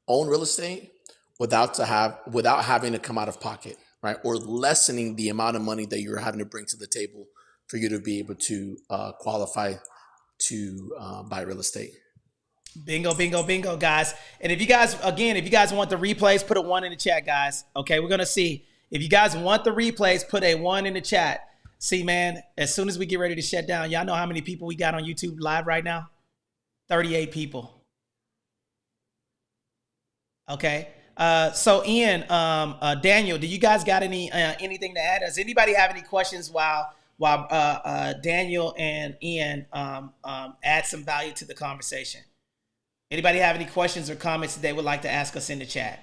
B: own real estate without having to come out of pocket, right? Or lessening the amount of money that you're having to bring to the table for you to be able to qualify to buy real estate.
A: Bingo, bingo, bingo, guys. And if you guys want the replays, put a 1 in the chat, guys. Okay, we're going to see. If you guys want the replays, put a 1 in the chat. See, man, as soon as we get ready to shut down, y'all know how many people we got on YouTube live right now? 38 people. Okay. So Ian, Daniel, do you guys got anything to add? Does anybody have any questions while Daniel and Ian add some value to the conversation? Anybody have any questions or comments that they would like to ask us in the chat?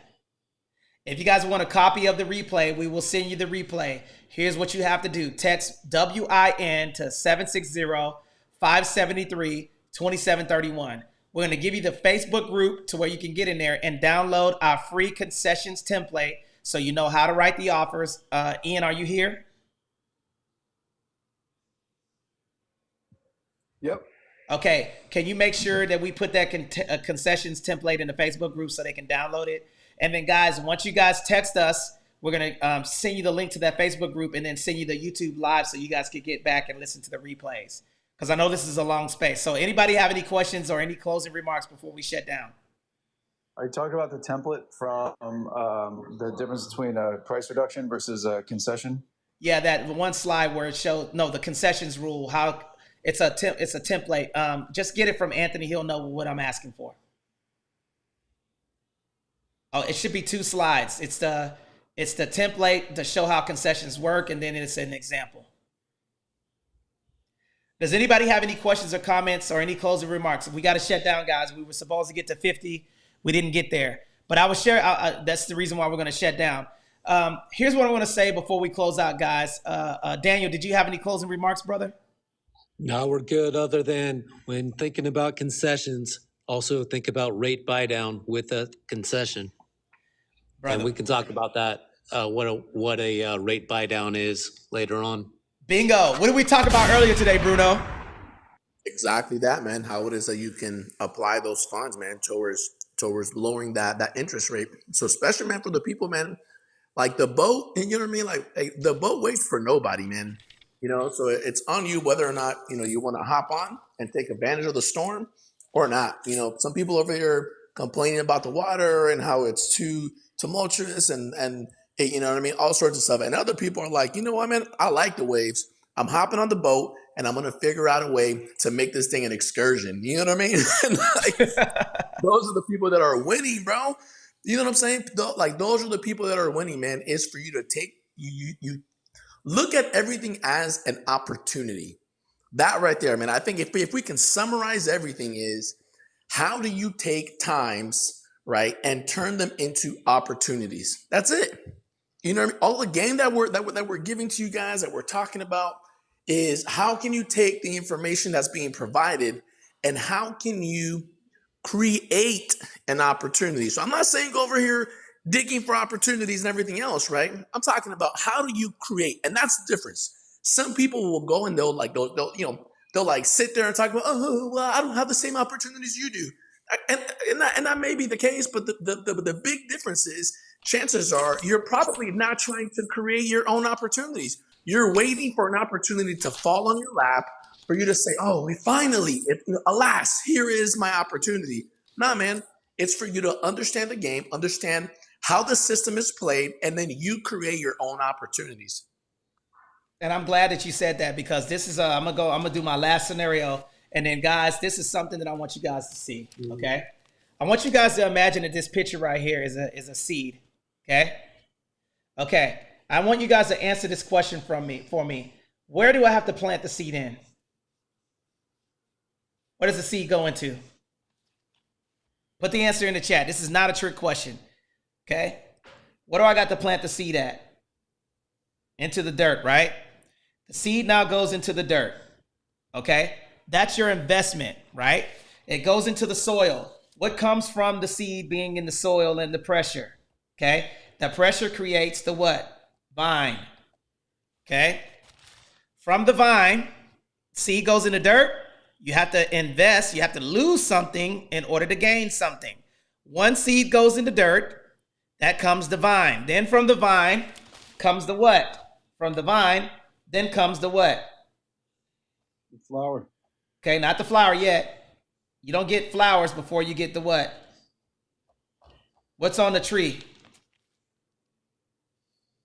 A: If you guys want a copy of the replay, we will send you the replay. Here's what you have to do. Text WIN to 760-573-2731. We're going to give you the Facebook group to where you can get in there and download our free concessions template so you know how to write the offers. Ian, are you here?
E: Yep.
A: Okay, can you make sure that we put that concessions template in the Facebook group so they can download it? And then, guys, once you guys text us, we're going to send you the link to that Facebook group and then send you the YouTube live so you guys can get back and listen to the replays. Because I know this is a long space. So anybody have any questions or any closing remarks before we shut down?
E: Are you talking about the template from the difference between a price reduction versus a concession?
A: Yeah, that one slide where it showed, the concessions rule, how it's a template. Just get it from Anthony. He'll know what I'm asking for. Oh, it should be 2 slides. It's the template to show how concessions work, and then it's an example. Does anybody have any questions or comments or any closing remarks? We got to shut down, guys. We were supposed to get to 50. We didn't get there. But I will share. That's the reason why we're going to shut down. Here's what I want to say before we close out, guys. Daniel, did you have any closing remarks, brother?
C: No, we're good. Other than when thinking about concessions, also think about rate buy down with a concession. Brother. And we can talk about that, what a rate buy down is later on.
A: Bingo. What did we talk about earlier today, Bruno?
B: Exactly that, man. How it is that you can apply those funds, man, towards lowering that interest rate. So especially, man, for the people, man, like the boat, you know what I mean? Like the boat waits for nobody, man. So it's on you whether or not, you want to hop on and take advantage of the storm or not. Some people over here complaining about the water and how it's too tumultuous and You know what I mean? All sorts of stuff. And other people are like, you know what, man? I like the waves. I'm hopping on the boat and I'm going to figure out a way to make this thing an excursion. You know what I mean? Like, those are the people that are winning, bro. You know what I'm saying? Like, those are the people that are winning, man. Is for you to take, you look at everything as an opportunity. That right there, man. I think if we can summarize everything is, how do you take times, right, and turn them into opportunities? That's it. You know what I mean? All the game that we're giving to you guys, that we're talking about, is how can you take the information that's being provided and how can you create an opportunity? So I'm not saying go over here digging for opportunities and everything else, right? I'm talking about how do you create, and that's the difference. Some people will go and they'll like sit there and talk about, oh, well, I don't have the same opportunities you do, and that may be the case, but the big difference is, chances are you're probably not trying to create your own opportunities. You're waiting for an opportunity to fall on your lap for you to say, oh, finally, alas, here is my opportunity. Nah, man, it's for you to understand the game, understand how the system is played, and then you create your own opportunities.
A: And I'm glad that you said that, because this is I'm gonna do my last scenario, and then guys, this is something that I want you guys to see. Okay, I want you guys to imagine that this picture right here is a seed. Okay. I want you guys to answer this question for me. Where do I have to plant the seed in? What does the seed go into? Put the answer in the chat. This is not a trick question. Okay. What do I got to plant the seed at? Into the dirt, right? The seed now goes into the dirt. Okay. That's your investment, right? It goes into the soil. What comes from the seed being in the soil and the pressure? Okay. The pressure creates the what? Vine. Okay. From the vine, seed goes in the dirt. You have to invest. You have to lose something in order to gain something. One seed goes in the dirt. That comes the vine. Then from the vine comes the what? From the vine, then comes the what?
E: The flower.
A: Okay, not the flower yet. You don't get flowers before you get the what? What's on the tree?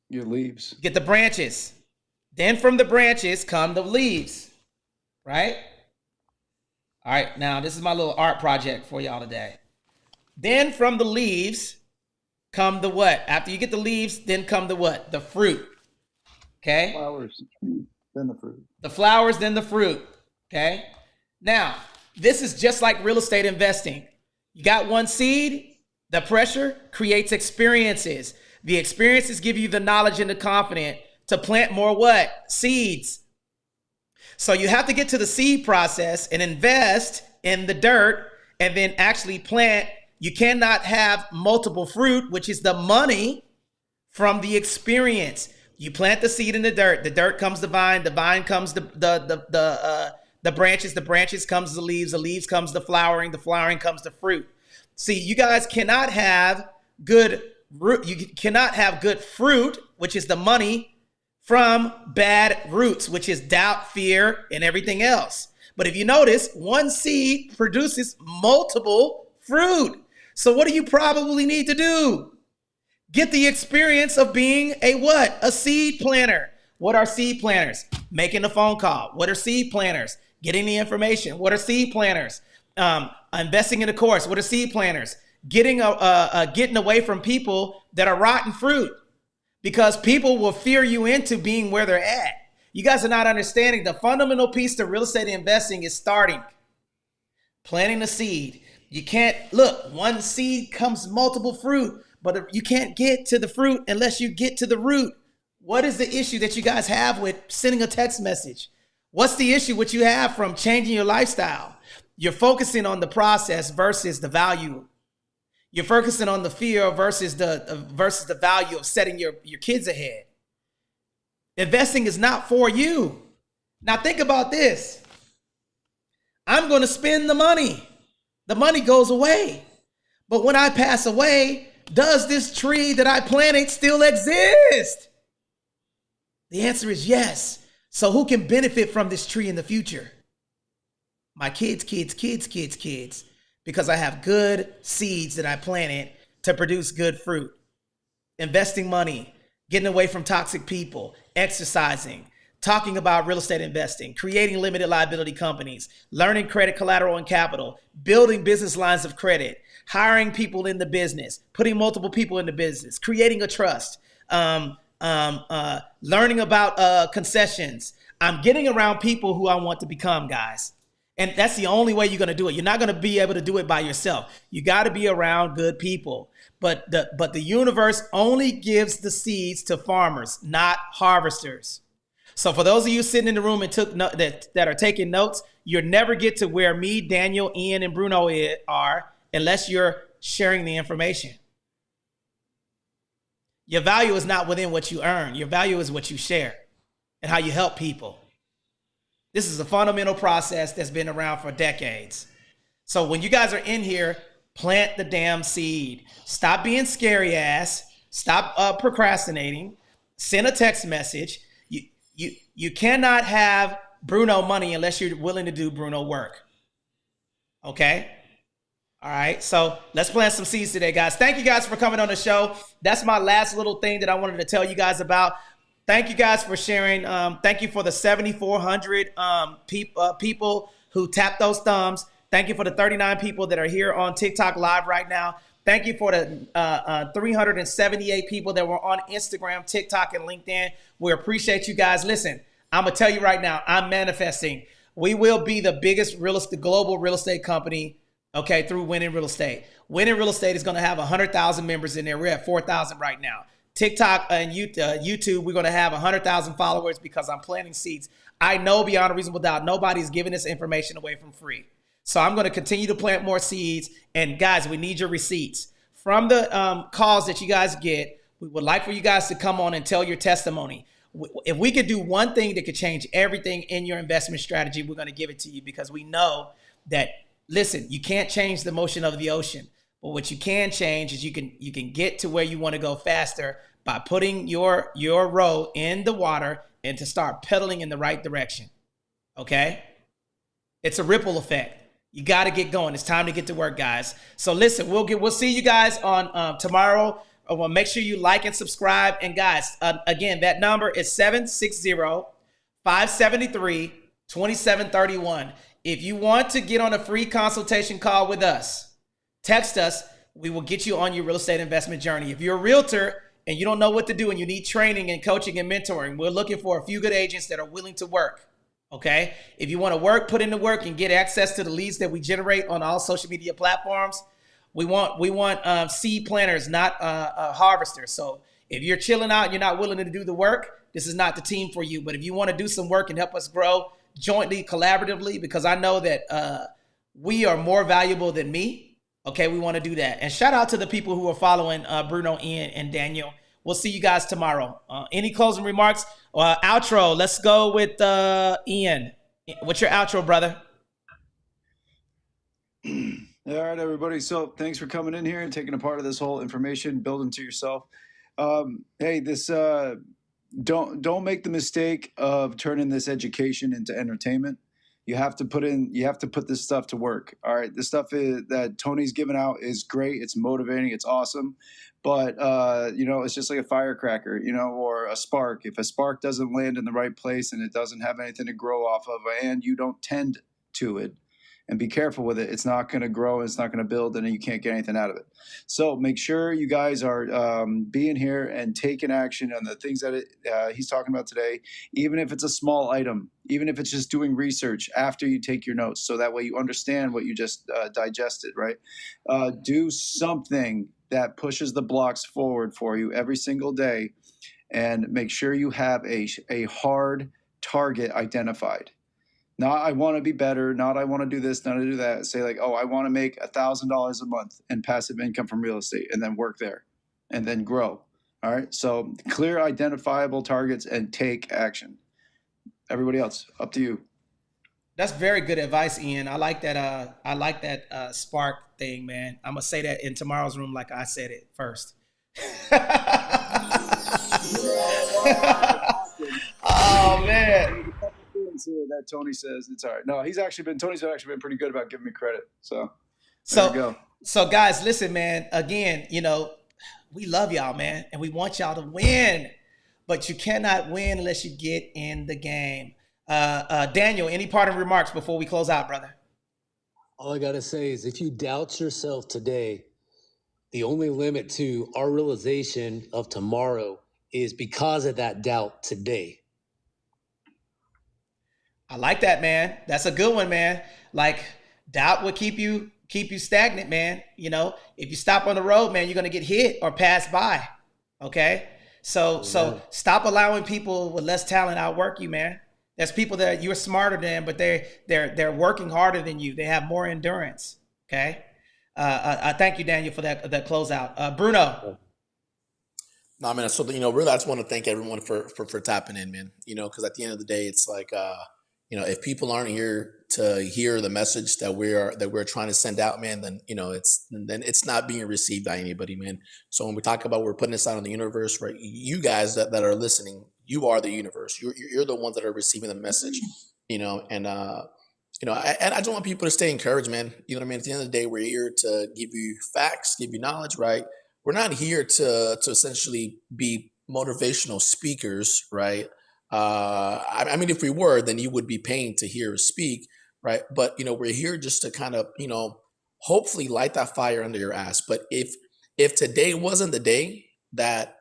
E: Your leaves.
A: Get the branches. Then from the branches come the leaves, right? All right, now this is my little art project for y'all today. Then from the leaves come the what? After you get the leaves, then come the what? The fruit. Okay?
E: Flowers, then the fruit.
A: The flowers, then the fruit. Okay? Now, this is just like real estate investing. You got one seed, the pressure creates experiences. The experiences give you the knowledge and the confidence to plant more what? Seeds. So you have to get to the seed process and invest in the dirt and then actually plant. You cannot have multiple fruit, which is the money from the experience. You plant the seed in the dirt comes the vine comes the branches comes the leaves comes the flowering comes the fruit. See, you guys cannot have good root, you cannot have good fruit, which is the money, from bad roots, which is doubt, fear, and everything else. But if you notice, one seed produces multiple fruit. So what do you probably need to do? Get the experience of being a what? A seed planter. What are seed planters? Making a phone call. What are seed planters? Getting the information. What are seed planters? Investing in a course. What are seed planters? Getting away from people that are rotten fruit, because people will fear you into being where they're at. You guys are not understanding the fundamental piece to real estate investing is starting, planting the seed. You can't look, one seed comes multiple fruit, but you can't get to the fruit unless you get to the root. What is the issue that you guys have with sending a text message? What's the issue what you have from changing your lifestyle? You're focusing on the process versus the value. You're focusing on the fear versus the value of setting your kids ahead. Investing is not for you. Now think about this. I'm going to spend the money. The money goes away. But when I pass away, does this tree that I planted still exist? The answer is yes. So who can benefit from this tree in the future? My kids, because I have good seeds that I planted to produce good fruit. Investing money. getting away from toxic people, exercising, talking about real estate investing, creating limited liability companies, learning credit collateral and capital, building business lines of credit, hiring people in the business, putting multiple people in the business, creating a trust, learning about concessions. I'm getting around people who I want to become, guys. And that's the only way you're going to do it. You're not going to be able to do it by yourself. You got to be around good people. But the universe only gives the seeds to farmers, not harvesters. So for those of you sitting in the room and that are taking notes, you'll never get to where me, Daniel, Ian, and Bruno are unless you're sharing the information. Your value is not within what you earn. Your value is what you share and how you help people. This is a fundamental process that's been around for decades. So when you guys are in here, plant the damn seed. Stop being scary ass. Stop procrastinating. Send a text message. You cannot have Bruno money unless you're willing to do Bruno work. Okay? All right. So let's plant some seeds today, guys. Thank you guys for coming on the show. That's my last little thing that I wanted to tell you guys about. Thank you guys for sharing. Thank you for the 7,400 people who tapped those thumbs. Thank you for the 39 people that are here on TikTok Live right now. Thank you for the 378 people that were on Instagram, TikTok, and LinkedIn. We appreciate you guys. Listen, I'm going to tell you right now, I'm manifesting. We will be the biggest global real estate company, okay, through Winning Real Estate. Winning Real Estate is going to have 100,000 members in there. We're at 4,000 right now. TikTok and YouTube, we're going to have 100,000 followers because I'm planting seeds. I know beyond a reasonable doubt, nobody's giving this information away from free. So I'm going to continue to plant more seeds. And guys, we need your receipts. From the calls that you guys get, we would like for you guys to come on and tell your testimony. If we could do one thing that could change everything in your investment strategy, we're going to give it to you because we know that, listen, you can't change the motion of the ocean. But what you can change is you can get to where you want to go faster by putting your row in the water and to start pedaling in the right direction. Okay? It's a ripple effect. You got to get going. It's time to get to work, guys. So listen, we'll see you guys on tomorrow. Well, make sure you like and subscribe. And guys, again, that number is 760-573-2731. If you want to get on a free consultation call with us, text us. We will get you on your real estate investment journey. If you're a realtor and you don't know what to do and you need training and coaching and mentoring, we're looking for a few good agents that are willing to work. Okay. If you want to work, put in the work and get access to the leads that we generate on all social media platforms. We want seed planters, not harvesters. So if you're chilling out and you're not willing to do the work, this is not the team for you. But if you want to do some work and help us grow jointly, collaboratively, because I know that we are more valuable than me. Okay. We want to do that. And shout out to the people who are following Bruno, Ian, and Daniel. We'll see you guys tomorrow. Any closing remarks? Outro. Let's go with Ian. What's your outro, brother?
E: All right, everybody. So thanks for coming in here and taking a part of this whole information, building to yourself. Hey, this don't make the mistake of turning this education into entertainment. You have to put this stuff to work. All right. The stuff that Tony's giving out is great. It's motivating. It's awesome. But, it's just like a firecracker, or a spark. If a spark doesn't land in the right place and it doesn't have anything to grow off of, and you don't tend to it and be careful with it, it's not going to grow. It's not going to build, and you can't get anything out of it. So make sure you guys are being here and taking action on the things that he's talking about today, even if it's a small item, even if it's just doing research after you take your notes. So that way you understand what you just digested, right? Do something that pushes the blocks forward for you every single day, and make sure you have a hard target identified. Not I want to be better, not I want to do this, not to do that. Say like, oh, I want to make $1,000 a month in passive income from real estate, and then work there and then grow. All right. So clear, identifiable targets and take action. Everybody else, up to you.
A: That's very good advice, Ian. I like that spark thing, man. I'm gonna say that in tomorrow's room like I said it first. Oh man.
E: That Tony says it's all right. No, Tony's actually been pretty good about giving me credit. So
A: there
E: you go.
A: So guys, listen, man, again, we love y'all, man, and we want y'all to win. but you cannot win unless you get in the game. Daniel, any parting remarks before we close out, brother?
C: All I got to say is if you doubt yourself today, the only limit to our realization of tomorrow is because of that doubt today.
A: I like that, man. That's a good one, man. Like, doubt will keep you stagnant, man. You know, if you stop on the road, man, you're gonna get hit or pass by. Okay, so stop allowing people with less talent outwork you, man. There's people that you're smarter than, but they're working harder than you. They have more endurance. Okay. I thank you, Daniel, for that closeout. Bruno.
B: No, man. So, really, I just want to thank everyone for tapping in, man. Because at the end of the day, it's like, if people aren't here to hear the message that we're trying to send out, man, then it's not being received by anybody, man. So when we talk about we're putting this out in the universe, right? You guys that are listening, you are the universe. You're the ones that are receiving the message, and I just want people to stay encouraged, man. You know what I mean? At the end of the day, we're here to give you facts, give you knowledge, right? We're not here to essentially be motivational speakers, right? I mean, if we were, then you would be paying to hear us speak, right? But, we're here just to kind of, hopefully light that fire under your ass. But if today wasn't the day that,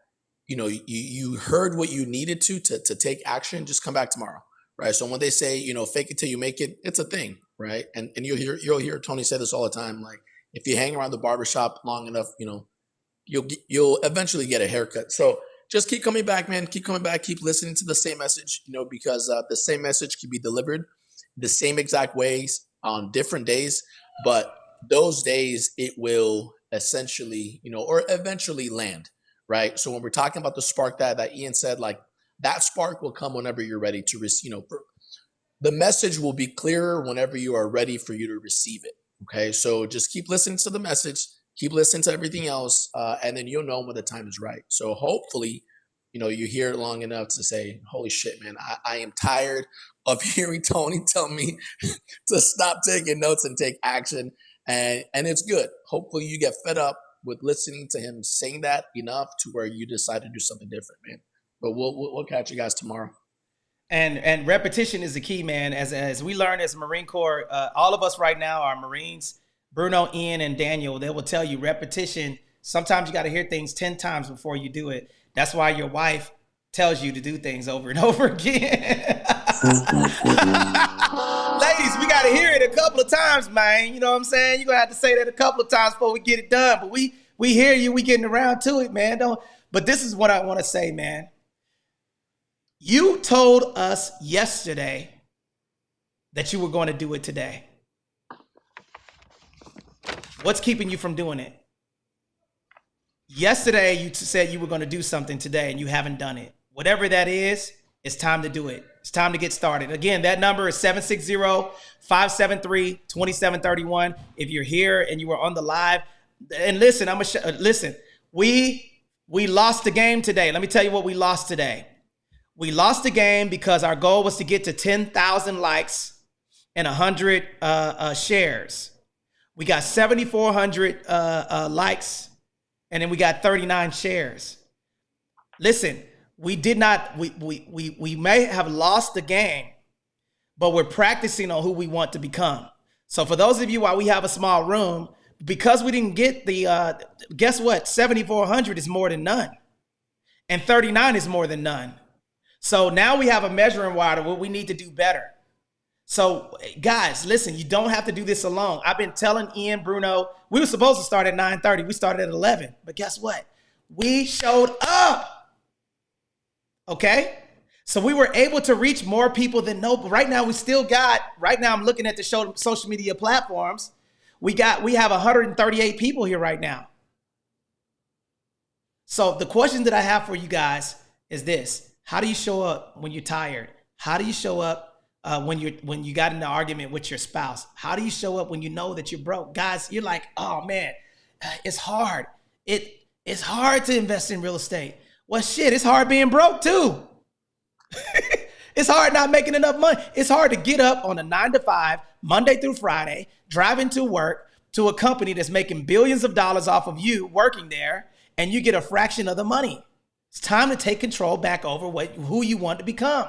B: you heard what you needed to take action, just come back tomorrow. Right. So when they say, fake it till you make it, it's a thing. Right. And you'll hear Tony say this all the time. Like, if you hang around the barbershop long enough, you'll eventually get a haircut. So just keep coming back, man. Keep coming back. Keep listening to the same message, because the same message can be delivered the same exact ways on different days. But those days it will essentially, or eventually land. Right. So when we're talking about the spark that Ian said, like, that spark will come whenever you're ready to receive. The message will be clearer whenever you are ready for you to receive it. Okay, so just keep listening to the message, keep listening to everything else, and then you'll know when the time is right. So hopefully, you hear it long enough to say, "Holy shit, man! I am tired of hearing Tony tell me to stop taking notes and take action." And it's good. Hopefully, you get fed up with listening to him saying that enough to where you decide to do something different, man. But we'll catch you guys tomorrow.
A: And repetition is the key, man. As we learn as Marine Corps, all of us right now are Marines. Bruno, Ian, and Daniel, they will tell you repetition. Sometimes you got to hear things 10 times before you do it. That's why your wife tells you to do things over and over again. Ladies, we got to hear it a couple of times, man. You know what I'm saying? You're going to have to say that a couple of times before we get it done. But we hear you. We getting around to it, man. But this is what I want to say, man. You told us yesterday that you were going to do it today. What's keeping you from doing it? Yesterday, you said you were going to do something today and you haven't done it. Whatever that is, it's time to do it. It's time to get started. Again, that number is 760-573-2731. If you're here and you were on the live, and listen, listen, we lost the game today. Let me tell you what we lost today. We lost the game because our goal was to get to 10,000 likes and 100 shares. We got 7,400 likes, and then we got 39 shares. Listen, we did not. We may have lost the game, but we're practicing on who we want to become. So for those of you, while we have a small room, because we didn't get the guess what? 7,400 is more than none, and 39 is more than none. So now we have a measuring rod of what we need to do better. So guys, listen, you don't have to do this alone. I've been telling Ian, Bruno, we were supposed to start at 9:30. We started at 11. But guess what? We showed up. Okay? So we were able to reach more people than right now I'm looking at the social media platforms. We have 138 people here right now. So the question that I have for you guys is this. How do you show up when you're tired? How do you show up when you got in an argument with your spouse? How do you show up when you know that you're broke? Guys, you're like, oh man, it's hard. It's hard to invest in real estate. Well, shit, it's hard being broke too. It's hard not making enough money. It's hard to get up on a 9-to-5, Monday through Friday, driving to work to a company that's making billions of dollars off of you working there, and you get a fraction of the money. It's time to take control back over who you want to become.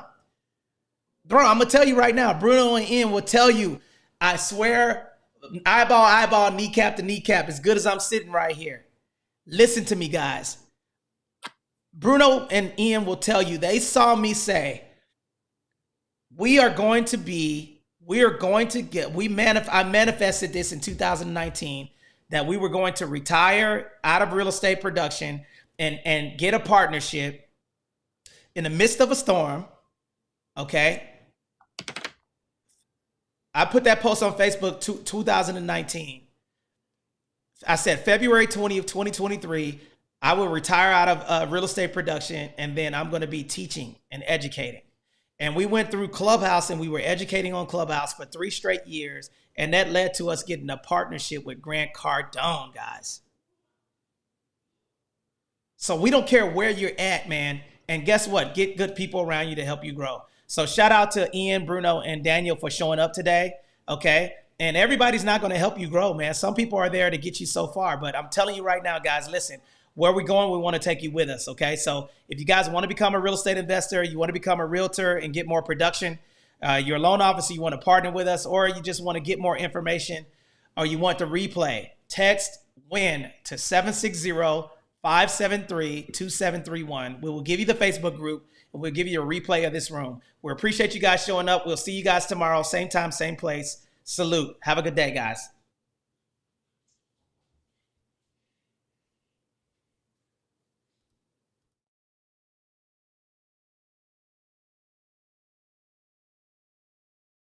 A: Bro, I'm going to tell you right now, Bruno and Ian will tell you, I swear, eyeball, kneecap to kneecap, as good as I'm sitting right here. Listen to me, guys. Bruno and Ian will tell you, they saw me say, I manifested this in 2019, that we were going to retire out of real estate production and get a partnership in the midst of a storm. Okay. I put that post on Facebook 2019. I said February 20th, 2023, I will retire out of real estate production, and then I'm going to be teaching and educating. And we went through Clubhouse, and we were educating on Clubhouse for 3 straight years. And that led to us getting a partnership with Grant Cardone, guys. So we don't care where you're at, man. And guess what? Get good people around you to help you grow. So shout out to Ian, Bruno, and Daniel for showing up today. Okay. And everybody's not going to help you grow, man. Some people are there to get you so far. But I'm telling you right now, guys, listen, where we're going, we want to take you with us. Okay. So if you guys want to become a real estate investor, you want to become a realtor and get more production, you're a loan officer, you want to partner with us, or you just want to get more information, or you want the replay, text WIN to 760-573-2731. We will give you the Facebook group, and we'll give you a replay of this room. We appreciate you guys showing up. We'll see you guys tomorrow, same time, same place. Salute. Have a good day, guys.